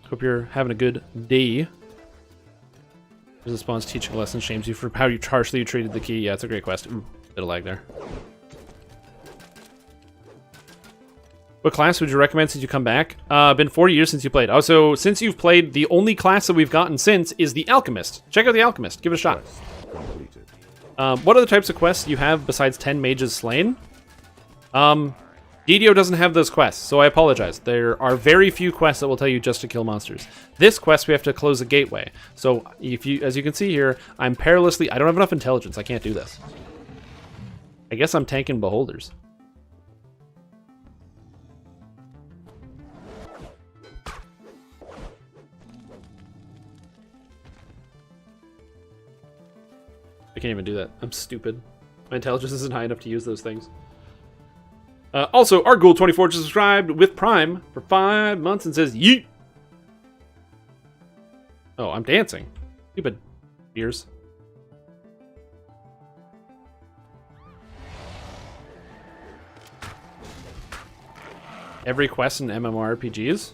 Hope you're having a good day. Response teaching a lesson shames you for how harshly you treated the key. Yeah, it's a great quest. Ooh, bit of lag there. What class would you recommend since you come back? Been 4 years since you played. Oh, so since you've played, the only class that we've gotten since is the Alchemist. Check out the Alchemist. Give it a shot. Completed. What other types of quests you have besides 10 mages slain? DDO doesn't have those quests, so I apologize. There are very few quests that will tell you just to kill monsters. This quest, we have to close a gateway. So, as you can see here, I'm perilously... I don't have enough intelligence. I can't do this. I guess I'm tanking beholders. I can't even do that. I'm stupid. My intelligence isn't high enough to use those things. Also, Argul24 just subscribed with Prime for 5 months and says, yeet! Oh, I'm dancing. Stupid ears. Every quest in MMORPGs?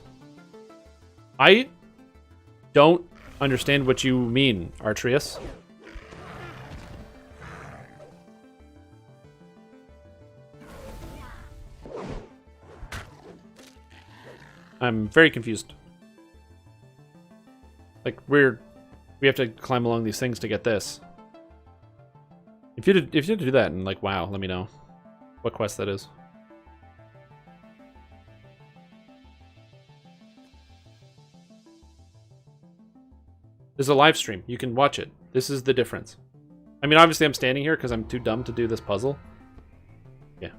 I don't understand what you mean, Artrius. I'm very confused. Like, we have to climb along these things to get this. If you had to do that, and like, wow, let me know what quest that is. There's a live stream. You can watch it. This is the difference. I mean, obviously I'm standing here because I'm too dumb to do this puzzle. Yeah.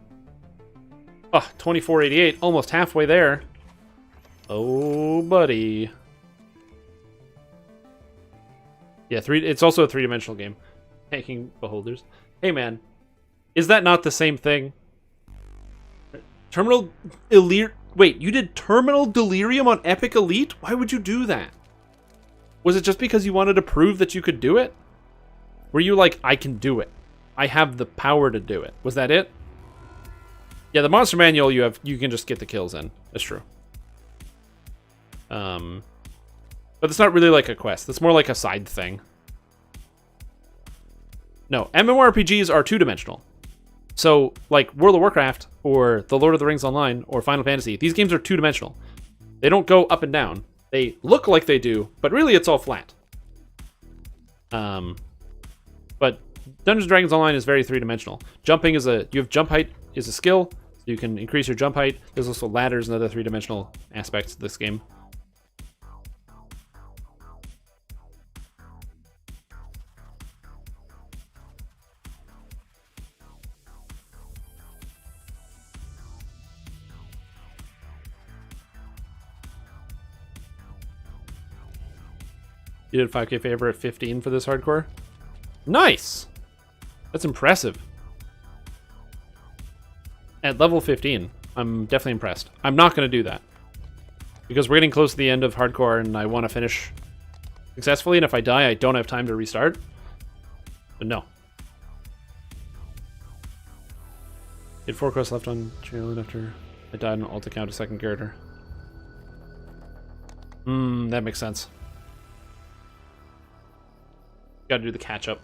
Oh, 2488, almost halfway there. Oh, buddy. Yeah, it's also a three-dimensional game. Tanking beholders. Hey, man. Is that not the same thing? Terminal Elite... Wait, you did Terminal Delirium on Epic Elite? Why would you do that? Was it just because you wanted to prove that you could do it? Were you like, I can do it. I have the power to do it. Was that it? Yeah, the monster manual you can just get the kills in. That's true. But it's not really like a quest. It's more like a side thing. No, MMORPGs are two-dimensional. So, like World of Warcraft, or The Lord of the Rings Online, or Final Fantasy, these games are two-dimensional. They don't go up and down. They look like they do, but really it's all flat. But Dungeons & Dragons Online is very three-dimensional. Jumping is you have jump height is a skill, so you can increase your jump height. There's also ladders and other three-dimensional aspects of this game. You did 5k favor at 15 for this hardcore? Nice! That's impressive. At level 15, I'm definitely impressed. I'm not going to do that. Because we're getting close to the end of hardcore and I want to finish successfully, and if I die, I don't have time to restart. But no. Did 4 quests left on Cheerlead after I died on alt account a second character. That makes sense. Got to do the catch up,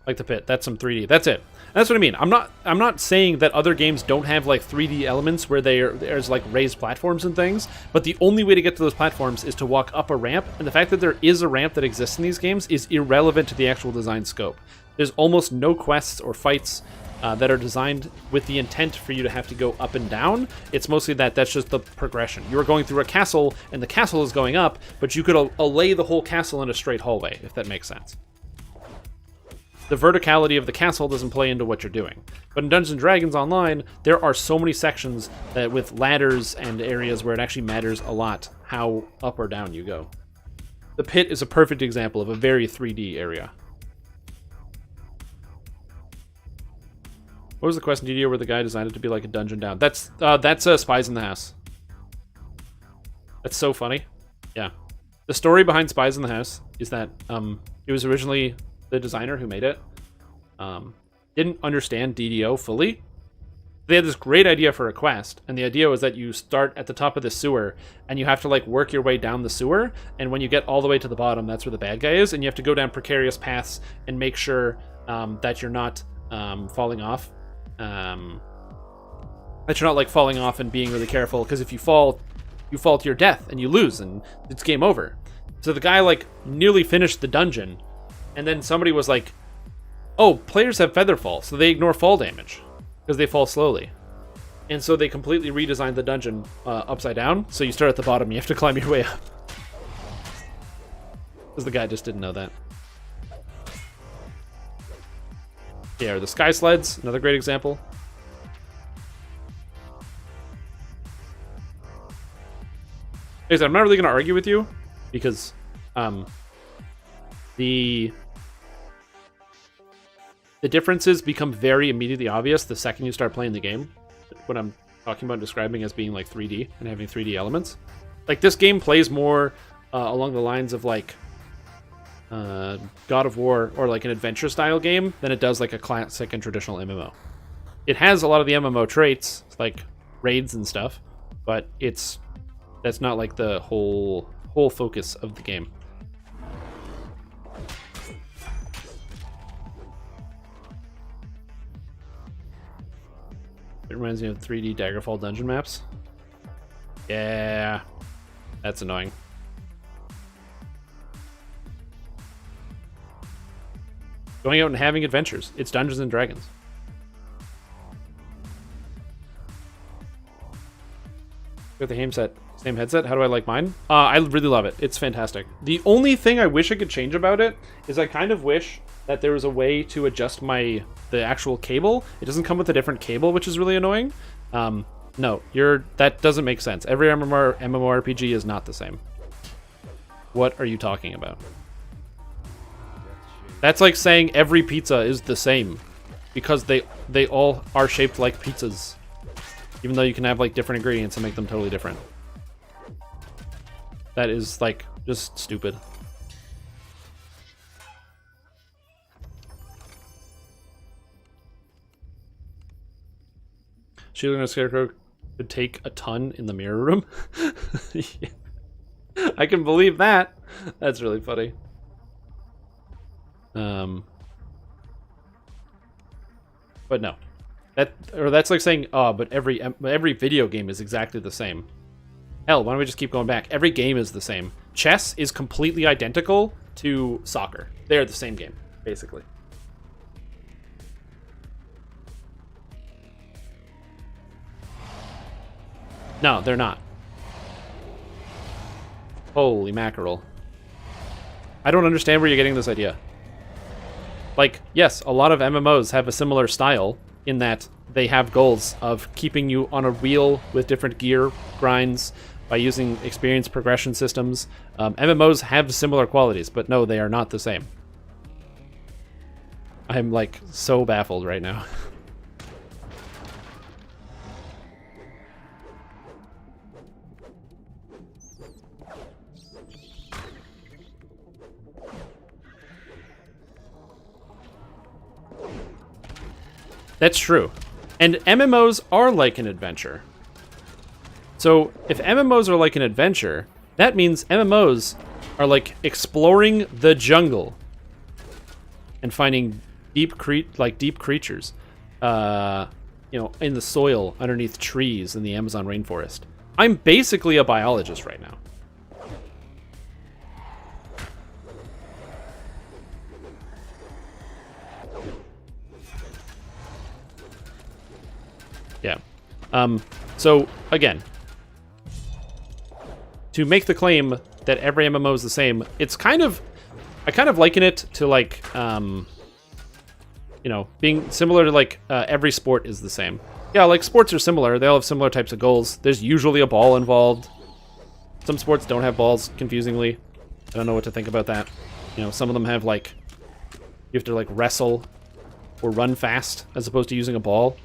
like the pit. That's some 3D. That's it. That's what I mean. I'm not saying that other games don't have like 3D elements where there's like raised platforms and things. But the only way to get to those platforms is to walk up a ramp, and the fact that there is a ramp that exists in these games is irrelevant to the actual design scope. There's almost no quests or fights that are designed with the intent for you to have to go up and down. It's mostly that's just the progression. You are going through a castle, and the castle is going up, but you could allay the whole castle in a straight hallway, if that makes sense. The verticality of the castle doesn't play into what you're doing. But in Dungeons & Dragons Online, there are so many sections that with ladders and areas where it actually matters a lot how up or down you go. The pit is a perfect example of a very 3D area. What was the quest in DDO where the guy designed it to be like a dungeon down? That's Spies in the House. That's so funny. Yeah. The story behind Spies in the House is that it was originally the designer who made it. Didn't understand DDO fully. They had this great idea for a quest, and the idea was that you start at the top of the sewer, and you have to like work your way down the sewer, and when you get all the way to the bottom, that's where the bad guy is, and you have to go down precarious paths and make sure that you're not falling off. That you're not like falling off and being really careful, because if you fall to your death and you lose and it's game over. So the guy like nearly finished the dungeon, and then somebody was like, oh, players have feather fall, so they ignore fall damage because they fall slowly, and so they completely redesigned the dungeon upside down, so you start at the bottom, you have to climb your way up, because the guy just didn't know that. Yeah, or the sky sleds, another great example. Like I said, I'm not really going to argue with you, because the the differences become very immediately obvious the second you start playing the game. What I'm talking about describing as being like 3D and having 3D elements. Like this game plays more along the lines of like God of War or like an adventure style game than it does like a classic and traditional MMO. It has a lot of the MMO traits like raids and stuff, but that's not like the whole focus of the game. It reminds me of 3D Daggerfall dungeon maps. Yeah, that's annoying. Going out and having adventures. It's Dungeons and Dragons. Got the same headset. How do I like mine? I really love it. It's fantastic. The only thing I wish I could change about it is I kind of wish that there was a way to adjust the actual cable. It doesn't come with a different cable, which is really annoying. No, that doesn't make sense. Every MMORPG is not the same. What are you talking about? That's like saying every pizza is the same because they all are shaped like pizzas. Even though you can have like different ingredients and make them totally different. That is like just stupid. Shielding a scarecrow could take a ton in the mirror room. Yeah. I can believe that. That's really funny. But no. That's like saying, oh, but every video game is exactly the same. Hell, why don't we just keep going back? Every game is the same. Chess is completely identical to soccer. They're the same game, basically. No, they're not. Holy mackerel. I don't understand where you're getting this idea. Like, yes, a lot of MMOs have a similar style in that they have goals of keeping you on a wheel with different gear grinds by using experience progression systems. MMOs have similar qualities, but no, they are not the same. I'm like so baffled right now. That's true. And MMOs are like an adventure. So if MMOs are like an adventure, that means MMOs are like exploring the jungle and finding deep creatures, in the soil underneath trees in the Amazon rainforest. I'm basically a biologist right now. Yeah. So again, to make the claim that every MMO is the same, I kind of liken it to like, being similar to like every sport is the same. Yeah, like sports are similar. They all have similar types of goals. There's usually a ball involved. Some sports don't have balls, confusingly. I don't know what to think about that. Some of them have like, you have to like wrestle or run fast as opposed to using a ball.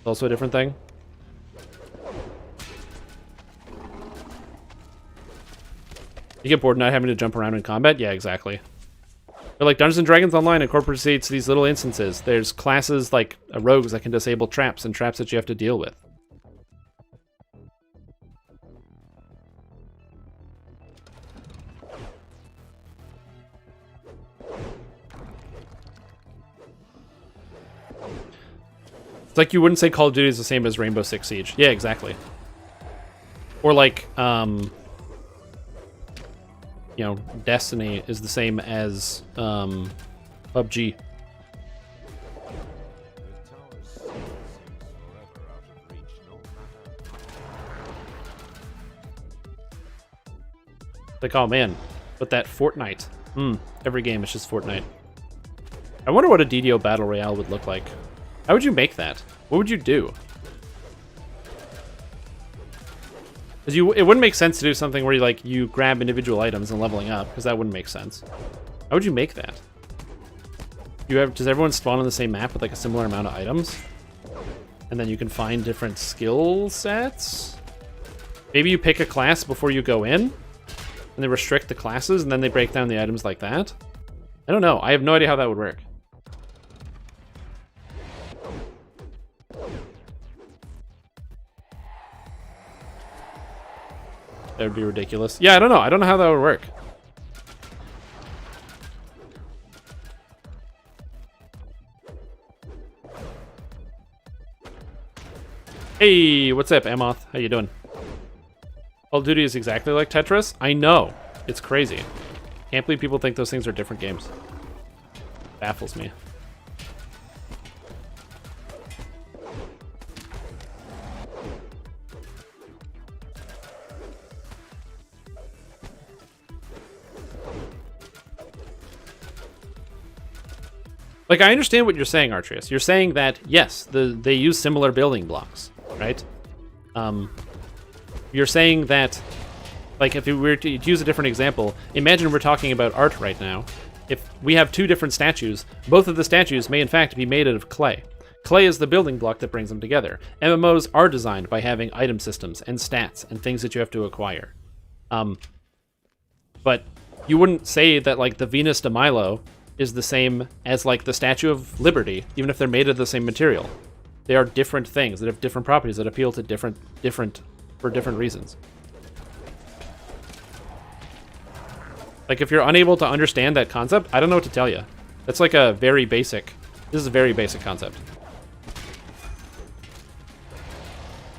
Also a different thing. You get bored not having to jump around in combat? Yeah, exactly. But like Dungeons & Dragons Online incorporates these little instances. There's classes like rogues that can disable traps and traps that you have to deal with. It's like you wouldn't say Call of Duty is the same as Rainbow Six Siege. Yeah, exactly. Or like, Destiny is the same as PUBG. Like, oh man, but that Fortnite. Every game is just Fortnite. I wonder what a DDO Battle Royale would look like. How would you make that? What would you do? Because it wouldn't make sense to do something where you grab individual items and leveling up, because that wouldn't make sense. How would you make that? Does everyone spawn on the same map with like a similar amount of items? And then you can find different skill sets? Maybe you pick a class before you go in, and they restrict the classes, and then they break down the items like that? I don't know. I have no idea how that would work. That would be ridiculous. Yeah, I don't know. I don't know how that would work. Hey, what's up, Amoth? How you doing? Call of Duty is exactly like Tetris? I know. It's crazy. Can't believe people think those things are different games. Baffles me. Like, I understand what you're saying, Artrius. You're saying that, yes, they use similar building blocks, right? You're saying that, like, if we were to use a different example, imagine we're talking about art right now. If we have two different statues, both of the statues may in fact be made out of clay. Clay is the building block that brings them together. MMOs are designed by having item systems and stats and things that you have to acquire. But you wouldn't say that, like, the Venus de Milo is the same as, like, the Statue of Liberty, even if they're made of the same material. They are different things that have different properties that appeal to different for different reasons. Like, if you're unable to understand that concept, I don't know what to tell you. That's like a very basic... This is a very basic concept.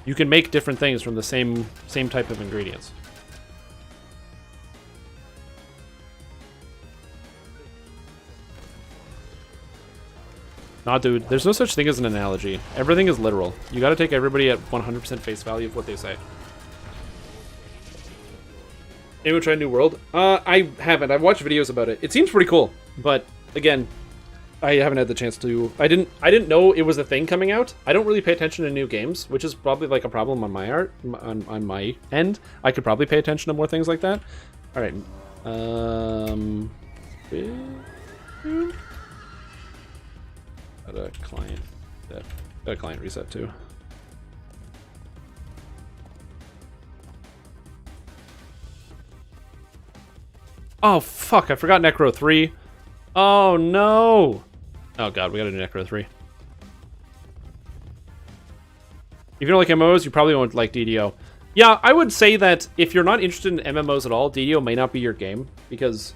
You can make different things from the same type of ingredients. Nah, dude, there's no such thing as an analogy. Everything is literal. You gotta take everybody at 100% face value of what they say. Anyone try New World? I haven't. I've watched videos about it. It seems pretty cool, but again, I haven't had the chance to. I didn't know it was a thing coming out. I don't really pay attention to new games, which is probably like a problem on my on my end. I could probably pay attention to more things like that. All right. Got a client that got a client reset too. Oh fuck! I forgot Necro 3. Oh no! Oh god, we gotta do Necro 3. If you don't like MMOs, you probably won't like DDO. Yeah, I would say that if you're not interested in MMOs at all, DDO may not be your game, because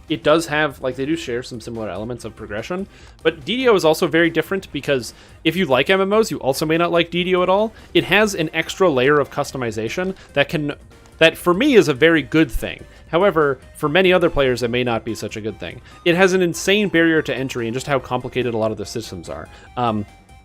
it does have, like, they do share some similar elements of progression, but DDO is also very different because if you like MMOs, you also may not like DDO at all. It has an extra layer of customization that for me is a very good thing. However, for many other players, it may not be such a good thing. It has an insane barrier to entry in just how complicated a lot of the systems are.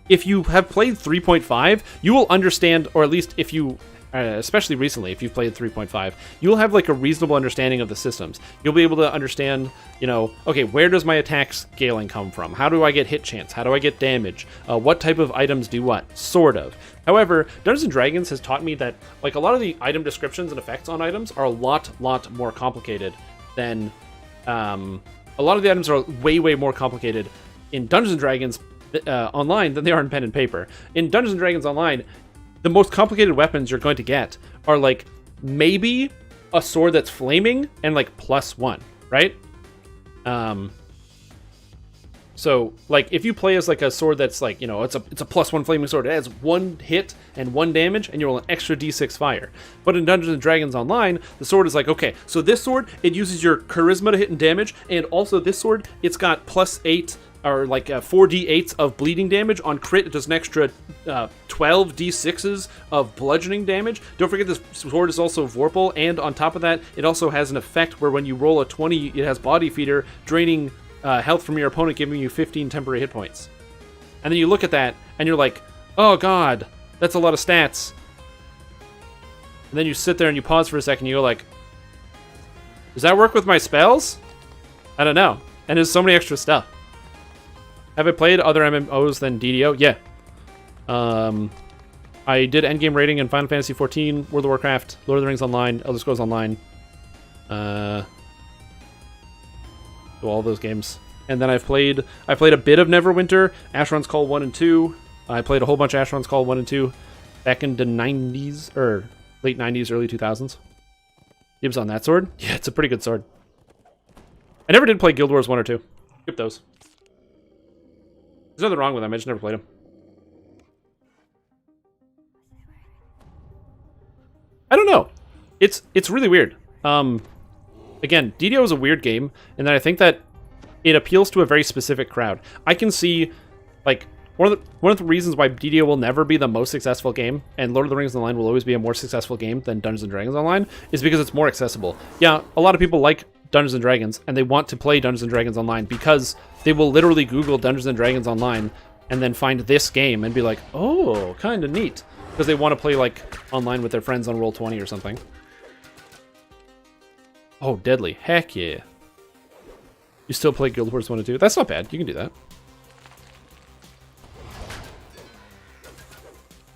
If you have played 3.5, you will understand, or at least if you, especially recently, if you've played 3.5, you'll have like a reasonable understanding of the systems. You'll be able to understand, you know, okay, where does my attack scaling come from? How do I get hit chance? How do I get damage? What type of items do what? Sort of. However, Dungeons & Dragons has taught me that, like, a lot of the item descriptions and effects on items are a lot more complicated than, a lot of the items are way more complicated in Dungeons & Dragons online than they are in pen and paper. In Dungeons & Dragons Online, the most complicated weapons you're going to get are, like, maybe a sword that's flaming and, like, +1, right? So, like, if you play as, like, a sword that's, like, you know, it's a +1 flaming sword, it has 1 hit and 1 damage, and you roll an extra d6 fire. But in Dungeons & Dragons Online, the sword is like, okay, so this sword, it uses your charisma to hit and damage, and also this sword, it's got +8, or like 4d8s of bleeding damage. On crit, it does an extra 12 d6s of bludgeoning damage. Don't forget this sword is also Vorpal, and on top of that, it also has an effect where when you roll a 20, it has Body Feeder, draining health from your opponent, giving you 15 temporary hit points. And then you look at that, and you're like, oh god, that's a lot of stats. And then you sit there and you pause for a second, and you go like, does that work with my spells? I don't know. And there's so many extra stuff. Have I played other MMOs than DDO? Yeah. I did endgame rating in Final Fantasy XIV, World of Warcraft, Lord of the Rings Online, Elder Scrolls Online. All those games. And then I played a bit of Neverwinter, Asheron's Call 1 and 2. I played a whole bunch of Asheron's Call 1 and 2 back in the 90s, or late 90s, early 2000s. Dibs on that sword? Yeah, it's a pretty good sword. I never did play Guild Wars 1 or 2. Skip those. There's nothing wrong with them, I just never played them. I don't know. It's really weird. Again, DDO is a weird game, and then I think that it appeals to a very specific crowd. I can see, like, one of the reasons why DDO will never be the most successful game, and Lord of the Rings Online will always be a more successful game than Dungeons & Dragons Online, is because it's more accessible. Yeah, a lot of people like Dungeons & Dragons, and they want to play Dungeons & Dragons Online because they will literally Google Dungeons & Dragons Online and then find this game and be like, oh, kind of neat. Because they want to play, like, online with their friends on Roll20 or something. Oh, deadly. Heck yeah. You still play Guild Wars 1 and 2? That's not bad. You can do that.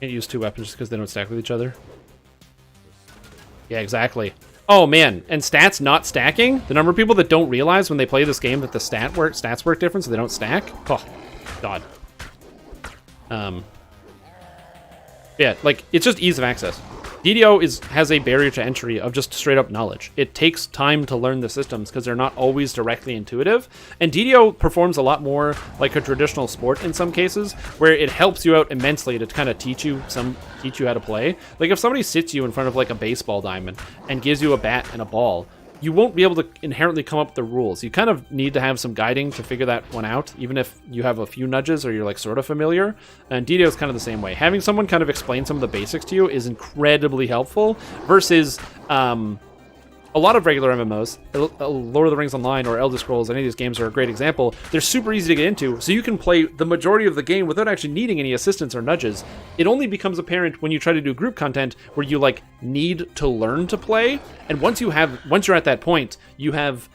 Can't use two weapons just because they don't stack with each other. Yeah, exactly. Oh, man. And stats not stacking? The number of people that don't realize when they play this game that the stats work different so they don't stack? Oh, God. Yeah, like, it's just ease of access. DDO has a barrier to entry of just straight up knowledge. It takes time to learn the systems because they're not always directly intuitive. And DDO performs a lot more like a traditional sport in some cases, where it helps you out immensely to kind of teach you how to play. Like if somebody sits you in front of like a baseball diamond and gives you a bat and a ball, you won't be able to inherently come up with the rules. You kind of need to have some guiding to figure that one out, even if you have a few nudges or you're like sort of familiar. And DDO is kind of the same way. Having someone kind of explain some of the basics to you is incredibly helpful versus a lot of regular MMOs, Lord of the Rings Online or Elder Scrolls, any of these games are a great example. They're super easy to get into, so you can play the majority of the game without actually needing any assistance or nudges. It only becomes apparent when you try to do group content where you like need to learn to play, and once you're at that point, you have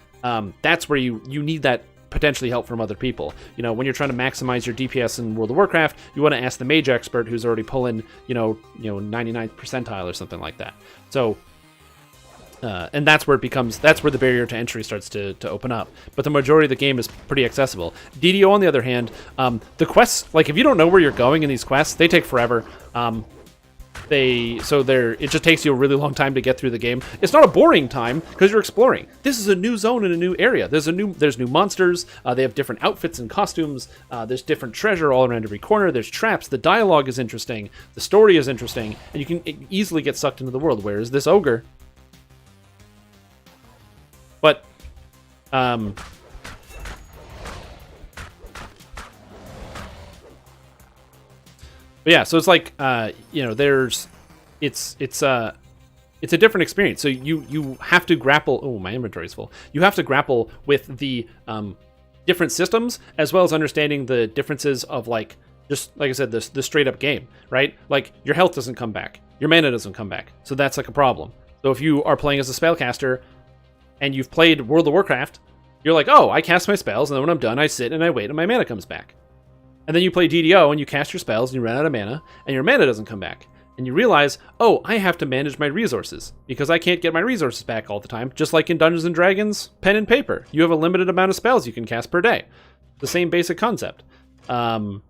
that's where you need that potentially help from other people. You know, when you're trying to maximize your DPS in World of Warcraft, you want to ask the mage expert who's already pulling, 99th percentile or something like that. So and that's where the barrier to entry starts to open up. But the majority of the game is pretty accessible. DDO, on the other hand, the quests, like if you don't know where you're going in these quests, they take forever. It just takes you a really long time to get through the game. It's not a boring time because you're exploring. This is a new zone in a new area. There's new monsters. They have different outfits and costumes. There's different treasure all around every corner. There's traps. The dialogue is interesting. The story is interesting, and you can easily get sucked into the world. Whereas this ogre. But, yeah, so it's like, it's a different experience. So you have to grapple. Oh, my inventory's full. You have to grapple with the different systems as well as understanding the differences of just like I said, the straight up game, right? Like your health doesn't come back, your mana doesn't come back, so that's like a problem. So if you are playing as a spellcaster and you've played World of Warcraft, you're like, oh, I cast my spells, and then when I'm done, I sit and I wait, and my mana comes back. And then you play DDO, and you cast your spells, and you run out of mana, and your mana doesn't come back. And you realize, oh, I have to manage my resources, because I can't get my resources back all the time, just like in Dungeons & Dragons, pen and paper. You have a limited amount of spells you can cast per day. The same basic concept. And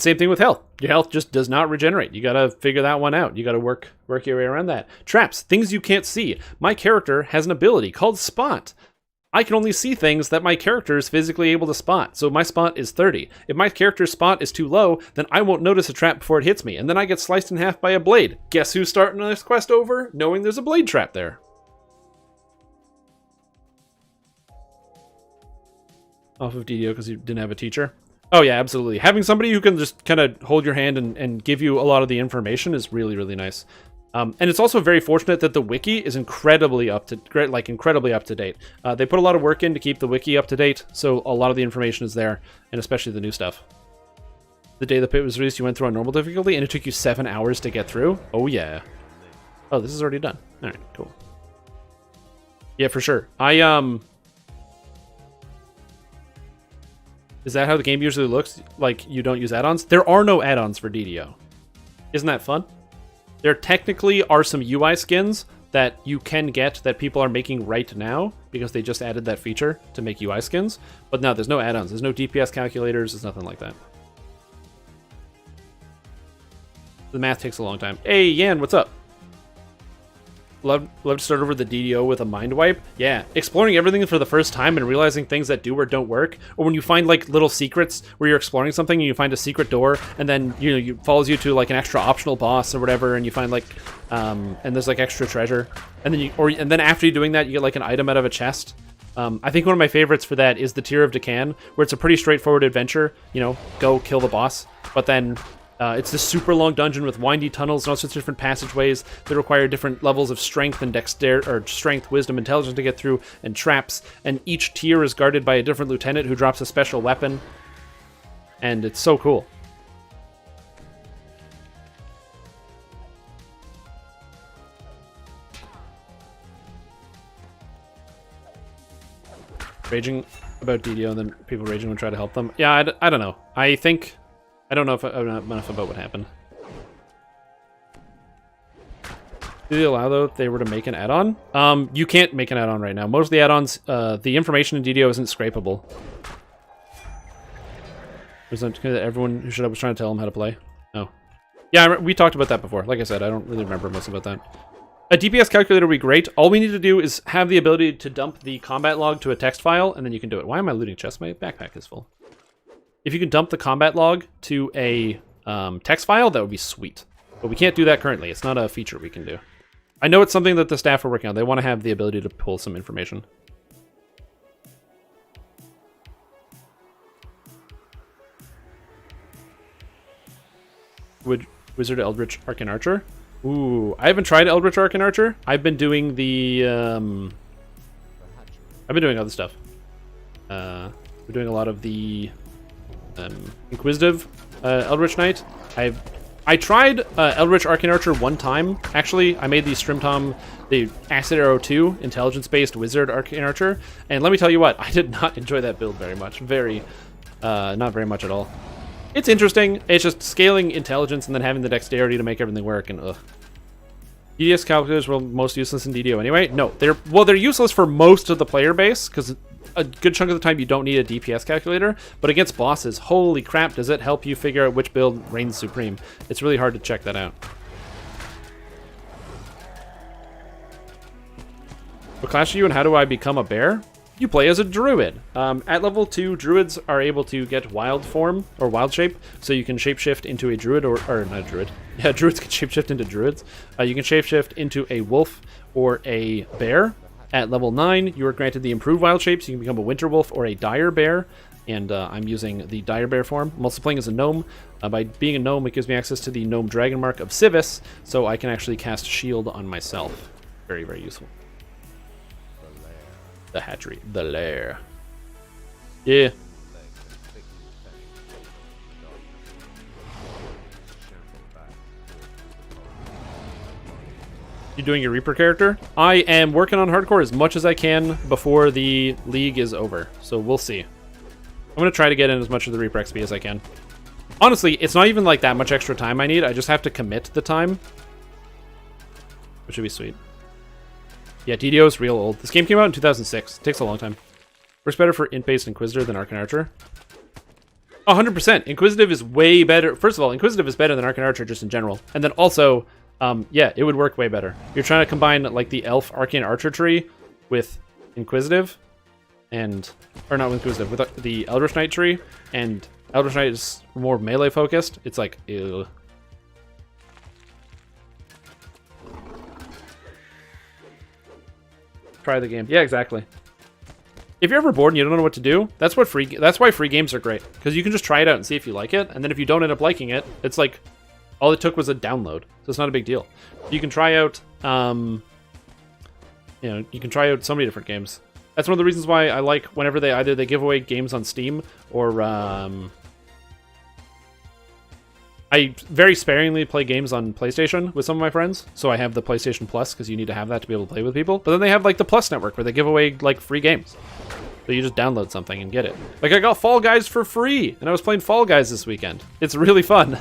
same thing with health. Your health just does not regenerate. You gotta figure that one out. You gotta work your way around that. Traps, things you can't see. My character has an ability called Spot. I can only see things that my character is physically able to spot. So my spot is 30. If my character's spot is too low, then I won't notice a trap before it hits me, and then I get sliced in half by a blade. Guess who's starting this quest over? Knowing there's a blade trap there. Off of DDO because you didn't have a teacher? Oh yeah, absolutely. Having somebody who can just kind of hold your hand and give you a lot of the information is really, really nice. And it's also very fortunate that the wiki is incredibly up to date. They put a lot of work in to keep the wiki up to date, so a lot of the information is there, and especially the new stuff. The day the pit was released, you went through on normal difficulty, and it took you 7 hours to get through? Oh yeah. Oh, this is already done. Alright, cool. Yeah, for sure. Is that how the game usually looks? Like, you don't use add-ons? There are no add-ons for DDO. Isn't that fun? There technically are some UI skins, that you can get that people are making right now because they just added that feature to make UI skins. But no, there's no add-ons. There's no DPS calculators. There's nothing like that. The math takes a long time. Hey, Yan, what's up? Love to start over the DDO with a mind wipe. Yeah, exploring everything for the first time and realizing things that do or don't work, or when you find like little secrets where you're exploring something and you find a secret door, and then you follows you to like an extra optional boss or whatever, and you find like and there's like extra treasure, and then after you doing that, you get like an item out of a chest. I think one of my favorites for that is the Tear of Deccan, where it's a pretty straightforward adventure. Go kill the boss, but then it's this super long dungeon with windy tunnels and all sorts of different passageways that require different levels of strength and dexterity, or strength, wisdom, intelligence to get through, and traps. And each tier is guarded by a different lieutenant who drops a special weapon. And it's so cool. Raging about DDO and then people raging when try to help them. Yeah, I don't know. I don't know enough about what happened. Do they allow, though, if they were to make an add-on? You can't make an add-on right now. Most of the add-ons, the information in DDO isn't scrapable. Wasn't everyone who showed up was trying to tell them how to play? Oh. Yeah, we talked about that before. Like I said, I don't really remember most about that. A DPS calculator would be great. All we need to do is have the ability to dump the combat log to a text file, and then you can do it. Why am I looting chests? My backpack is full. If you can dump the combat log to a text file, that would be sweet. But we can't do that currently. It's not a feature we can do. I know it's something that the staff are working on. They want to have the ability to pull some information. Wizard, Eldritch, Arcane Archer? Ooh, I haven't tried Eldritch, Arcane Archer. I've been doing the... I've been doing other stuff. We're doing a lot of the... Inquisitive Eldritch Knight. I tried Eldritch Arcane Archer one time. Actually, I made the Strimtom, the Acid Arrow 2 intelligence-based Wizard Arcane Archer, and let me tell you what, I did not enjoy that build very much. Not very much at all. It's interesting. It's just scaling intelligence and then having the dexterity to make everything work, and ugh. DDS calculators were most useless in DDO anyway. No, they're useless for most of the player base, because a good chunk of the time you don't need a DPS calculator, but against bosses, holy crap, does it help you figure out which build reigns supreme. It's really hard to check that out. What class are you and how do I become a bear? You play as a druid. At level 2, druids are able to get wild form, or wild shape, so you can shapeshift into a druid, or not a druid. Yeah, druids can shapeshift into druids. You can shapeshift into a wolf or a bear. At level 9, you are granted the improved wild shape, so you can become a winter wolf or a dire bear, and I'm using the dire bear form. I'm also playing as a gnome. By being a gnome, it gives me access to the gnome dragon mark of Sivis, so I can actually cast shield on myself. Very, very useful. The hatchery. The lair. Yeah. You doing your Reaper character? I am working on hardcore as much as I can before the league is over, so we'll see. I'm going to try to get in as much of the Reaper XP as I can. Honestly, it's not even like that much extra time I need. I just have to commit the time, which would be sweet. Yeah, DDO is real old. This game came out in 2006. It takes a long time. Works better for int-based Inquisitor than Arcane Archer. 100%. Inquisitive is way better. First of all, Inquisitive is better than Arcane Archer just in general. And then also, yeah, it would work way better. You're trying to combine like the Elf Arcane Archer tree with Inquisitive, or not with Inquisitive, with the Eldritch Knight tree, and Eldritch Knight is more melee focused. It's like, ew. Try the game. Yeah, exactly. If you're ever bored and you don't know what to do, that's why free games are great, because you can just try it out and see if you like it, and then if you don't end up liking it, it's like all it took was a download, so it's not a big deal. You can try out, you can try out so many different games. That's one of the reasons why I like whenever they give away games on Steam, or I very sparingly play games on PlayStation with some of my friends, so I have the PlayStation Plus, because you need to have that to be able to play with people. But then they have like the Plus network where they give away like free games. So you just download something and get it. Like I got Fall Guys for free, and I was playing Fall Guys this weekend. It's really fun.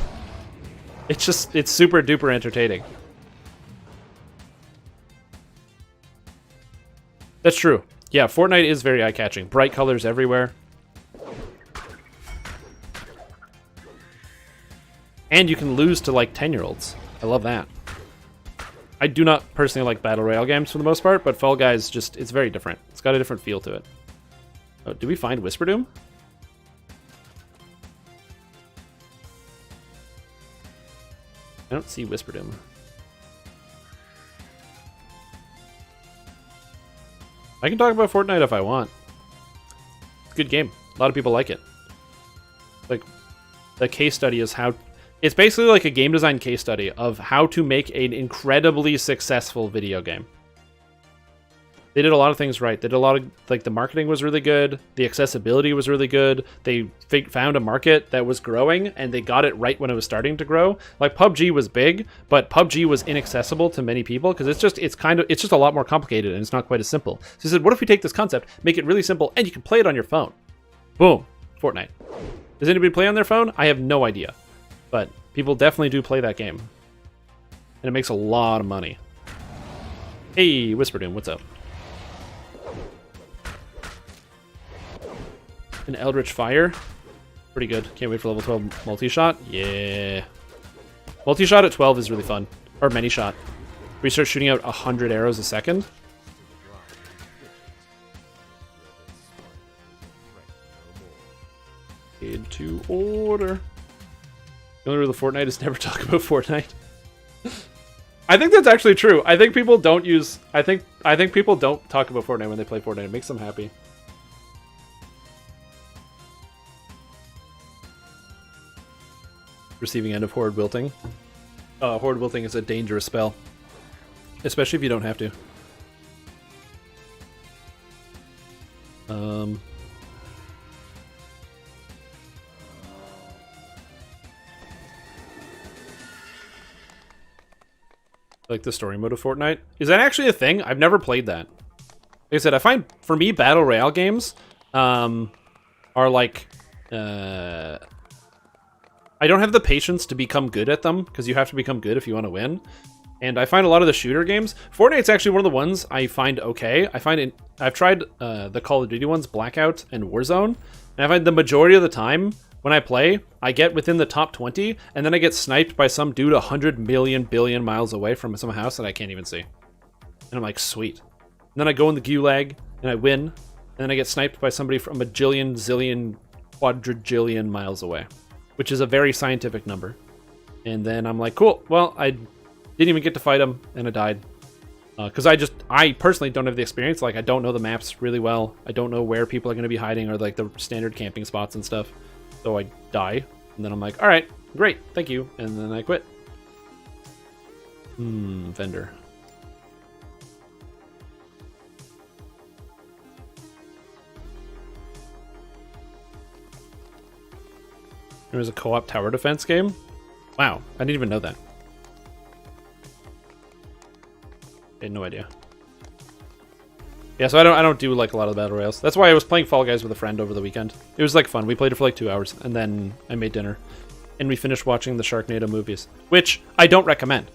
It's super duper entertaining. That's true. Yeah, Fortnite is very eye-catching. Bright colors everywhere. And you can lose to, like, 10-year-olds. I love that. I do not personally like Battle Royale games for the most part, but Fall Guys just, it's very different. It's got a different feel to it. Oh, did we find Whisper Doom? I don't see Whisper Doom. I can talk about Fortnite if I want. It's a good game. A lot of people like it. Like, the case study is how... It's basically like a game design case study of how to make an incredibly successful video game. They did a lot of things right. They did a lot of, like, the marketing was really good. The accessibility was really good. They found a market that was growing, and they got it right when it was starting to grow. Like, PUBG was big, but PUBG was inaccessible to many people because it's just a lot more complicated and it's not quite as simple. So they said, what if we take this concept, make it really simple, and you can play it on your phone? Boom, Fortnite. Does anybody play on their phone? I have no idea. But people definitely do play that game. And it makes a lot of money. Hey, Whisper Doom, what's up? An Eldritch Fire. Pretty good. Can't wait for level 12 multi-shot. Yeah. Multi-shot at 12 is really fun. Or many-shot. We start shooting out 100 arrows a second. Into order. The only rule of Fortnite is never talk about Fortnite. I think that's actually true. I think people don't use... I think people don't talk about Fortnite when they play Fortnite. It makes them happy. Receiving end of Horde Wilting. Horde Wilting is a dangerous spell. Especially if you don't have to. Like the story mode of Fortnite. Is that actually a thing? I've never played that. Like I said, I find, for me, Battle Royale games are like... I don't have the patience to become good at them, because you have to become good if you want to win. And I find a lot of the shooter games... Fortnite's actually one of the ones I find okay. I've tried the Call of Duty ones, Blackout and Warzone, and I find the majority of the time... When I play, I get within the top 20, and then I get sniped by some dude 100 million billion miles away from some house that I can't even see. And I'm like, sweet. And then I go in the gulag, and I win, and then I get sniped by somebody from a jillion, zillion, quadrillion miles away, which is a very scientific number. And then I'm like, cool, well, I didn't even get to fight him, and I died. Because I personally don't have the experience. Like, I don't know the maps really well. I don't know where people are going to be hiding, or like the standard camping spots and stuff. So I die, and then I'm like, alright, great, thank you, and then I quit. Vendor. There was a co-op tower defense game? Wow, I didn't even know that. I had no idea. Yeah, so I don't do like a lot of the battle royales. That's why I was playing Fall Guys with a friend over the weekend. It was like fun. We played it for like 2 hours, and then I made dinner, and we finished watching the Sharknado movies, which I don't recommend.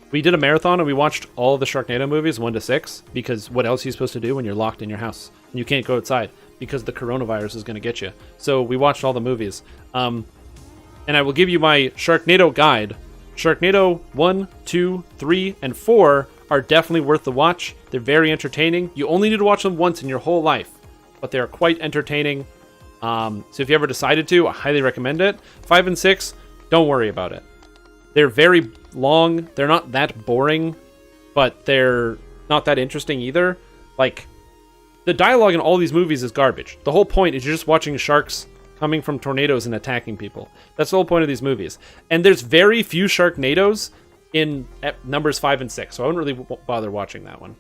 We did a marathon and we watched all of the Sharknado movies 1 to 6 because what else are you supposed to do when you're locked in your house and you can't go outside because the coronavirus is going to get you? So we watched all the movies. And I will give you my Sharknado guide. Sharknado 1, 2, 3, and 4 are definitely worth the watch. They're very entertaining. You only need to watch them once in your whole life, but they are quite entertaining. So if you ever decided to, I highly recommend it. 5 and 6, don't worry about it. They're very long. They're not that boring, but they're not that interesting either. Like, the dialogue in all these movies is garbage. The whole point is you're just watching sharks coming from tornadoes and attacking people. That's the whole point of these movies. And there's very few Sharknadoes in numbers 5 and 6, so I wouldn't really bother watching that one.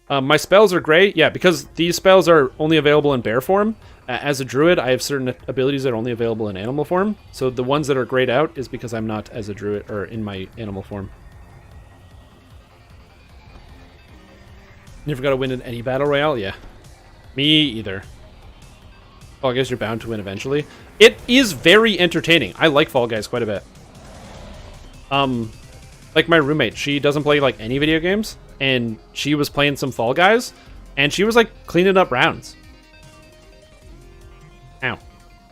My spells are great, yeah, because these spells are only available in bear form. As a druid, I have certain abilities that are only available in animal form, so the ones that are grayed out is because I'm not as a druid or in my animal form. Never got to win in any battle royale? Yeah. Me either. Well, I guess you're bound to win eventually. It is very entertaining. I like Fall Guys quite a bit. Like my roommate, she doesn't play like any video games, and she was playing some Fall Guys, and she was like cleaning up rounds. Ow.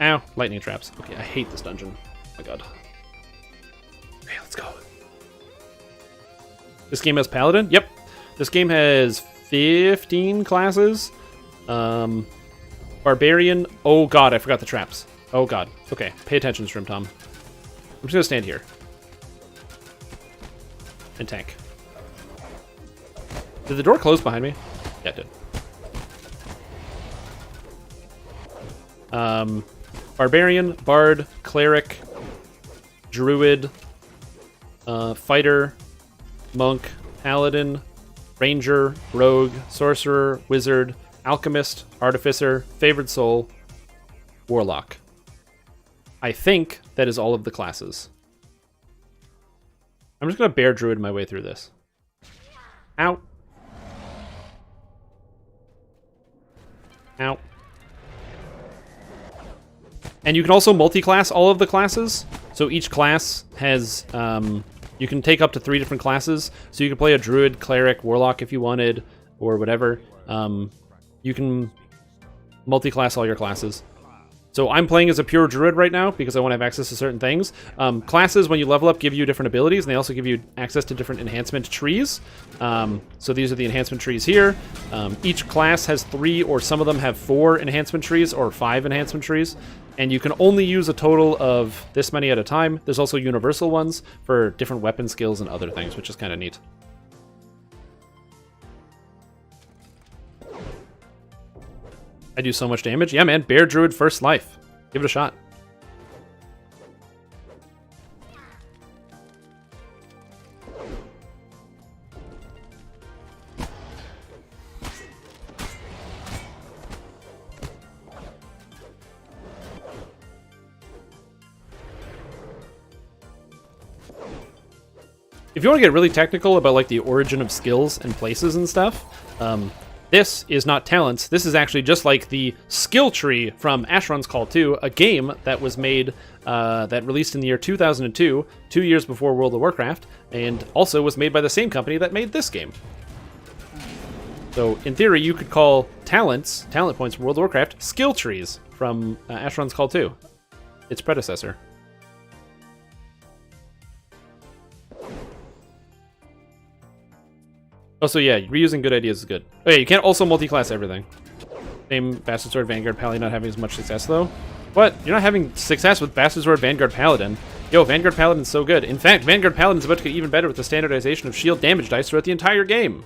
Ow. Lightning traps. Okay, I hate this dungeon. Oh my god. Okay, let's go. This game has Paladin? Yep. This game has 15 classes. Barbarian. Oh god, I forgot the traps. Oh god. Okay, pay attention, Shrimp Tom. I'm just gonna stand here. And tank. Did the door close behind me? Yeah, it did. Barbarian, Bard, Cleric, Druid, Fighter, Monk, Paladin, Ranger, Rogue, Sorcerer, Wizard, Alchemist, Artificer, Favored Soul, Warlock. I think that is all of the classes. I'm just going to Bear Druid my way through this. Ow. Ow. And you can also multi-class all of the classes. So each class has... you can take up to 3 different classes. So you can play a Druid, Cleric, Warlock if you wanted, or whatever. You can multi-class all your classes. So I'm playing as a pure Druid right now because I want to have access to certain things. Classes, when you level up, give you different abilities, and they also give you access to different enhancement trees. So these are the enhancement trees here. Each class has 3, or some of them have 4 enhancement trees, or 5 enhancement trees. And you can only use a total of this many at a time. There's also universal ones for different weapon skills and other things, which is kind of neat. I do so much damage. Yeah, man. Bear Druid First Life. Give it a shot. If you want to get really technical about like the origin of skills and places and stuff, this is not talents. This is actually just like the skill tree from Asheron's Call 2, a game that was made, that released in the year 2002, 2 years before World of Warcraft, and also was made by the same company that made this game. So in theory, you could call talents, talent points from World of Warcraft, skill trees from Asheron's Call 2, its predecessor. Also, yeah, reusing good ideas is good. Oh yeah, you can't also multi-class everything. Same Bastard Sword, Vanguard, Paladin not having as much success, though. What? You're not having success with Bastard Sword, Vanguard, Paladin. Yo, Vanguard Paladin's so good. In fact, Vanguard Paladin's about to get even better with the standardization of shield damage dice throughout the entire game.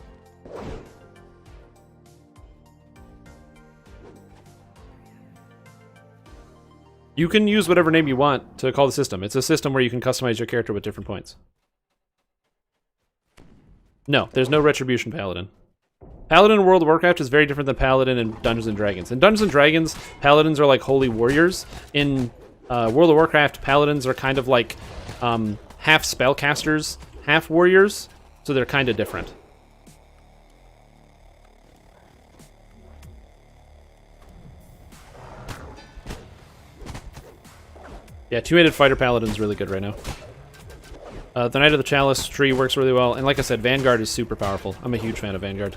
You can use whatever name you want to call the system. It's a system where you can customize your character with different points. No, there's no Retribution Paladin. Paladin in World of Warcraft is very different than Paladin in Dungeons & Dragons. In Dungeons & Dragons, Paladins are like holy warriors. In World of Warcraft, Paladins are kind of like half spellcasters, half warriors, so they're kind of different. Yeah, two-handed fighter Paladin's really good right now. The Knight of the Chalice tree works really well, and like I said, Vanguard is super powerful. I'm a huge fan of Vanguard.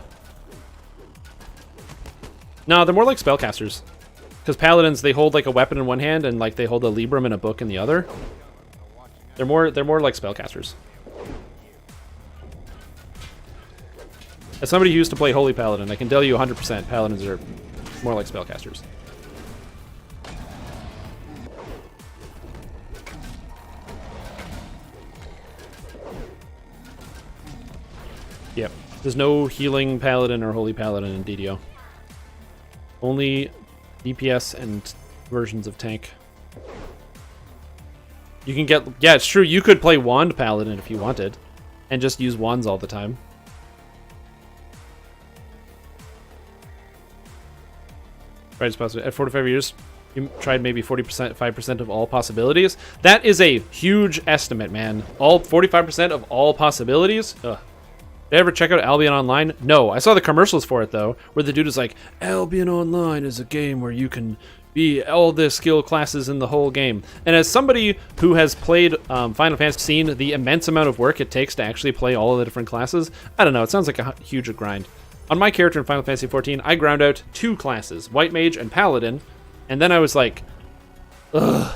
No, they're more like spellcasters. Because Paladins, they hold like a weapon in one hand, and like they hold a Librum and a book in the other. They're more like spellcasters. As somebody who used to play Holy Paladin, I can tell you 100% Paladins are more like spellcasters. Yep. There's no healing Paladin or Holy Paladin in DDO. Only DPS and versions of tank. You can get... Yeah, it's true. You could play Wand Paladin if you wanted. And just use wands all the time. Right, at 45 years, you tried maybe 40%, 5% of all possibilities. That is a huge estimate, man. All 45% of all possibilities? Ugh. Did I ever check out Albion Online? No. I saw the commercials for it, though, where the dude is like, Albion Online is a game where you can all the skill classes in the whole game. And as somebody who has played Final Fantasy, seen the immense amount of work it takes to actually play all of the different classes, I don't know, it sounds like a huge grind. On my character in Final Fantasy XIV, I ground out 2 classes, White Mage and Paladin, and then I was like, ugh,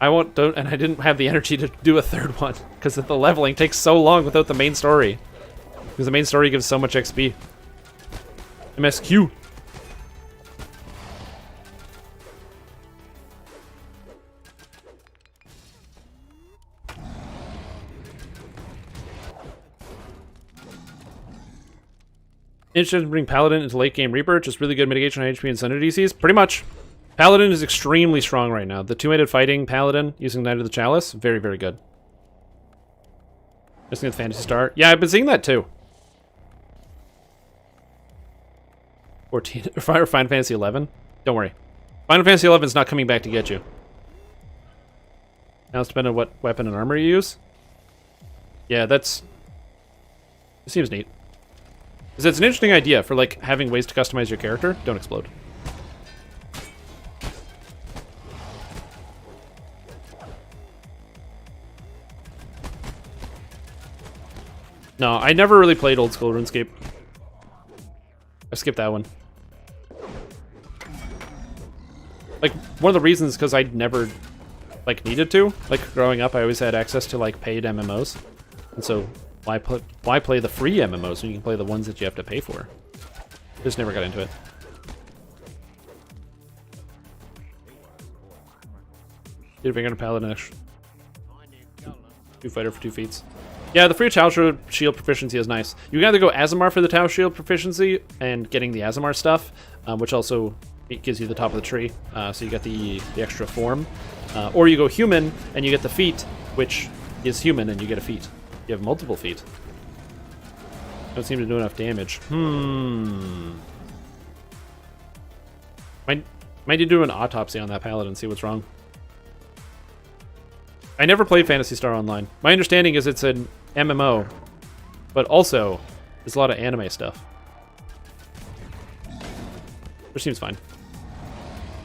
and I didn't have the energy to do a third one, because the leveling takes so long without the main story. Because the main story gives so much XP. MSQ. Interested in bringing Paladin into late game Reaper, just really good mitigation on HP and Thunder DCs? Pretty much. Paladin is extremely strong right now. The two-handed fighting Paladin using Knight of the Chalice, very, very good. Missing the Phantasy Star. Yeah, I've been seeing that too. 14 or Final Fantasy 11. Don't worry. Final Fantasy 11 is not coming back to get you. Now it's depending on what weapon and armor you use. Yeah, it seems neat. Because it's an interesting idea for like having ways to customize your character. Don't explode. No, I never really played old school RuneScape. I skipped that one. Like, one of the reasons because I never, like, needed to. Like, growing up, I always had access to, like, paid MMOs. And so, why play the free MMOs when you can play the ones that you have to pay for? Just never got into it. Did a finger on a paladin. 2 fighter for 2 feats. Yeah, the free Tau Shield proficiency is nice. You can either go Azamar for the Tau Shield proficiency and getting the Azamar stuff, which also it gives you the top of the tree, so you get the extra form. Or you go human and you get the feat, which is human and you get a feat. You have multiple feet. Don't seem to do enough damage. Might need to do an autopsy on that paladin and see what's wrong. I never played Phantasy Star Online. My understanding is it's an MMO, but also there's a lot of anime stuff. Which seems fine.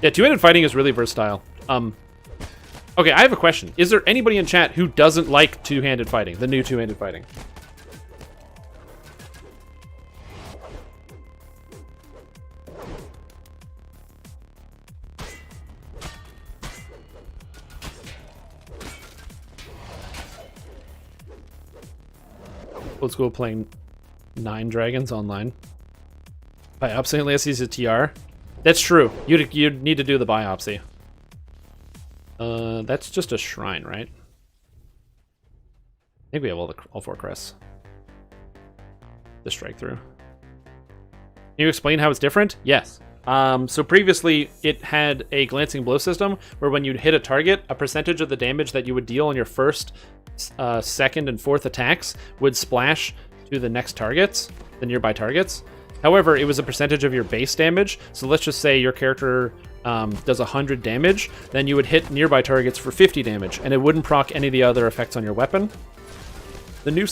Yeah, two-handed fighting is really versatile. Okay, I have a question. Is there anybody in chat who doesn't like two-handed fighting, the new two-handed fighting? Old school playing 9 Dragons online. Biopsy unless he's a TR. That's true. You'd need to do the biopsy. That's just a shrine, right? I think we have all 4 crests. The strike through. Can you explain how it's different? Yes. So previously it had a glancing blow system where when you'd hit a target, a percentage of the damage that you would deal on your first, second, and fourth attacks would splash to the next targets, the nearby targets. However, it was a percentage of your base damage. So let's just say your character does 100 damage, then you would hit nearby targets for 50 damage, and it wouldn't proc any of the other effects on your weapon. The new,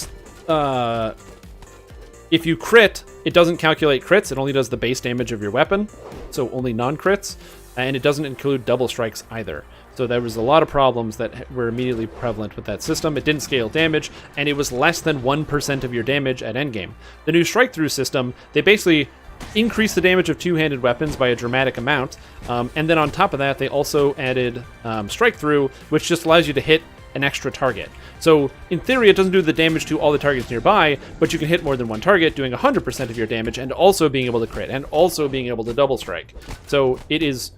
if you crit, it doesn't calculate crits, it only does the base damage of your weapon, so only non-crits, and it doesn't include double strikes either. So there was a lot of problems that were immediately prevalent with that system. It didn't scale damage, and it was less than 1% of your damage at endgame. The new strike-through system, they basically increase the damage of two-handed weapons by a dramatic amount, and then on top of that, they also added strike-through, which just allows you to hit an extra target. So in theory, it doesn't do the damage to all the targets nearby, but you can hit more than one target, doing 100% of your damage, and also being able to crit, and also being able to double strike. So it is...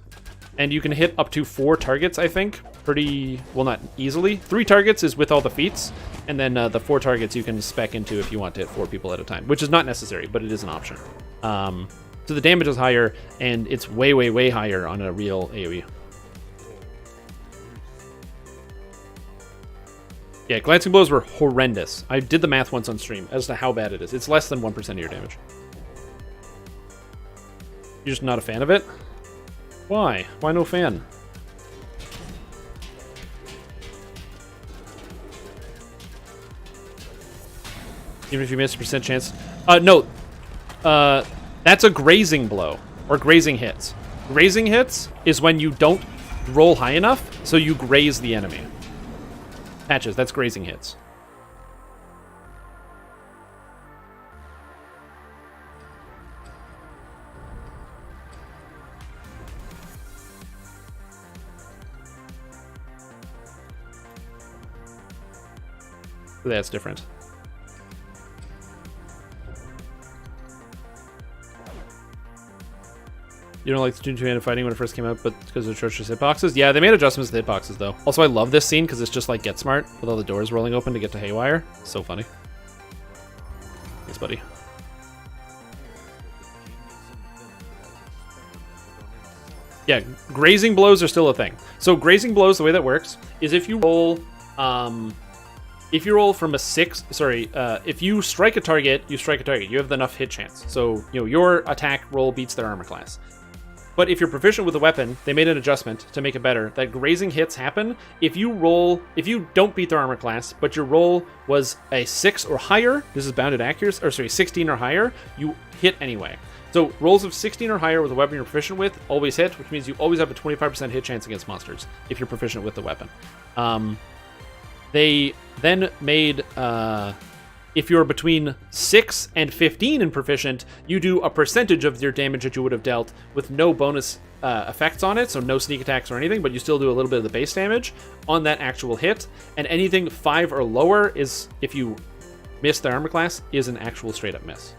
And you can hit up to 4 targets, I think. Pretty... Well, not easily. 3 targets is with all the feats. And then the 4 targets you can spec into if you want to hit 4 people at a time. Which is not necessary, but it is an option. So the damage is higher, and it's way, way, way higher on a real AoE. Yeah, glancing blows were horrendous. I did the math once on stream as to how bad it is. It's less than 1% of your damage. You're just not a fan of it? Why? Why no fan? Even if you miss a percent chance. No. That's a grazing blow. Or grazing hits. Grazing hits is when you don't roll high enough, so you graze the enemy. Patches, that's grazing hits. That's different. You don't like the 2-2-hand fighting when it first came out, but because of atrocious hitboxes? Yeah, they made adjustments to hitboxes, though. Also, I love this scene because it's just like Get Smart with all the doors rolling open to get to Haywire. So funny. Thanks, buddy. Yeah, grazing blows are still a thing. So grazing blows, the way that works is if you roll from a 6, if you strike a target, you strike a target. You have enough hit chance. So, your attack roll beats their armor class. But if you're proficient with a weapon, they made an adjustment to make it better, that grazing hits happen if you don't beat their armor class, but your roll was a 6 or higher, this is bounded accuracy, 16 or higher, you hit anyway. So rolls of 16 or higher with a weapon you're proficient with always hit, which means you always have a 25% hit chance against monsters if you're proficient with the weapon. They then made, if you're between 6 and 15 and proficient, you do a percentage of your damage that you would have dealt with no bonus effects on it, so no sneak attacks or anything, but you still do a little bit of the base damage on that actual hit. And anything 5 or lower is, if you miss the armor class, is an actual straight up miss.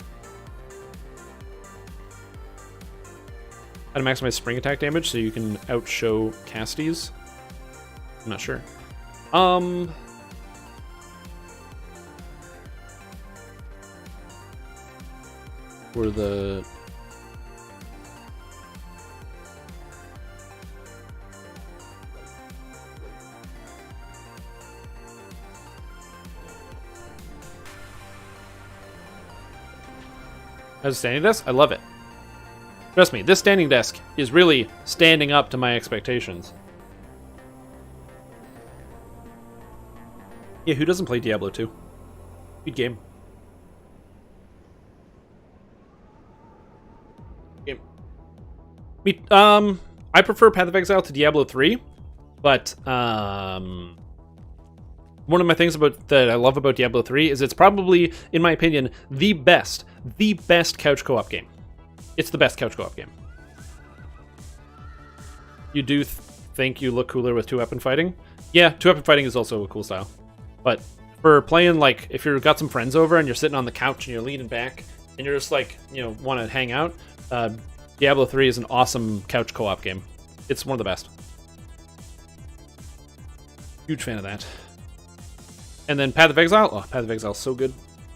How to maximize spring attack damage so you can outshow casties? I'm not sure. For the as a standing desk, I love it. Trust me, this standing desk is really standing up to my expectations. Yeah, who doesn't play Diablo 2? Good game. I prefer Path of Exile to Diablo 3, but one of my things that I love about Diablo 3 is it's probably, in my opinion, the best couch co-op game. It's the best couch co-op game. You do think you look cooler with 2-weapon fighting? Yeah, 2-weapon fighting is also a cool style. But for playing, like, if you've got some friends over and you're sitting on the couch and you're leaning back and you're just like, want to hang out, Diablo 3 is an awesome couch co-op game. It's one of the best. Huge fan of that. And then Path of Exile. Oh, Path of Exile is so good.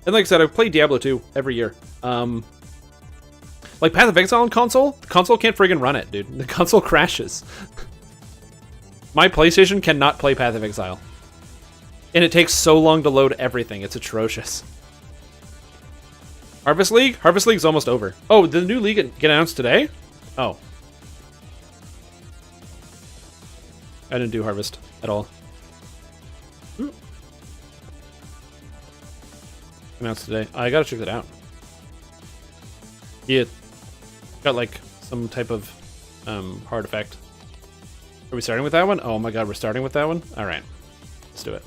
And like I said, I play Diablo 2 every year. Like Path of Exile on console, the console can't friggin' run it, dude. The console crashes. My PlayStation cannot play Path of Exile. And it takes so long to load everything. It's atrocious. Harvest League? Harvest League's almost over. Oh, did the new league get announced today? Oh. I didn't do Harvest at all. Announced today. I gotta check that out. Yeah. Got like some type of hard effect. Are we starting with that one? Oh my god, we're starting with that one? Alright. Let's do it.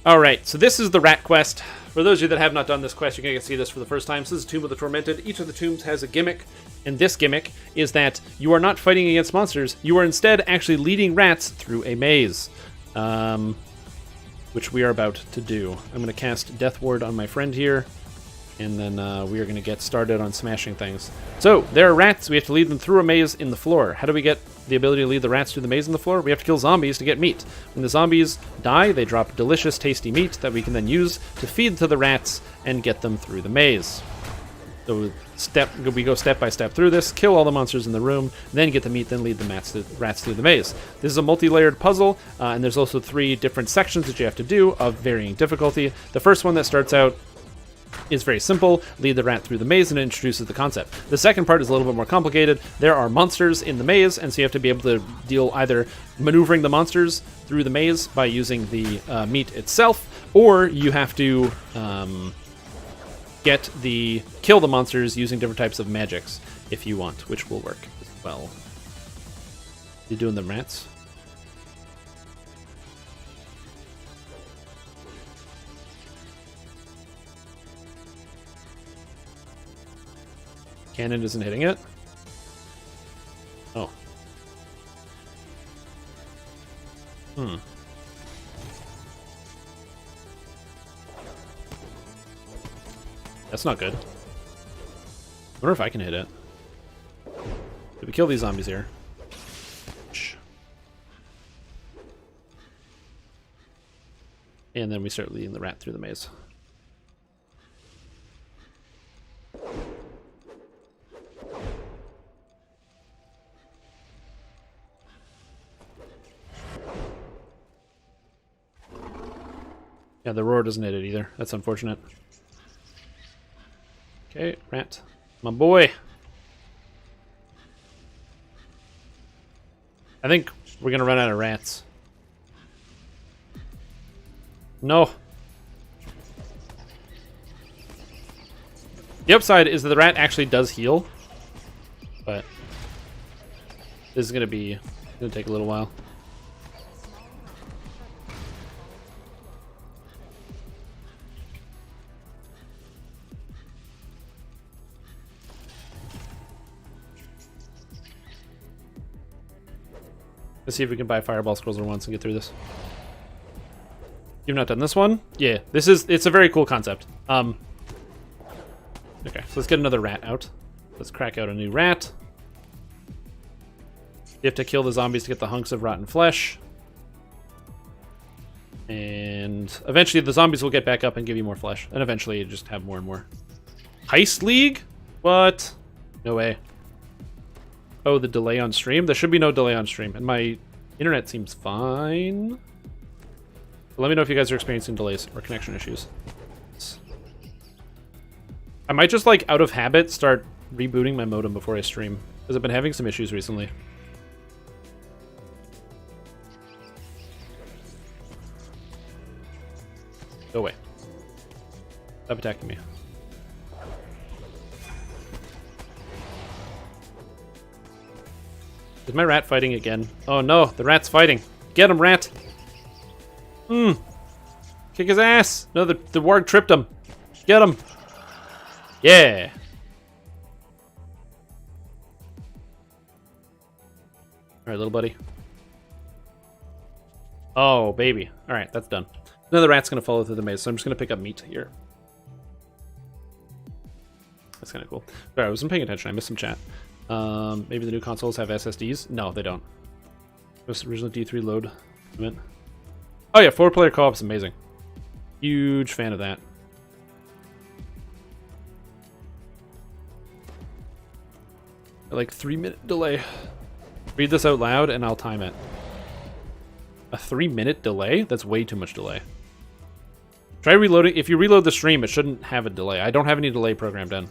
Alright, so this is the Rat Quest. For those of you that have not done this quest, you're going to see this for the first time. So this is Tomb of the Tormented. Each of the tombs has a gimmick, and this gimmick is that you are not fighting against monsters. You are instead actually leading rats through a maze, which we are about to do. I'm going to cast Death Ward on my friend here, and then we are going to get started on smashing things. So, there are rats. We have to lead them through a maze in the floor. How do we get the ability to lead the rats through the maze in the floor? We have to kill zombies to get meat. When the zombies die, they drop delicious, tasty meat that we can then use to feed to the rats and get them through the maze. So we go step by step through this, kill all the monsters in the room, then get the meat, then lead the rats through the maze. This is a multi-layered puzzle, and there's also 3 different sections that you have to do of varying difficulty. The first one that starts out is very simple. Lead the rat through the maze, and it introduces the concept. The second part is a little bit more complicated. There are monsters in the maze, and so you have to be able to deal either maneuvering the monsters through the maze by using the meat itself, or you have to kill the monsters using different types of magics if you want, which will work. well. You doing the rats? Cannon isn't hitting it? Oh. Hmm. That's not good. I wonder if I can hit it. Did we kill these zombies here? Shh. And then we start leading the rat through the maze. Yeah, the roar doesn't hit it either. That's unfortunate. Okay, rat. My boy. I think we're gonna run out of rats. No. The upside is that the rat actually does heal, but this is gonna take a little while. Let's see if we can buy Fireball Scrolls once and get through this. You've not done this one? Yeah, it's a very cool concept. Okay, so let's get another rat out. Let's crack out a new rat. You have to kill the zombies to get the hunks of rotten flesh. And eventually the zombies will get back up and give you more flesh. And eventually you just have more and more. Heist League? What? No way. Oh, the delay on stream? There should be no delay on stream. And my internet seems fine. But let me know if you guys are experiencing delays or connection issues. I might just, like, out of habit, start rebooting my modem before I stream. Because I've been having some issues recently. Go away. Stop attacking me. Is my rat fighting again? Oh no, the rat's fighting. Get him, rat! Kick his ass! No, the warg tripped him. Get him! Yeah! Alright, little buddy. Oh, baby. Alright, that's done. Now the rat's gonna follow through the maze, so I'm just gonna pick up meat here. That's kinda cool. Sorry, I wasn't paying attention. I missed some chat. Maybe the new consoles have SSDs? No, they don't. It was original D3 load limit. Oh yeah, 4-player co-op is amazing. Huge fan of that. Like 3-minute delay. Read this out loud and I'll time it. A 3-minute delay? That's way too much delay. Try reloading. If you reload the stream, it shouldn't have a delay. I don't have any delay programmed in.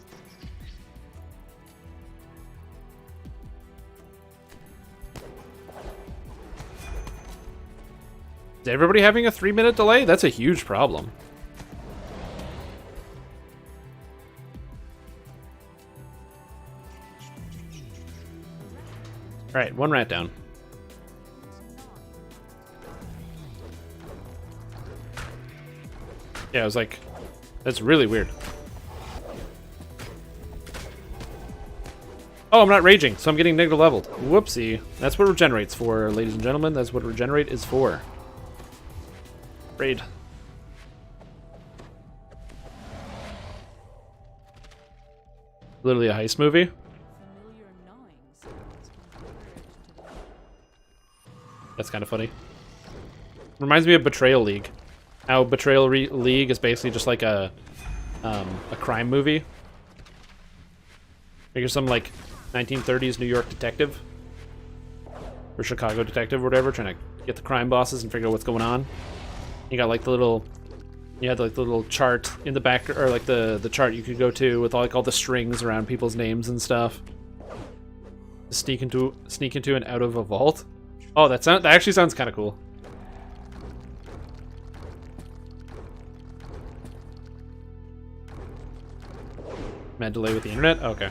Is everybody having a 3-minute delay? That's a huge problem. Alright, one rat down. Yeah, I was like, that's really weird. Oh, I'm not raging, so I'm getting negative leveled. Whoopsie. That's what Regenerate's for, ladies and gentlemen. That's what Regenerate is for. Raid. Literally a heist movie. That's kind of funny. Reminds me of Betrayal League. How Betrayal League is basically just like a crime movie. Figure some like 1930s New York detective or Chicago detective or whatever, trying to get the crime bosses and figure out what's going on. You got like the little, you had like the little chart in the back, or like the chart you could go to with all the strings around people's names and stuff. Sneak into and out of a vault. Oh, that actually sounds kind of cool. Mad delay with the internet? Okay.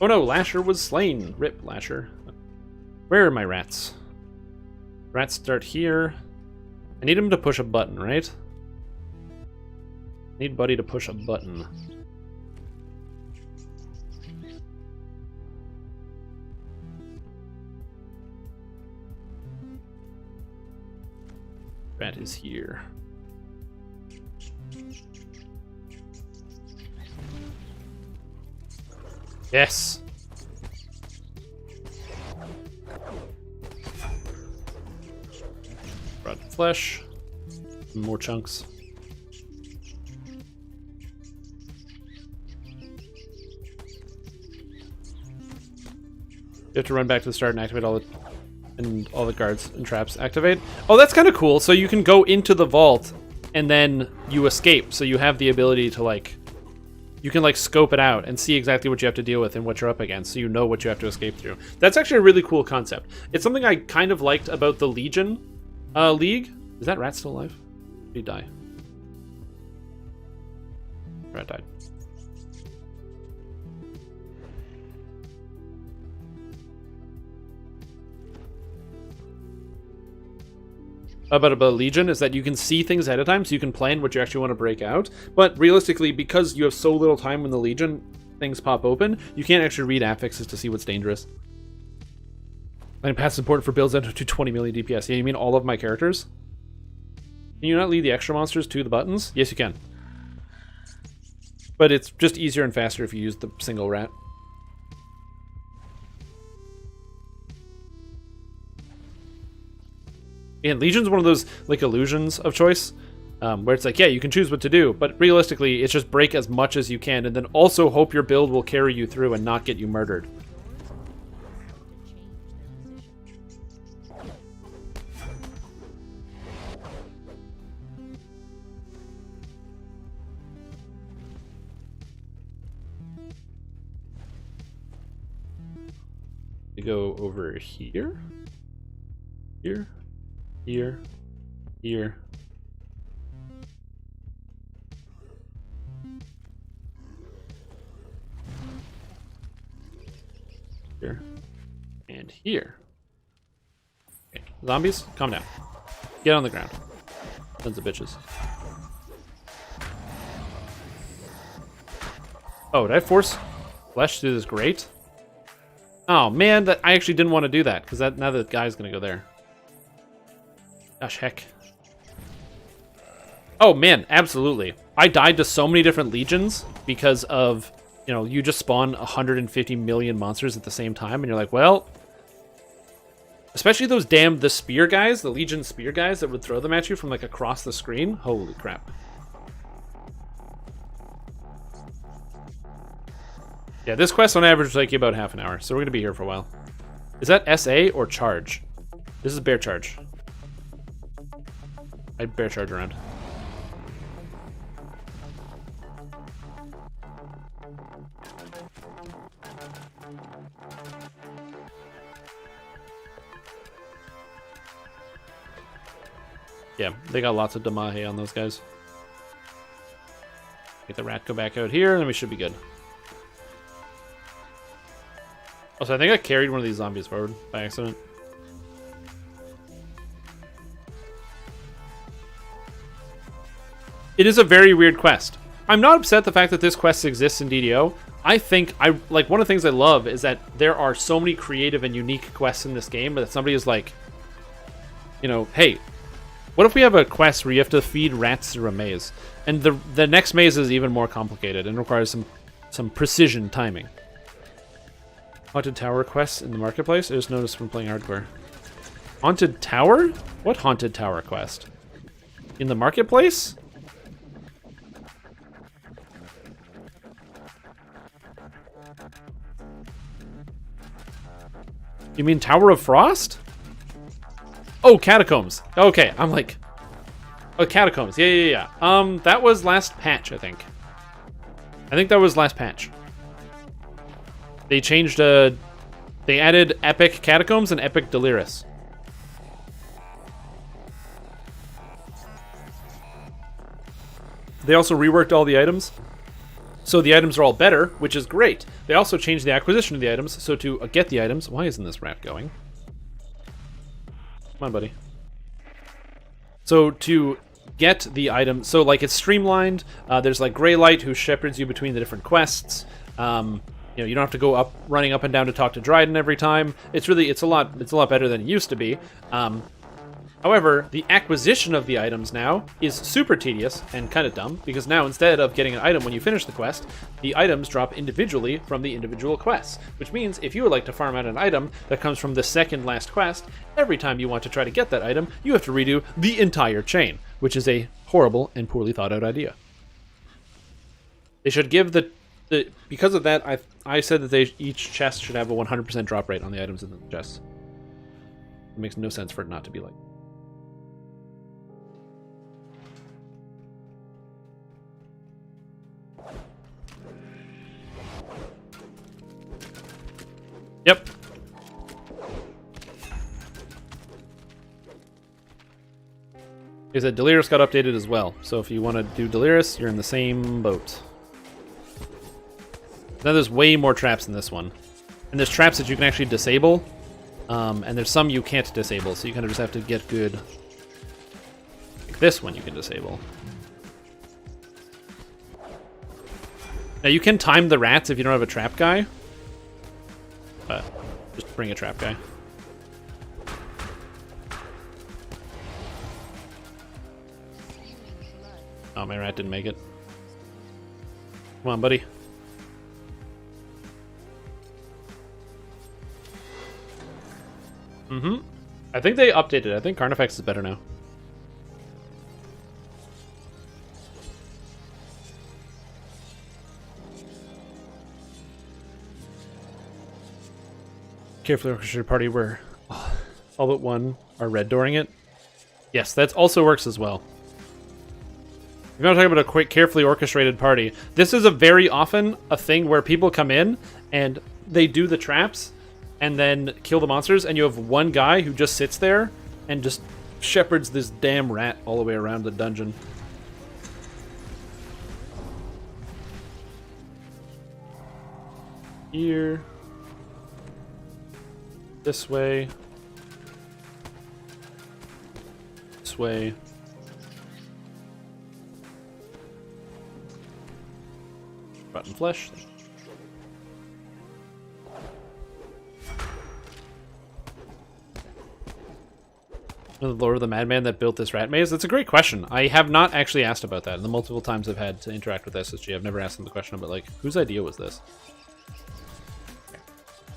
Oh no, Lasher was slain. Rip, Lasher. Where are my rats? Rats start here. I need him to push a button, right? I need Buddy to push a button. Rat is here. Yes! Rotten flesh. More chunks. You have to run back to the start and activate all the guards and traps activate. Oh, that's kind of cool. So you can go into the vault and then you escape. So you have the ability to like, you can like scope it out and see exactly what you have to deal with and what you're up against, so you know what you have to escape through. That's actually a really cool concept. It's something I kind of liked about the Legion League. Is that rat still alive? Did he die? Rat died. About Legion is that you can see things ahead of time, so you can plan what you actually want to break out. But realistically, because you have so little time when the Legion things pop open, you can't actually read affixes to see what's dangerous. And pass is important for builds out to 20 million DPS. Yeah, you mean all of my characters? Can you not lead the extra monsters to the buttons? Yes, you can. But it's just easier and faster if you use the single rat. And Legion's one of those like illusions of choice, where it's like, yeah, you can choose what to do, but realistically, it's just break as much as you can, and then also hope your build will carry you through and not get you murdered. You go over here, here. Here, here. Here. And here. Okay. Zombies, calm down. Get on the ground. Tons of bitches. Oh, did I force flesh through this grate? Oh man, that I actually didn't want to do that, because now the guy's gonna go there. Gosh, heck. Oh, man, absolutely. I died to so many different legions because of, you know, you just spawn 150 million monsters at the same time, and you're like, well... Especially those the spear guys, the legion spear guys that would throw them at you from, like, across the screen. Holy crap. Yeah, this quest on average will take you about half an hour, so we're going to be here for a while. Is that SA or charge? This is bear charge. I'd bear charge around. Yeah, they got lots of Damahe on those guys. Get the rat go back out here, and then we should be good. Also, I think I carried one of these zombies forward by accident. It is a very weird quest. I'm not upset the fact that this quest exists in DDO. I think, like, one of the things I love is that there are so many creative and unique quests in this game, but that somebody is like, you know, hey, what if we have a quest where you have to feed rats through a maze? And the next maze is even more complicated and requires some precision timing. Haunted Tower quests in the marketplace? I just noticed from playing hardcore. Haunted Tower? What Haunted Tower quest? In the marketplace? You mean Tower of Frost? Oh, Catacombs. Okay, I'm like... Oh, Catacombs. Yeah. That was last patch, I think. I think that was last patch. They changed, they added Epic Catacombs and Epic Delirious. They also reworked all the items. So the items are all better, which is great. They also changed the acquisition of the items, so to get the items... Why isn't this rat going? Come on, buddy. So to get the item... So, like, it's streamlined. There's, like, Grey Light, who shepherds you between the different quests. You know, you don't have to go running up and down to talk to Dryden every time. It's a lot better than it used to be. However, the acquisition of the items now is super tedious and kind of dumb, because now instead of getting an item when you finish the quest, the items drop individually from the individual quests, which means if you would like to farm out an item that comes from the second last quest, every time you want to try to get that item, you have to redo the entire chain, which is a horrible and poorly thought out idea. They should give because of that, I said that each chest should have a 100% drop rate on the items in the chests. It makes no sense for it not to be like. Yep. Is that Delirious got updated as well, so if you want to do Delirious, you're in the same boat. Now there's way more traps in this one. And there's traps that you can actually disable, and there's some you can't disable, so you kind of just have to get good. Like this one you can disable. Now you can time the rats if you don't have a trap guy. But just bring a trap guy. Oh, my rat didn't make it. Come on, buddy. I think they updated. I think Carnifex is better now. Carefully orchestrated party where all but one are red dooring it. Yes, that also works as well. If you want to talk about a quick, carefully orchestrated party, this is very often a thing where people come in and they do the traps and then kill the monsters, and you have one guy who just sits there and just shepherds this damn rat all the way around the dungeon. Here. This way. This way. Rotten flesh. The Lord of the Madman that built this rat maze? That's a great question. I have not actually asked about that. In the multiple times I've had to interact with SSG, I've never asked them the question about, like, whose idea was this?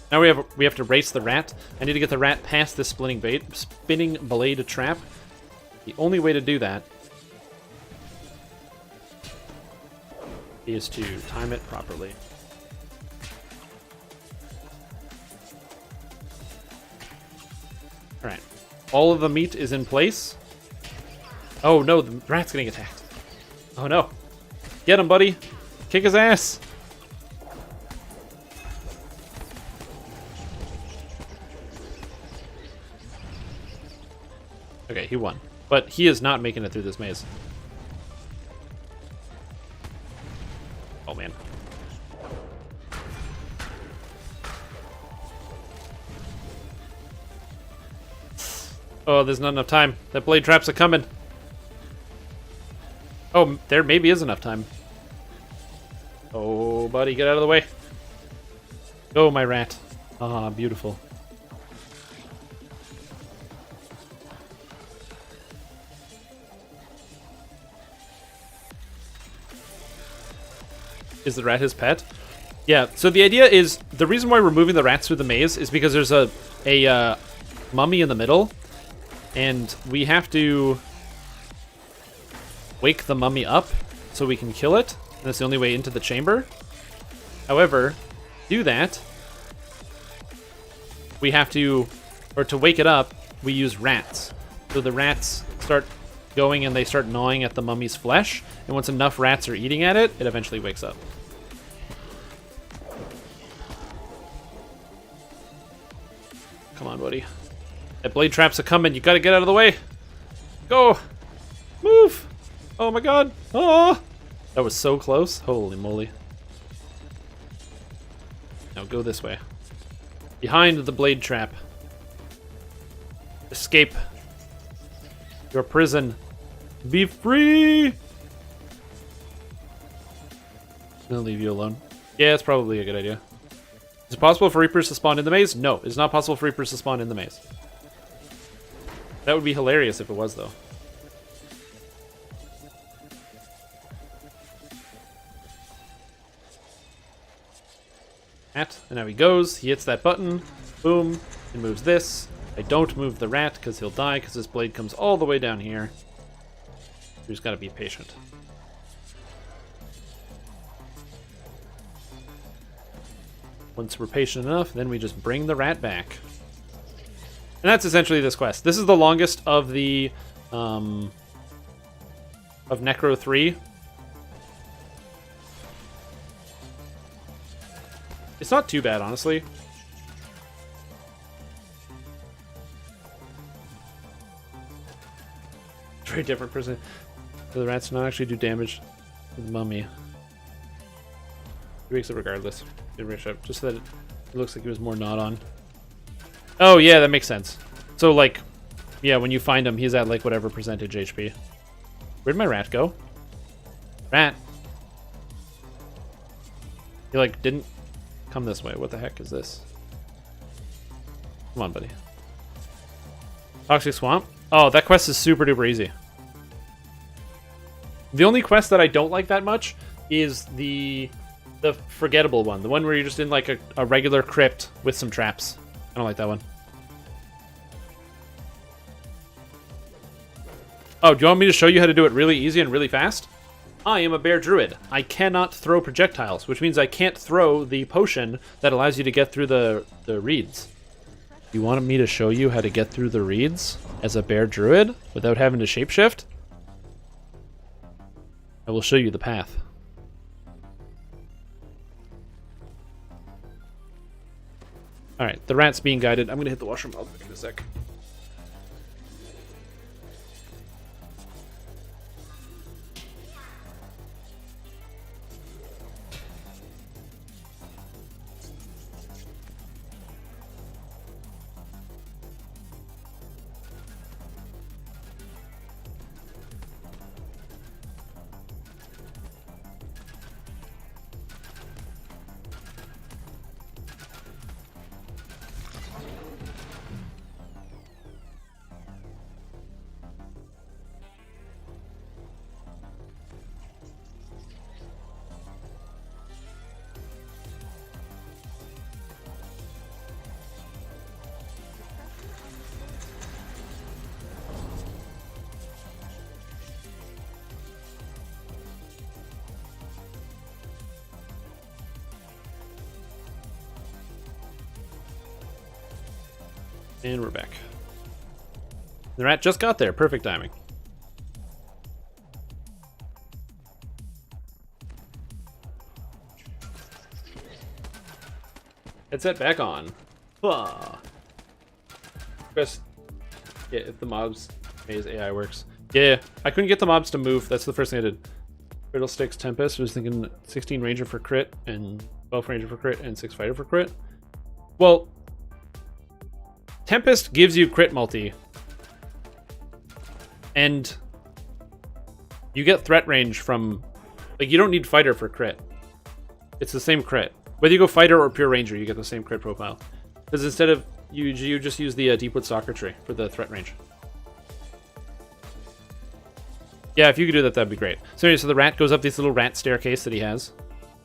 Now we have to race the rat. I need to get the rat past this spinning blade trap. The only way to do that is to time it properly. All right, all of the meat is in place. Oh no, the rat's getting attacked. Oh no, get him, buddy! Kick his ass! Okay, he won. But he is not making it through this maze. Oh, man. Oh, there's not enough time. That blade traps are coming. Oh, there maybe is enough time. Oh, buddy, get out of the way. Go, my rat. Ah, beautiful. Is the rat his pet? Yeah, so the idea is, the reason why we're moving the rats through the maze is because there's a mummy in the middle, and we have to wake the mummy up so we can kill it, and that's the only way into the chamber. However, to do that, we have to, or to wake it up, we use rats. So the rats start going and they start gnawing at the mummy's flesh, and once enough rats are eating at it, it eventually wakes up. Come on, buddy. That blade trap's a coming. You gotta get out of the way. Go! Move! Oh my god! Oh! That was so close. Holy moly. go this way. Behind the blade trap. Escape your prison. Be free! I'm gonna leave you alone. Yeah, it's probably a good idea. Is it possible for Reapers to spawn in the maze? No, it's not possible for Reapers to spawn in the maze. That would be hilarious if it was, though. And now he goes, he hits that button, boom, he moves this. I don't move the rat because he'll die because his blade comes all the way down here. You just gotta be patient. Once we're patient enough, then we just bring the rat back. And that's essentially this quest. This is the longest of the of Necro 3. It's not too bad, honestly. Very different person. So the rats do not actually do damage to the mummy. He makes it regardless. Just so that it looks like he was more not on. Oh yeah, that makes sense. So like, yeah, when you find him, he's at like whatever percentage HP. Where'd my rat go? Rat. He like didn't come this way. What the heck is this? Come on, buddy. Toxic Swamp? Oh, that quest is super duper easy. The only quest that I don't like that much is the forgettable one. The one where you're just in like a regular crypt with some traps. I don't like that one. Oh, do you want me to show you how to do it really easy and really fast? I am a bear druid. I cannot throw projectiles, which means I can't throw the potion that allows you to get through the reeds. You wanted me to show you how to get through the reeds as a bear druid without having to shapeshift? I will show you the path. Alright, the rat's being guided. I'm gonna hit the washroom. I'll be back in a sec. And we're back. The rat just got there. Perfect timing. Headset back on. Ah. Press. Yeah, if the mobs maze AI works. Yeah, I couldn't get the mobs to move. That's the first thing I did. Fiddlesticks Tempest. I was thinking 16 Ranger for crit and 12 Ranger for crit and 6 Fighter for crit. Well, Tempest gives you crit multi, and you get threat range from, like, you don't need fighter for crit. It's the same crit. Whether you go fighter or pure ranger, you get the same crit profile. Because instead of, you just use the Deepwood Stalker tree for the threat range. Yeah, if you could do that, that'd be great. So anyway, so the rat goes up this little rat staircase that he has,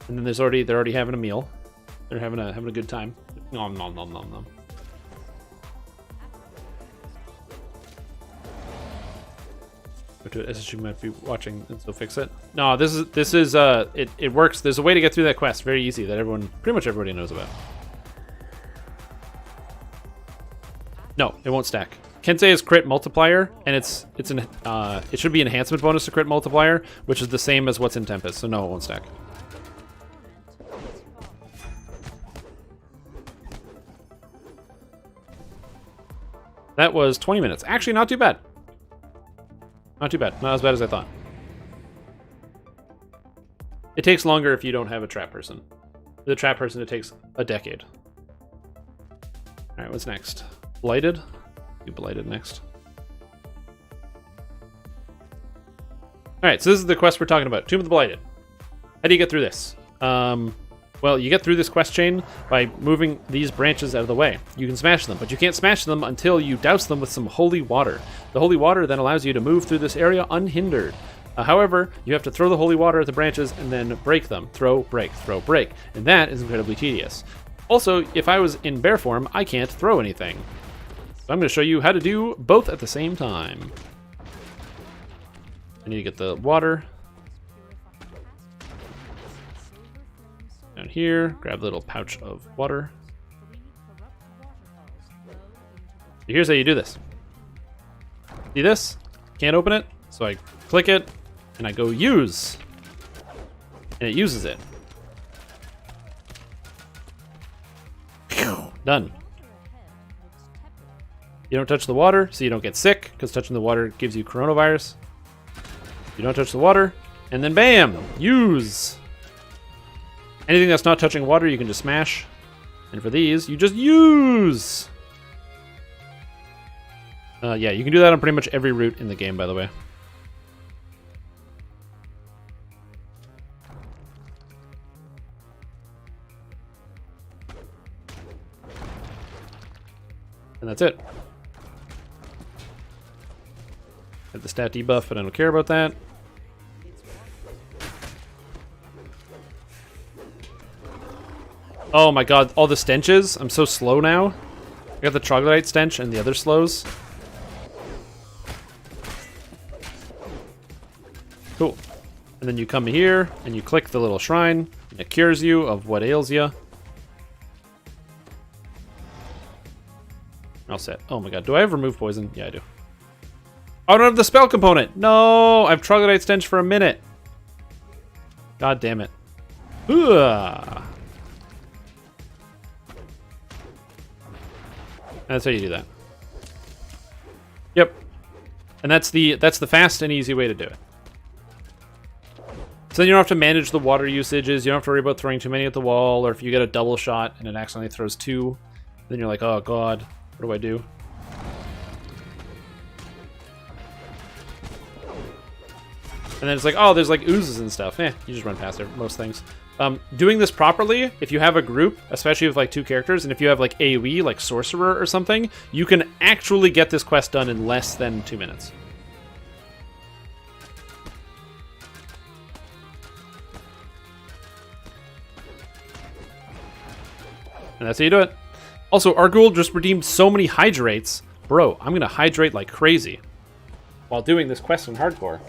and then they're already having a meal. They're having a good time. Nom nom nom nom nom. SSG might be watching and so fix it. No, this is it works. There's a way to get through that quest, very easy, that pretty much everybody knows about. No, it won't stack. Kensei is crit multiplier, and it should be enhancement bonus to crit multiplier, which is the same as what's in Tempest. So no, it won't stack. That was 20 minutes. Actually, not too bad. Not too bad. Not as bad as I thought. It takes longer if you don't have a trap person. the trap person, it takes a decade. All right, what's next? Blighted? Do Blighted next. All right, so this is the quest we're talking about. Tomb of the Blighted. How do you get through this? Well, you get through this quest chain by moving these branches out of the way. You can smash them, but you can't smash them until you douse them with some holy water. The holy water then allows you to move through this area unhindered. However, you have to throw the holy water at the branches and then break them. Throw, break, throw, break. And that is incredibly tedious. Also, if I was in bear form, I can't throw anything. So I'm going to show you how to do both at the same time. I need to get the water. Down here, grab the little pouch of water. Here's how you do this. See this? Can't open it, so I click it, and I go use. And it uses it. Done. You don't touch the water, so you don't get sick, because touching the water gives you coronavirus. You don't touch the water, and then bam! Use! Anything that's not touching water, you can just smash. And for these, you just use! Yeah, you can do that on pretty much every route in the game, by the way. And that's it. Have the stat debuff, but I don't care about that. Oh my god, all the stenches. I'm so slow now. I got the troglodyte stench and the other slows. Cool. And then you come here and you click the little shrine and it cures you of what ails you. All set. Oh my god, do I have remove poison? Yeah, I do. Oh, I don't have the spell component. No, I have troglodyte stench for a minute. God damn it. Ugh. That's how you do that. Yep. And that's the fast and easy way to do it. So then you don't have to manage the water usages. You don't have to worry about throwing too many at the wall, or if you get a double shot and it accidentally throws two, then you're like, oh god, what do I do? And then it's like, oh, there's like oozes and stuff. You just run past most things. Doing this properly, if you have a group, especially with like two characters, and if you have like AoE, like Sorcerer or something, you can actually get this quest done in less than 2 minutes. And that's how you do it. Also, Argul just redeemed so many hydrates. Bro, I'm gonna hydrate like crazy while doing this quest in hardcore.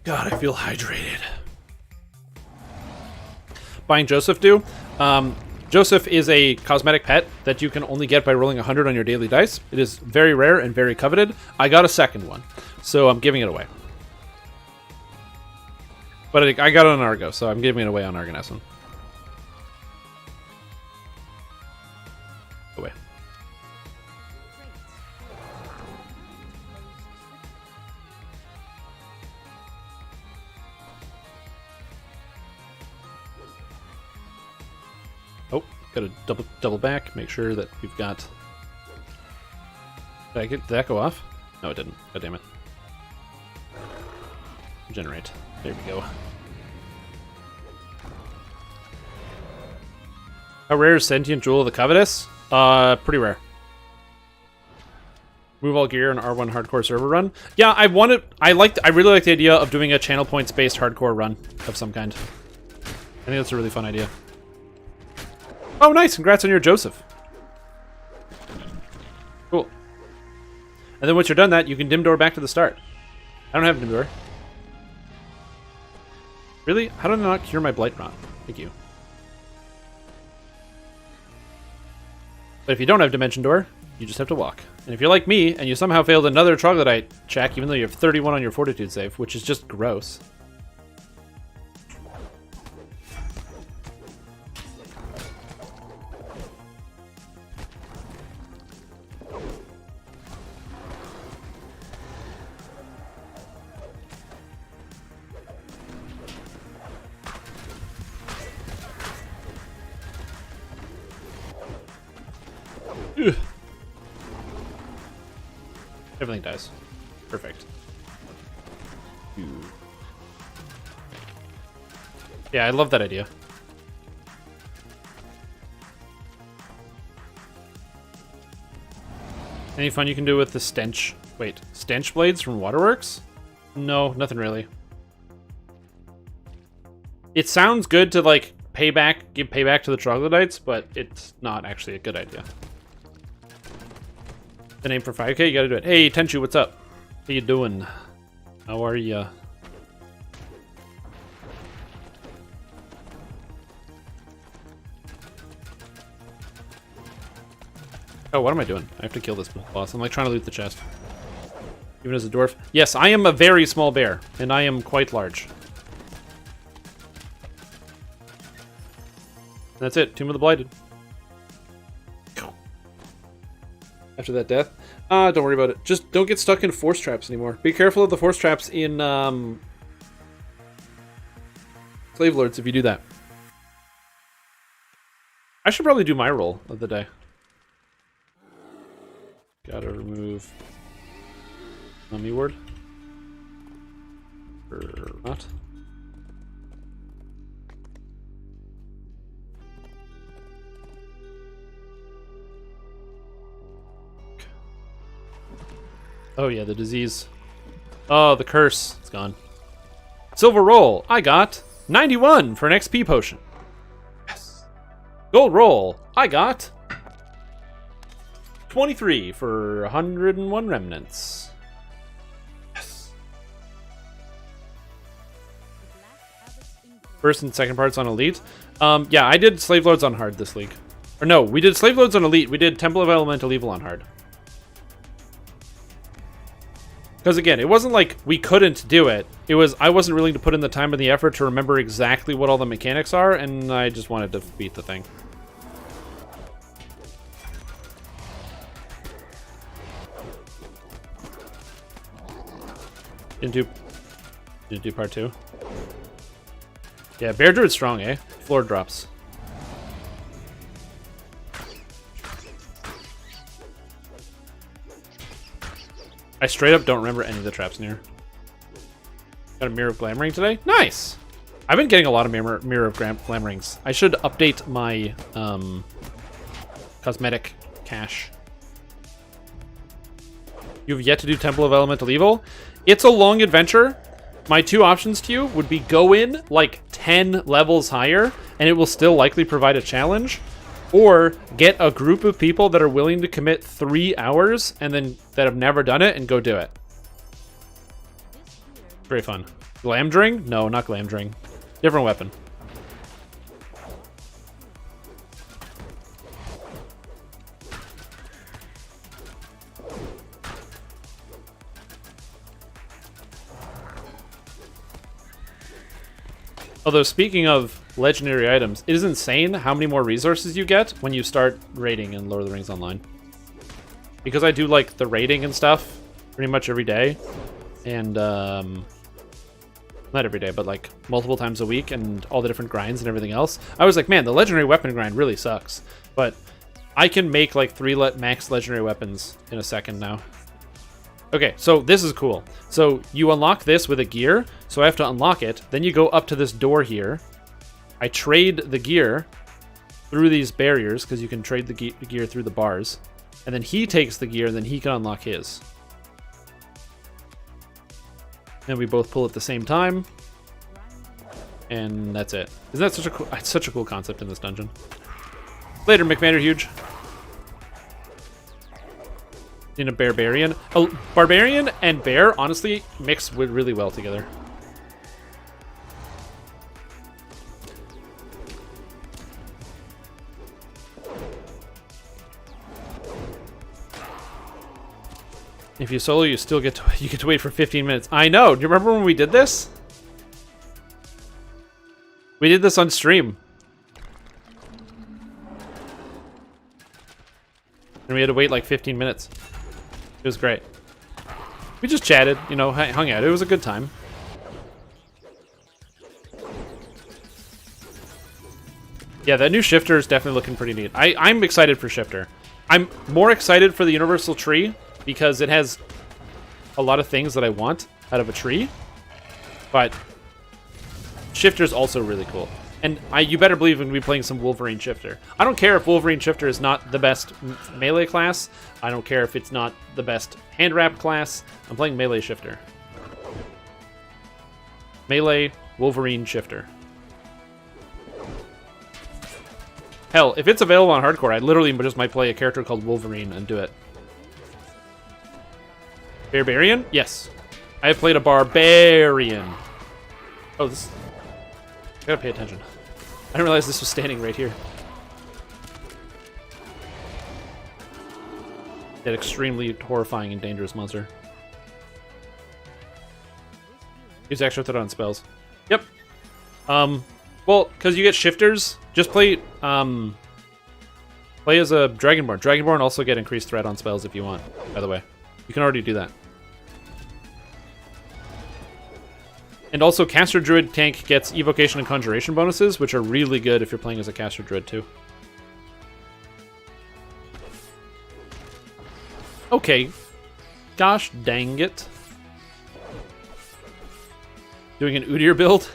God, I feel hydrated. Buying Joseph do? Joseph is a cosmetic pet that you can only get by rolling 100 on your daily dice. It is very rare and very coveted. I got a second one, so I'm giving it away. But I got it on Argo, so I'm giving it away on Argonesson. Away. Oh, gotta double back, make sure that we've got... Did that go off? No, it didn't. God damn it. Generate. There we go. How rare is Sentient Jewel of the Covetous? Pretty rare. Move all gear in R1 hardcore server run. Yeah, I really like the idea of doing a channel points based hardcore run of some kind. I think that's a really fun idea. Oh, nice! Congrats on your Joseph. Cool. And then once you're done that, you can dim door back to the start. I don't have dim door. Really? How did I not cure my Blight Rot? Thank you. But if you don't have Dimension Door, you just have to walk. And if you're like me, and you somehow failed another Troglodyte check, even though you have 31 on your Fortitude save, which is just gross. Ugh. Everything dies. Perfect. Yeah, I love that idea. Any fun you can do with the stench? Wait, stench blades from Waterworks? No, nothing really. It sounds good to like give payback to the troglodytes, but it's not actually a good idea. The name for 5K, you gotta do it. Hey, Tenchu, what's up? How you doing? How are ya? Oh, what am I doing? I have to kill this boss. I'm like trying to loot the chest. Even as a dwarf. Yes, I am a very small bear, and I am quite large. That's it. Tomb of the Blighted. After that death. Don't worry about it. Just don't get stuck in force traps anymore. Be careful of the force traps in Slave Lords if you do that. I should probably do my roll of the day. Gotta remove Mummy Ward. Or not. Oh yeah, the disease. Oh, the curse. It's gone. Silver roll. I got 91 for an XP potion. Yes. Gold roll. I got 23 for 101 remnants. Yes. First and second parts on Elite. Yeah, I did Slave Lords on Hard this league. Or no, we did Slave Lords on Elite. We did Temple of Elemental Evil on Hard. Because again, it wasn't like we couldn't do it. It was I wasn't willing to put in the time and the effort to remember exactly what all the mechanics are, and I just wanted to beat the thing. Didn't do part 2. Yeah, Bear Druid's strong, eh? Floor drops. I straight up don't remember any of the traps near. Got a Mirror of Glamoring today? Nice! I've been getting a lot of Mirror of Glamorings. I should update my cosmetic cache. You've yet to do Temple of Elemental Evil? It's a long adventure. My two options to you would be go in like 10 levels higher, and it will still likely provide a challenge. Or get a group of people that are willing to commit 3 hours and then that have never done it and go do it. Very fun. Glamdring? No, not Glamdring. Different weapon. Although, speaking of legendary items, it is insane how many more resources you get when you start raiding in Lord of the Rings Online. Because I do, like, the raiding and stuff pretty much every day. And, not every day, but, like, multiple times a week and all the different grinds and everything else. I was like, man, the legendary weapon grind really sucks. But I can make, like, 3 max legendary weapons in a second now. Okay, so this is cool. So you unlock this with a gear, so I have to unlock it. Then you go up to this door here. I trade the gear through these barriers, because you can trade the gear through the bars. And then he takes the gear, and then he can unlock his. And we both pull at the same time. And that's it. Isn't that such a cool concept in this dungeon? Later, McVanderhuge. In a barbarian. Oh, barbarian and bear honestly mix really well together. If you solo, you still get to wait for 15 minutes. I know. Do you remember when we did this? We did this on stream. And we had to wait like 15 minutes. It was great. We just chatted, you know, hung out. It was a good time. Yeah, that new shifter is definitely looking pretty neat. I'm excited for shifter. I'm more excited for the Universal Tree because it has a lot of things that I want out of a tree. But Shifter's also really cool. And you better believe I'm going to be playing some Wolverine Shifter. I don't care if Wolverine Shifter is not the best melee class. I don't care if it's not the best hand wrap class. I'm playing Melee Shifter. Melee Wolverine Shifter. Hell, if it's available on Hardcore, I literally just might play a character called Wolverine and do it. Barbarian? Yes. I have played a Barbarian. Oh, this... I gotta pay attention. I didn't realize this was standing right here. That extremely horrifying and dangerous monster. Use extra threat on spells. Yep. Well, because you get shifters, just play play as a Dragonborn. Dragonborn also get increased threat on spells if you want, by the way. You can already do that. And also, Caster Druid tank gets Evocation and Conjuration bonuses, which are really good if you're playing as a Caster Druid too. Okay. Gosh dang it. Doing an Udyr build?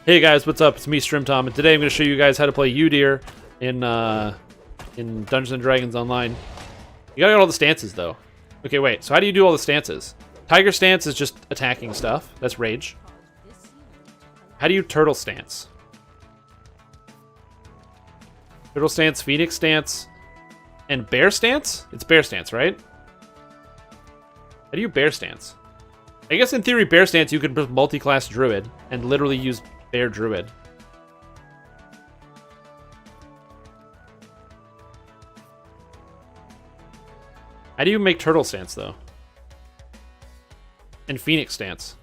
Hey guys, what's up? It's me, StrimTom, and today I'm going to show you guys how to play Udyr in Dungeons & Dragons Online. You gotta get all the stances, though. Okay, wait, so how do you do all the stances? Tiger stance is just attacking stuff. That's rage. How do you turtle stance? Turtle stance, phoenix stance, and bear stance? It's bear stance, right? How do you bear stance? I guess in theory, bear stance, you could multi-class druid and literally use bear druid. How do you make turtle stance, though? And phoenix stance.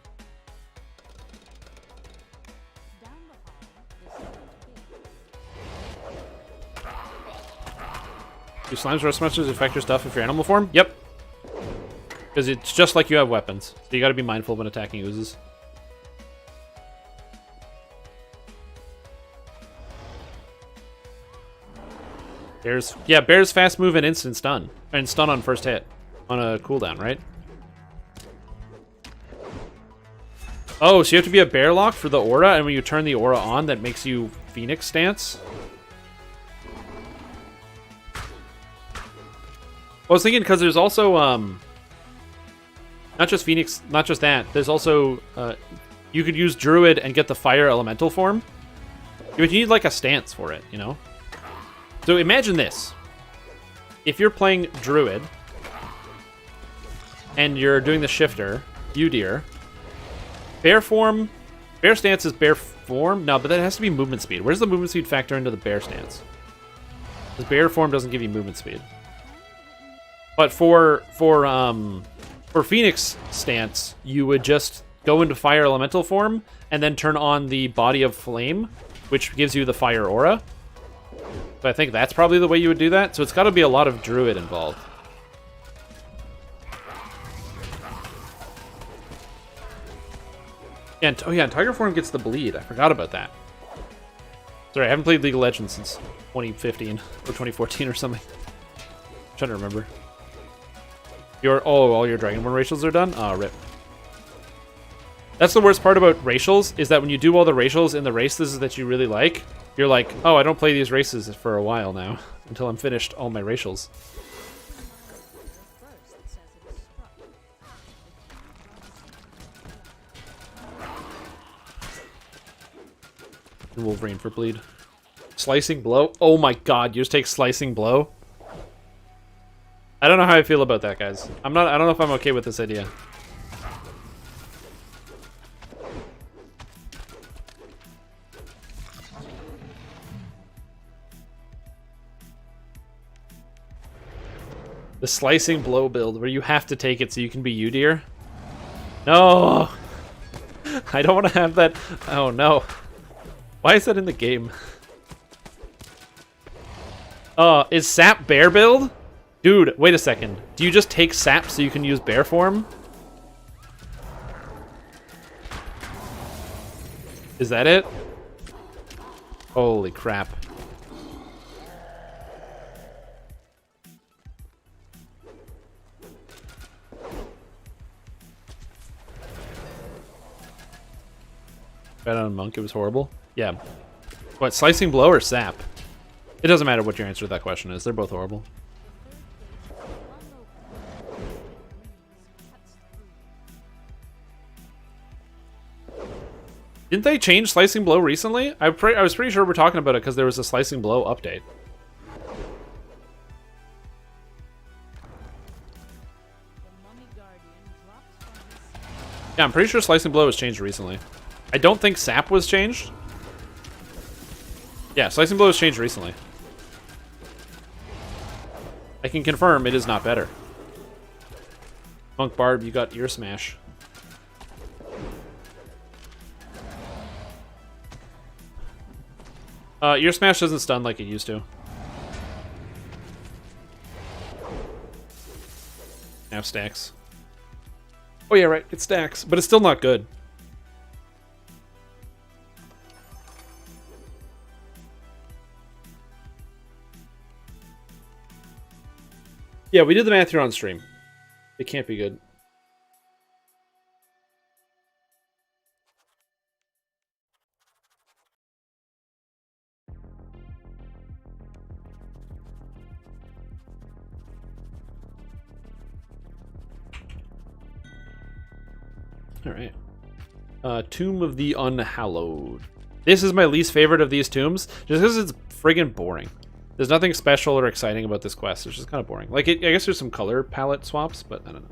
Do slimes rust monsters affect your stuff if you're animal form? Yep. Because it's just like you have weapons. So you gotta be mindful when attacking oozes. Bear's fast move and instant stun. And stun on first hit. On a cooldown, right? Oh, so you have to be a bear lock for the aura, and when you turn the aura on, that makes you Phoenix stance? I was thinking because there's also, not just Phoenix, not just that, there's also, you could use Druid and get the Fire Elemental form. But you need like a stance for it, you know? So imagine this. If you're playing Druid, and you're doing the Shifter, Udyr, bear stance is bear form? No, but that has to be movement speed. Where's the movement speed factor into the bear stance? Because bear form doesn't give you movement speed. But for Phoenix stance, you would just go into Fire Elemental form and then turn on the Body of Flame, which gives you the Fire Aura. So I think that's probably the way you would do that. So it's got to be a lot of Druid involved. And, oh yeah, and Tiger Form gets the bleed. I forgot about that. Sorry, I haven't played League of Legends since 2015 or 2014 or something. I'm trying to remember. All your Dragonborn racials are done? Oh, rip. That's the worst part about racials, is that when you do all the racials in the races that you really like, you're like, oh, I don't play these races for a while now, until I'm finished all my racials. Wolverine for bleed. Slicing blow? Oh my god, you just take slicing blow? I don't know how I feel about that, guys. I don't know if I'm okay with this idea. The slicing blow build, where you have to take it so you can be Udyr? No! I don't want to have that. Oh no. Why is that in the game? Is Sap bear build? Dude, wait a second. Do you just take Sap so you can use bear form? Is that it? Holy crap. Bet on Monk, it was horrible. Yeah. What, Slicing Blow or Sap? It doesn't matter what your answer to that question is. They're both horrible. Didn't they change Slicing Blow recently? I was pretty sure we're talking about it because there was a Slicing Blow update. Yeah, I'm pretty sure Slicing Blow was changed recently. I don't think Sap was changed. Yeah, Slicing Blow was changed recently. I can confirm it is not better. Monk Barb, you got Ear Smash. Ear Smash doesn't stun like it used to. Now stacks. Oh yeah, right, it stacks, but it's still not good. Yeah, we did the math here on stream. It can't be good. Alright. Tomb of the Unhallowed. This is my least favorite of these tombs, just because it's friggin' boring. There's nothing special or exciting about this quest. It's just kind of boring. Like, I guess there's some color palette swaps, but I don't know.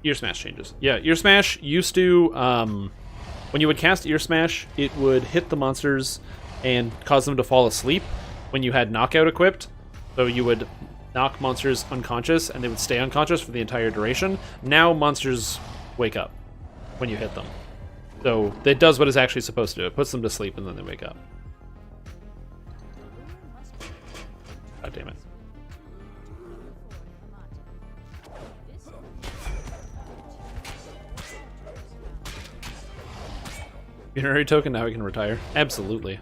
Ear Smash changes. Yeah, Ear Smash used to, when you would cast Ear Smash, it would hit the monsters and cause them to fall asleep when you had Knockout equipped. So you would knock monsters unconscious and they would stay unconscious for the entire duration. Now monsters wake up when you hit them. So it does what it's actually supposed to do. It puts them to sleep and then they wake up. God damn it. Funerary token, now we can retire. Absolutely.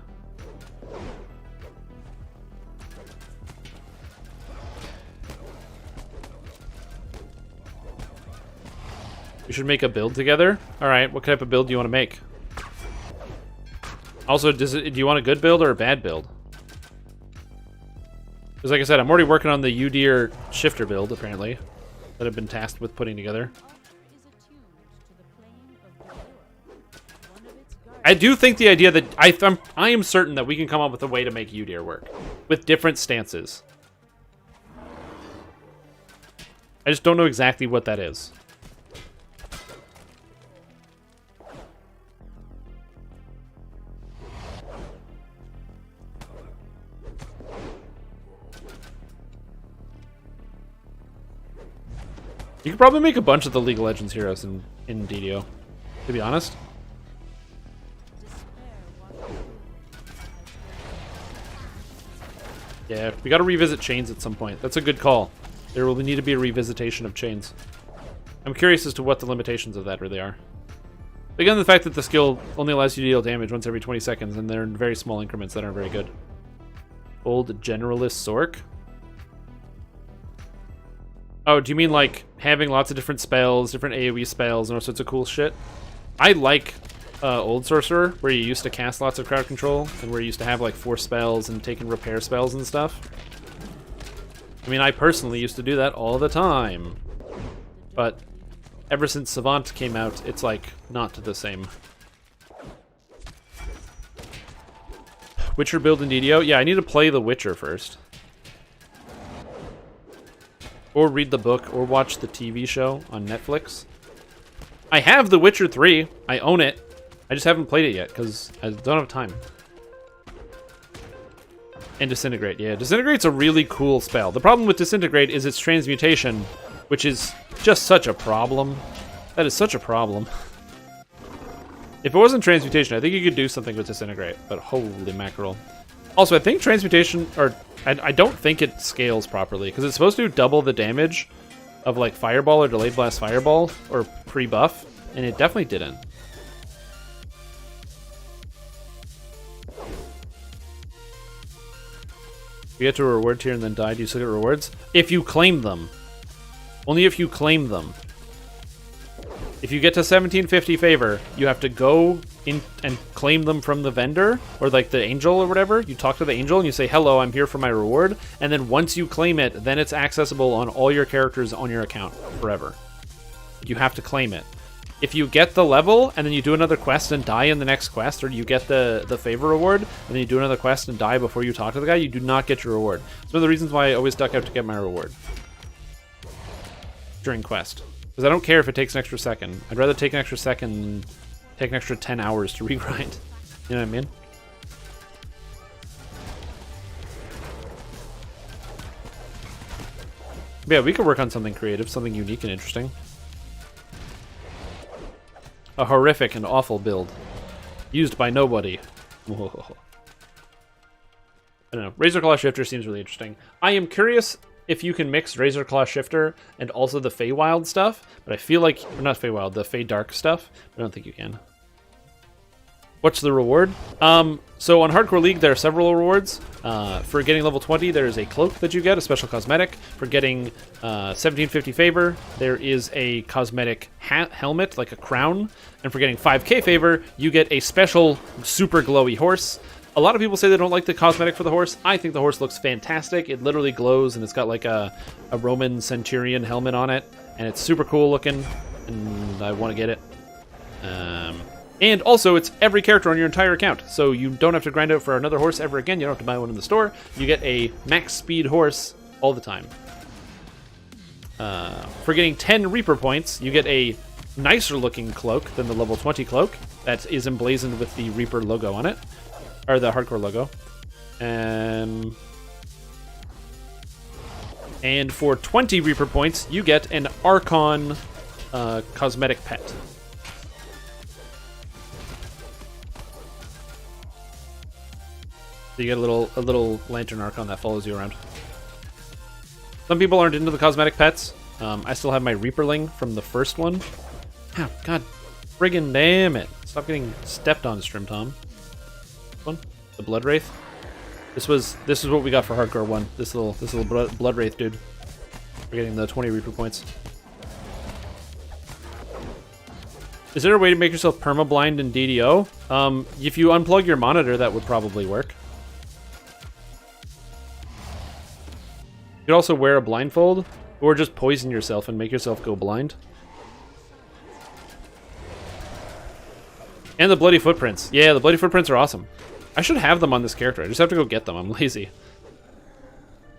We should make a build together. Alright, what type of build do you want to make? Also, do you want a good build or a bad build? Because like I said, I'm already working on the Udyr shifter build, apparently, that I've been tasked with putting together. I do think the idea that I am certain that we can come up with a way to make Udyr work with different stances. I just don't know exactly what that is. You could probably make a bunch of the League of Legends heroes in DDO, to be honest. Yeah, we gotta revisit chains at some point. That's a good call. There will need to be a revisitation of chains. I'm curious as to what the limitations of that really are. Again, the fact that the skill only allows you to deal damage once every 20 seconds, and they're in very small increments that aren't very good. Old Generalist Sork? Oh, do you mean like having lots of different spells, different AoE spells, and all sorts of cool shit? I like Old Sorcerer, where you used to cast lots of crowd control, and where you used to have like 4 spells and taking repair spells and stuff. I mean, I personally used to do that all the time. But ever since Savant came out, it's like not the same. Witcher build in DDO? Yeah, I need to play The Witcher first. Or read the book, or watch the TV show on Netflix. I have The Witcher 3. I own it. I just haven't played it yet, because I don't have time. And Disintegrate, yeah. Disintegrate's a really cool spell. The problem with Disintegrate is its transmutation, which is just such a problem. That is such a problem. If it wasn't transmutation, I think you could do something with Disintegrate, but holy mackerel. Also, I think transmutation, or I don't think it scales properly, because it's supposed to double the damage of like Fireball or Delayed Blast Fireball, or pre-buff, and it definitely didn't. You get to a reward tier and then die, do you still get rewards? If you claim them. Only if you claim them. If you get to 1750 favor, you have to go in and claim them from the vendor, or like the angel or whatever. You talk to the angel and you say, hello, I'm here for my reward. And then once you claim it, then it's accessible on all your characters on your account forever. You have to claim it. If you get the level and then you do another quest and die in the next quest, or you get the favor reward and then you do another quest and die before you talk to the guy, you do not get your reward. It's one of the reasons why I always duck out to get my reward during quest. Because I don't care if it takes an extra second. I'd rather take an extra second than take an extra 10 hours to regrind. You know what I mean? But yeah, we could work on something creative, something unique and interesting. A horrific and awful build. Used by nobody. Whoa. I don't know. Razor Claw Shifter seems really interesting. I am curious if you can mix Razor Claw Shifter and also the Feywild stuff, but I feel like, or not Feywild, the Fey Dark stuff, but I don't think you can. What's the reward? So on Hardcore League, there are several rewards. For getting level 20, there is a cloak that you get, a special cosmetic. For getting 1750 favor, there is a cosmetic helmet, like a crown. And for getting 5k favor, you get a special super glowy horse. A lot of people say they don't like the cosmetic for the horse. I think the horse looks fantastic. It literally glows, and it's got like a Roman centurion helmet on it. And it's super cool looking, and I want to get it. And also, it's every character on your entire account, so you don't have to grind out for another horse ever again. You don't have to buy one in the store. You get a max speed horse all the time. For getting 10 Reaper points, you get a nicer looking cloak than the level 20 cloak that is emblazoned with the Reaper logo on it. Or the Hardcore logo. And for 20 Reaper points, you get an Archon cosmetic pet. So you get a little Lantern Archon that follows you around. Some people aren't into the cosmetic pets. I still have my Reaperling from the first one. Oh, God friggin' damn it. Stop getting stepped on, Strimtom. One, the Blood Wraith. This is what we got for Hardcore 1. This little Blood Wraith dude. We're getting the 20 Reaper points. Is there a way to make yourself perma-blind in DDO? If you unplug your monitor, that would probably work. You could also wear a blindfold, or just poison yourself and make yourself go blind. And the Bloody Footprints. Yeah, the Bloody Footprints are awesome. I should have them on this character. I just have to go get them. I'm lazy.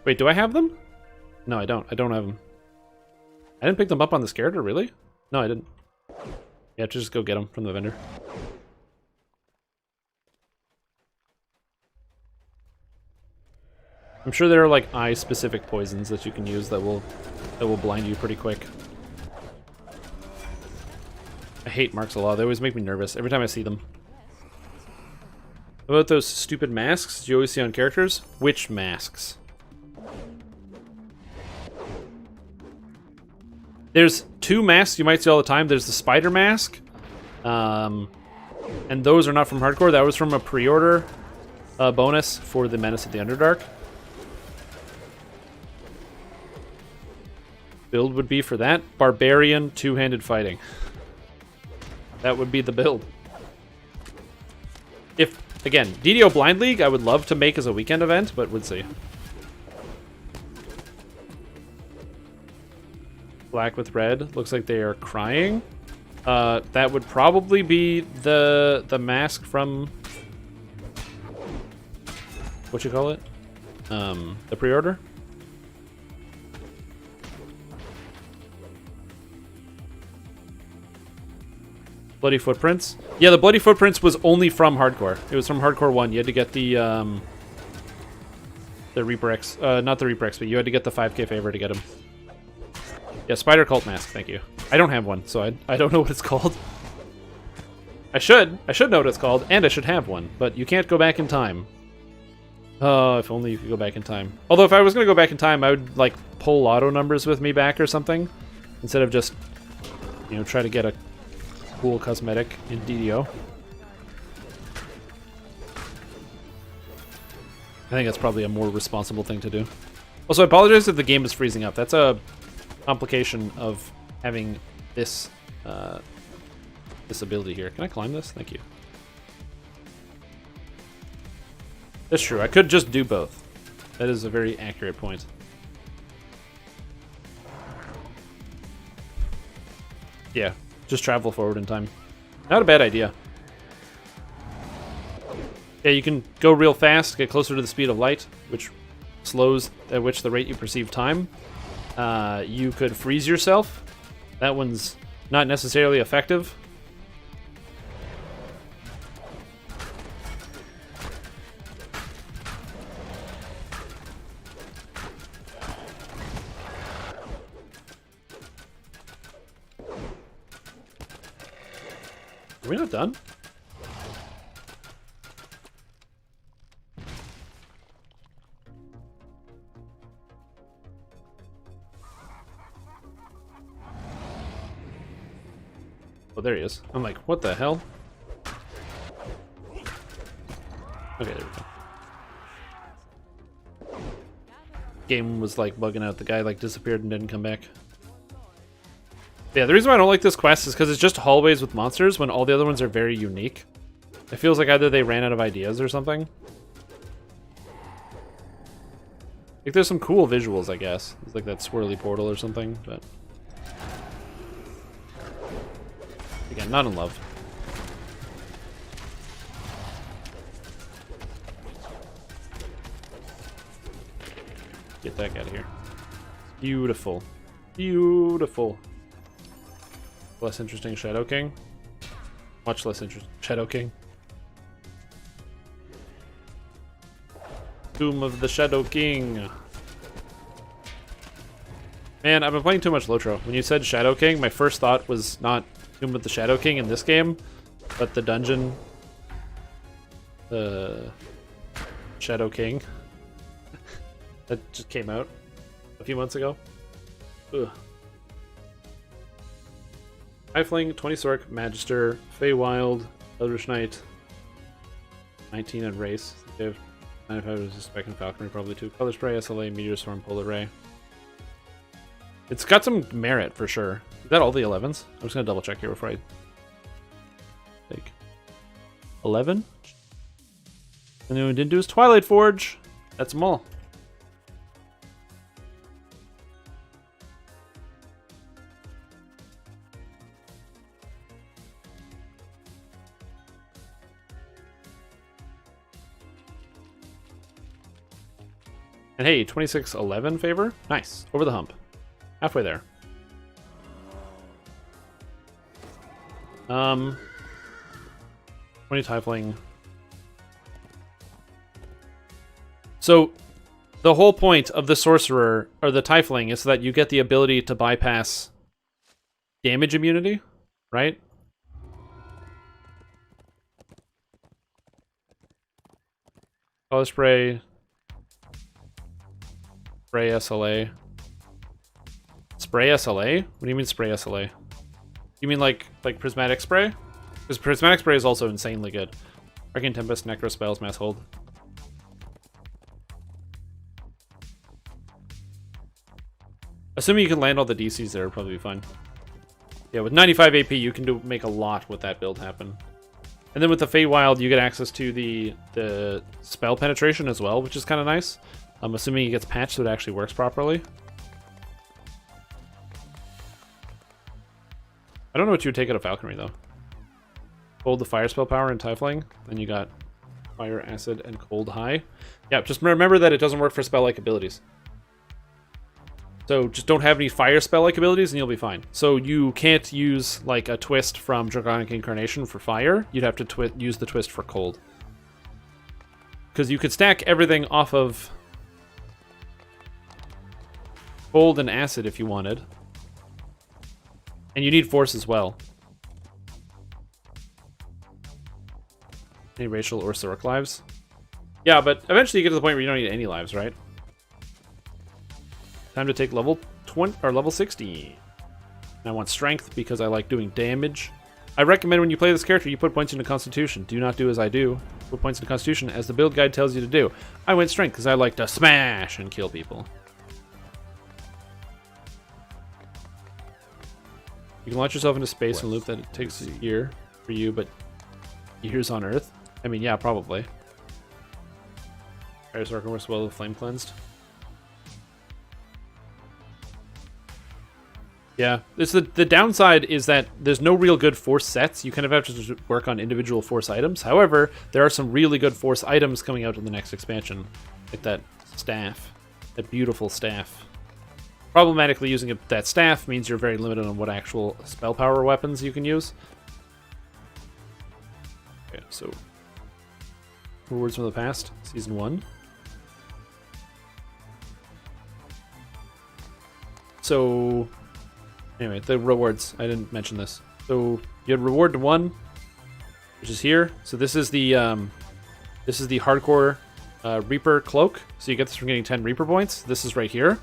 Wait, do I have them? No, I don't. I don't have them. I didn't pick them up on this character, really? No, I didn't. You have to just go get them from the vendor. I'm sure there are like eye-specific poisons that you can use that will blind you pretty quick. I hate marks a lot. They always make me nervous every time I see them. What about those stupid masks you always see on characters? Which masks? There's two masks you might see all the time. There's the spider mask. And those are not from Hardcore. That was from a pre-order bonus for the Menace of the Underdark. Build would be for that. Barbarian two-handed fighting. That would be the build. If, again, DDO Blind League I would love to make as a weekend event, but we'll see. Black with red. Looks like they are crying. That would probably be the mask from... what you call it? The pre-order? Bloody Footprints? Yeah, the Bloody Footprints was only from Hardcore. It was from Hardcore 1. You had to get the Reaper X. Not the Reaper X, but you had to get the 5k favor to get him. Yeah, Spider Cult Mask, thank you. I don't have one, so I don't know what it's called. I should know what it's called, and I should have one, but you can't go back in time. Oh, if only you could go back in time. Although if I was going to go back in time, I would, like, pull lotto numbers with me back or something, instead of just, you know, try to get a cool cosmetic in DDO. I think that's probably a more responsible thing to do. Also, I apologize if the game is freezing up. That's a complication of having this this ability here. Can I climb this? Thank you. That's true. I could just do both. That is a very accurate point. Yeah, just travel forward in time. Not a bad idea. Yeah, you can go real fast, get closer to the speed of light, which slows at which the rate you perceive time. You could freeze yourself. That one's not necessarily effective. Are we not done? Oh, there he is. I'm like, what the hell? Okay, there we go. Game was like bugging out. The guy like disappeared and didn't come back. Yeah, the reason why I don't like this quest is because it's just hallways with monsters when all the other ones are very unique. It feels like either they ran out of ideas or something. Like there's some cool visuals, I guess. It's like that swirly portal or something, but again, not in love. Get that guy out of here. Beautiful. Beautiful. Less interesting Shadow King. Much less interesting Shadow King. Tomb of the Shadow King. Man, I've been playing too much Lotro. When you said Shadow King, my first thought was not Tomb of the Shadow King in this game, but the dungeon. Shadow King. That just came out a few months ago. Ugh. Tiefling, 20 Sork, Magister, Feywild, Eldritch Knight, 19 and Race. They have 95 is Spec and Falconry probably too. Color Spray, SLA, Meteor Storm, Polar Ray. It's got some merit for sure. Is that all the 11s? I'm just gonna double check here before I take 11. And then we didn't do his Twilight Forge. That's them all. And hey, 2611 favor? Nice. Over the hump. Halfway there. 20 Tiefling. So, the whole point of the Sorcerer, or the Tiefling, is that you get the ability to bypass damage immunity, right? Color Spray... Spray SLA. Spray SLA? What do you mean spray SLA? You mean like prismatic spray? Because prismatic spray is also insanely good. Arcane Tempest, Necro Spells, Mass Hold. Assuming you can land all the DCs there, it'll probably be fine. Yeah, with 95 AP, you can make a lot with that build happen. And then with the Feywild, you get access to the spell penetration as well, which is kind of nice. I'm assuming it gets patched so it actually works properly. I don't know what you would take out of Falconry, though. Hold the fire spell power in Tiefling. Then you got fire, acid, and cold high. Yeah, just remember that it doesn't work for spell-like abilities. So just don't have any fire spell-like abilities and you'll be fine. So you can't use like a twist from Draconic Incarnation for fire. You'd have to use the twist for cold. Because you could stack everything off of cold and acid if you wanted. And you need force as well. Any racial or Sork lives? Yeah, but eventually you get to the point where you don't need any lives, right? Time to take level 20 or level 60. I want strength because I like doing damage. I recommend when you play this character, you put points into Constitution. Do not do as I do. Put points into Constitution as the build guide tells you to do. I went Strength because I like to smash and kill people. You can launch yourself into space and loop that it takes a year for you, but years on Earth. I mean, yeah, probably. Iris Arkham works well with Flame Cleansed. Yeah, it's the downside is that there's no real good force sets. You kind of have to just work on individual force items. However, there are some really good force items coming out in the next expansion, like that staff, that beautiful staff. Problematically, using that staff means you're very limited on what actual spell power weapons you can use. Okay, so rewards from the past, season 1. So anyway, the rewards. I didn't mention this. So you had reward 1, which is here. So this is the hardcore Reaper cloak. So you get this from getting 10 Reaper points. This is right here.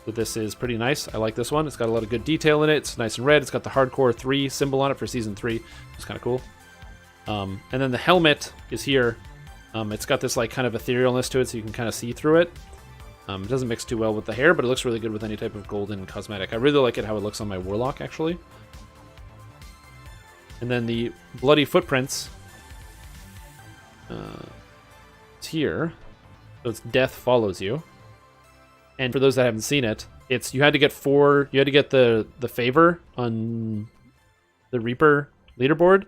So this is pretty nice. I like this one. It's got a lot of good detail in it. It's nice and red. It's got the hardcore 3 symbol on it for season 3. It's kind of cool. And then the helmet is here. It's got this like kind of etherealness to it, so you can kind of see through it. It doesn't mix too well with the hair, but it looks really good with any type of golden cosmetic. I really like it how it looks on my Warlock, actually. And then the bloody footprints. It's here. So it's death follows you. And for those that haven't seen it, it's you had to get the favor on the Reaper leaderboard.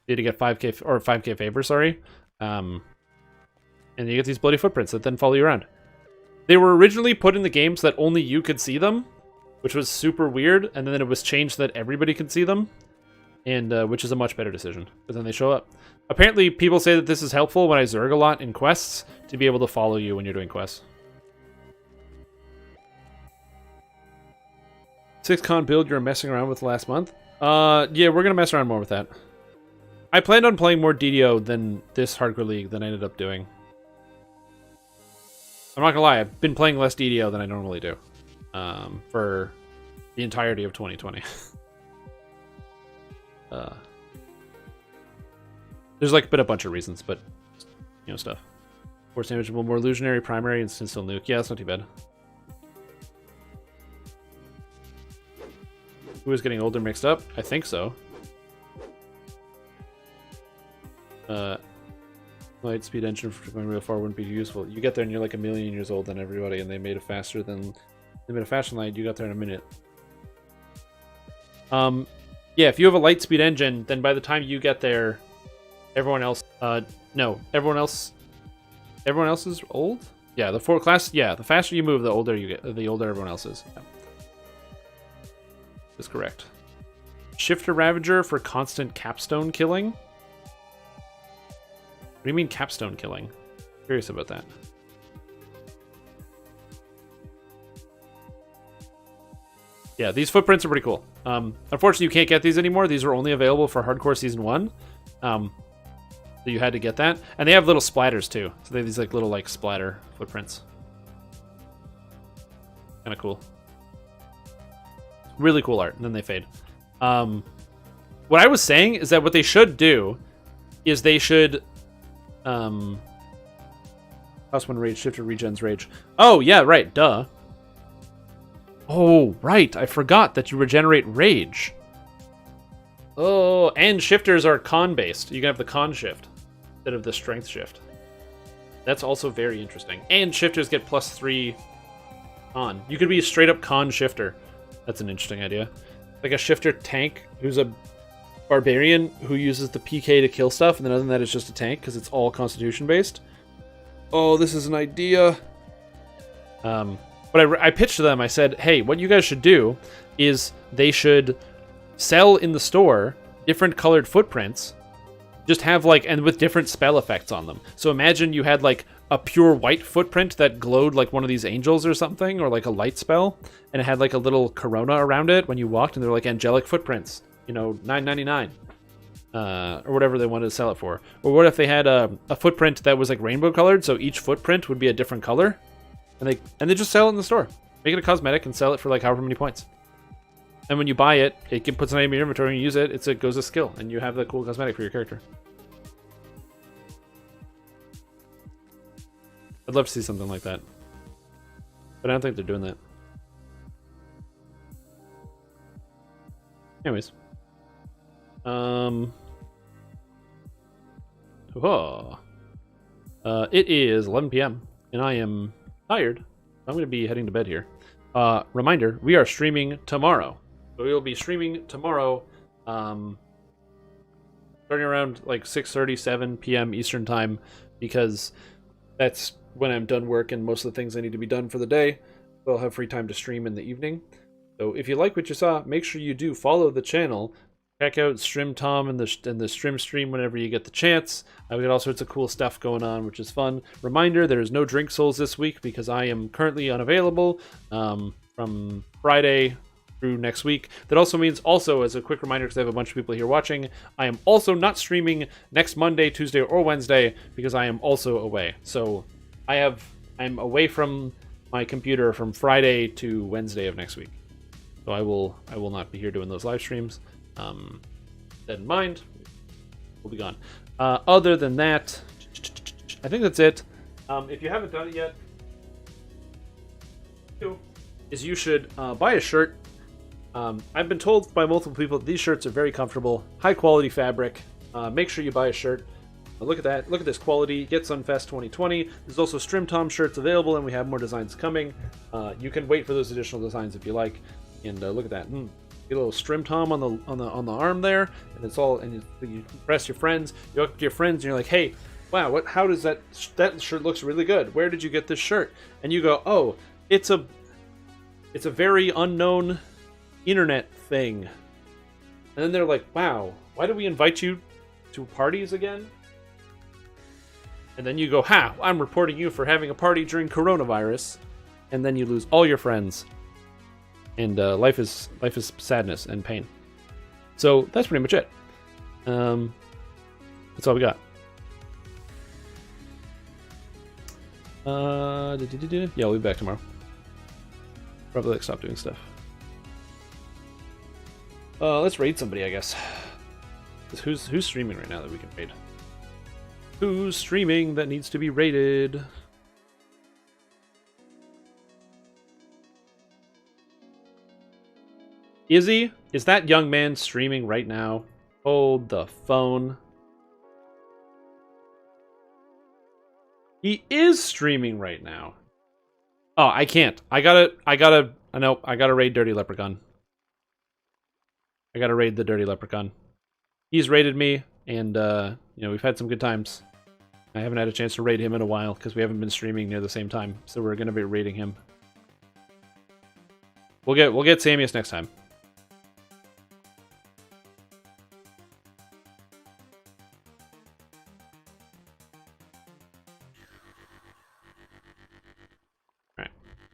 You had to get 5k favor, sorry. And you get these bloody footprints that then follow you around. They were originally put in the game so that only you could see them, which was super weird, and then it was changed so that everybody could see them, and which is a much better decision. But then they show up. Apparently, people say that this is helpful when I Zerg a lot in quests, to be able to follow you when you're doing quests. 6-con build you're messing around with last month? Yeah, we're gonna mess around more with that. I planned on playing more DDO than this Hardcore League than I ended up doing. I'm not gonna lie, I've been playing less DDO than I normally do. For the entirety of 2020. There's like been a bunch of reasons, but you know, stuff. Force damage, more illusionary, primary, and still nuke. Yeah, that's not too bad. Who is getting older mixed up? I think so. Light speed engine for going real far wouldn't be useful. You get there and you're like a million years old than everybody, and they made a faster light. You got there in a minute. Yeah, if you have a light speed engine, then by the time you get there, everyone else everyone else is old. Yeah, the faster you move, the older you get. The older everyone else is. Yeah. That's correct. Shifter Ravager for constant capstone killing. What do you mean capstone killing? Curious about that. Yeah, these footprints are pretty cool. Unfortunately, you can't get these anymore. These were only available for Hardcore Season 1. So you had to get that. And they have little splatters, too. So they have these like little like splatter footprints. Kind of cool. Really cool art, and then they fade. What I was saying is that what they should do is they should... Plus one rage, shifter regens rage. Oh, yeah, right, duh. Oh, right, I forgot that you regenerate rage. Oh, and shifters are con-based. You can have the con shift instead of the strength shift. That's also very interesting. And shifters get +3 con. You could be a straight-up con shifter. That's an interesting idea. Like a shifter tank who's a barbarian who uses the PK to kill stuff, and then other than that, it's just a tank because it's all constitution based. Oh, this is an idea. But I pitched to them. I said, hey, what you guys should do is they should sell in the store different colored footprints. Just have like, and with different spell effects on them. So imagine you had like a pure white footprint that glowed like one of these angels or something, or like a light spell, and it had like a little corona around it when you walked, and they're like angelic footprints, you know, $9.99, or whatever they wanted to sell it for. Or what if they had a footprint that was like rainbow colored, so each footprint would be a different color, and they just sell it in the store, make it a cosmetic, and sell it for like however many points. And when you buy it, it puts an item in your inventory and you use it. It goes as skill, and you have the cool cosmetic for your character. I'd love to see something like that. But I don't think they're doing that. Anyways. It is 11 p.m. and I am tired. I'm going to be heading to bed here. Reminder, we are streaming tomorrow. So we will be streaming tomorrow, starting around like 6:30, 7 p.m. Eastern time, because that's when I'm done work and most of the things I need to be done for the day. So I'll have free time to stream in the evening. So if you like what you saw, make sure you do follow the channel. Check out Stream Tom and the stream whenever you get the chance. We got all sorts of cool stuff going on, which is fun. Reminder, there is no Drink Souls this week because I am currently unavailable from Friday through next week. That also means, as a quick reminder, because I have a bunch of people here watching, I am also not streaming next Monday, Tuesday, or Wednesday because I am also away. So I'm away from my computer from Friday to Wednesday of next week. So I will not be here doing those live streams. That in mind, we'll be gone. Other than that, I think that's it. If you haven't done it yet, you should buy a shirt. I've been told by multiple people that these shirts are very comfortable, high quality fabric. Make sure you buy a shirt. Look at that. Look at this quality. Get Sunfest 2020. There's also Stream Tom shirts available, and we have more designs coming. You can wait for those additional designs if you like. And look at that. Get a little Stream Tom on the arm there, and it's all. And you impress your friends. You look to your friends, and you're like, "Hey, wow! How does that shirt looks really good? Where did you get this shirt?" And you go, "Oh, it's a very unknown internet thing." And then they're like, "Wow, why do we invite you to parties again?" And then you go, "Ha! I'm reporting you for having a party during coronavirus," and then you lose all your friends. And life is sadness and pain. So that's pretty much it. That's all we got. Yeah, we'll be back tomorrow. Probably like stop doing stuff. Let's raid somebody, I guess. Who's streaming right now that we can raid? Who's streaming that needs to be raided? Is that young man streaming right now? Hold the phone. He is streaming right now. Oh, I can't. I gotta raid Dirty Leprechaun. I gotta raid the Dirty Leprechaun. He's raided me, and we've had some good times. I haven't had a chance to raid him in a while because we haven't been streaming near the same time, so we're gonna be raiding him. We'll get Samius next time.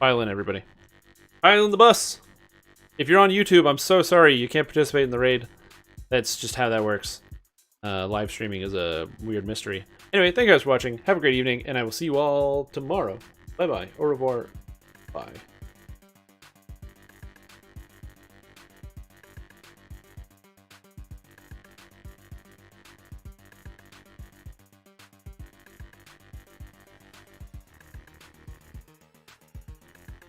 File in, everybody. File in the bus! If you're on YouTube, I'm so sorry you can't participate in the raid. That's just how that works. Live streaming is a weird mystery. Anyway, thank you guys for watching. Have a great evening, and I will see you all tomorrow. Bye-bye. Au revoir. Bye.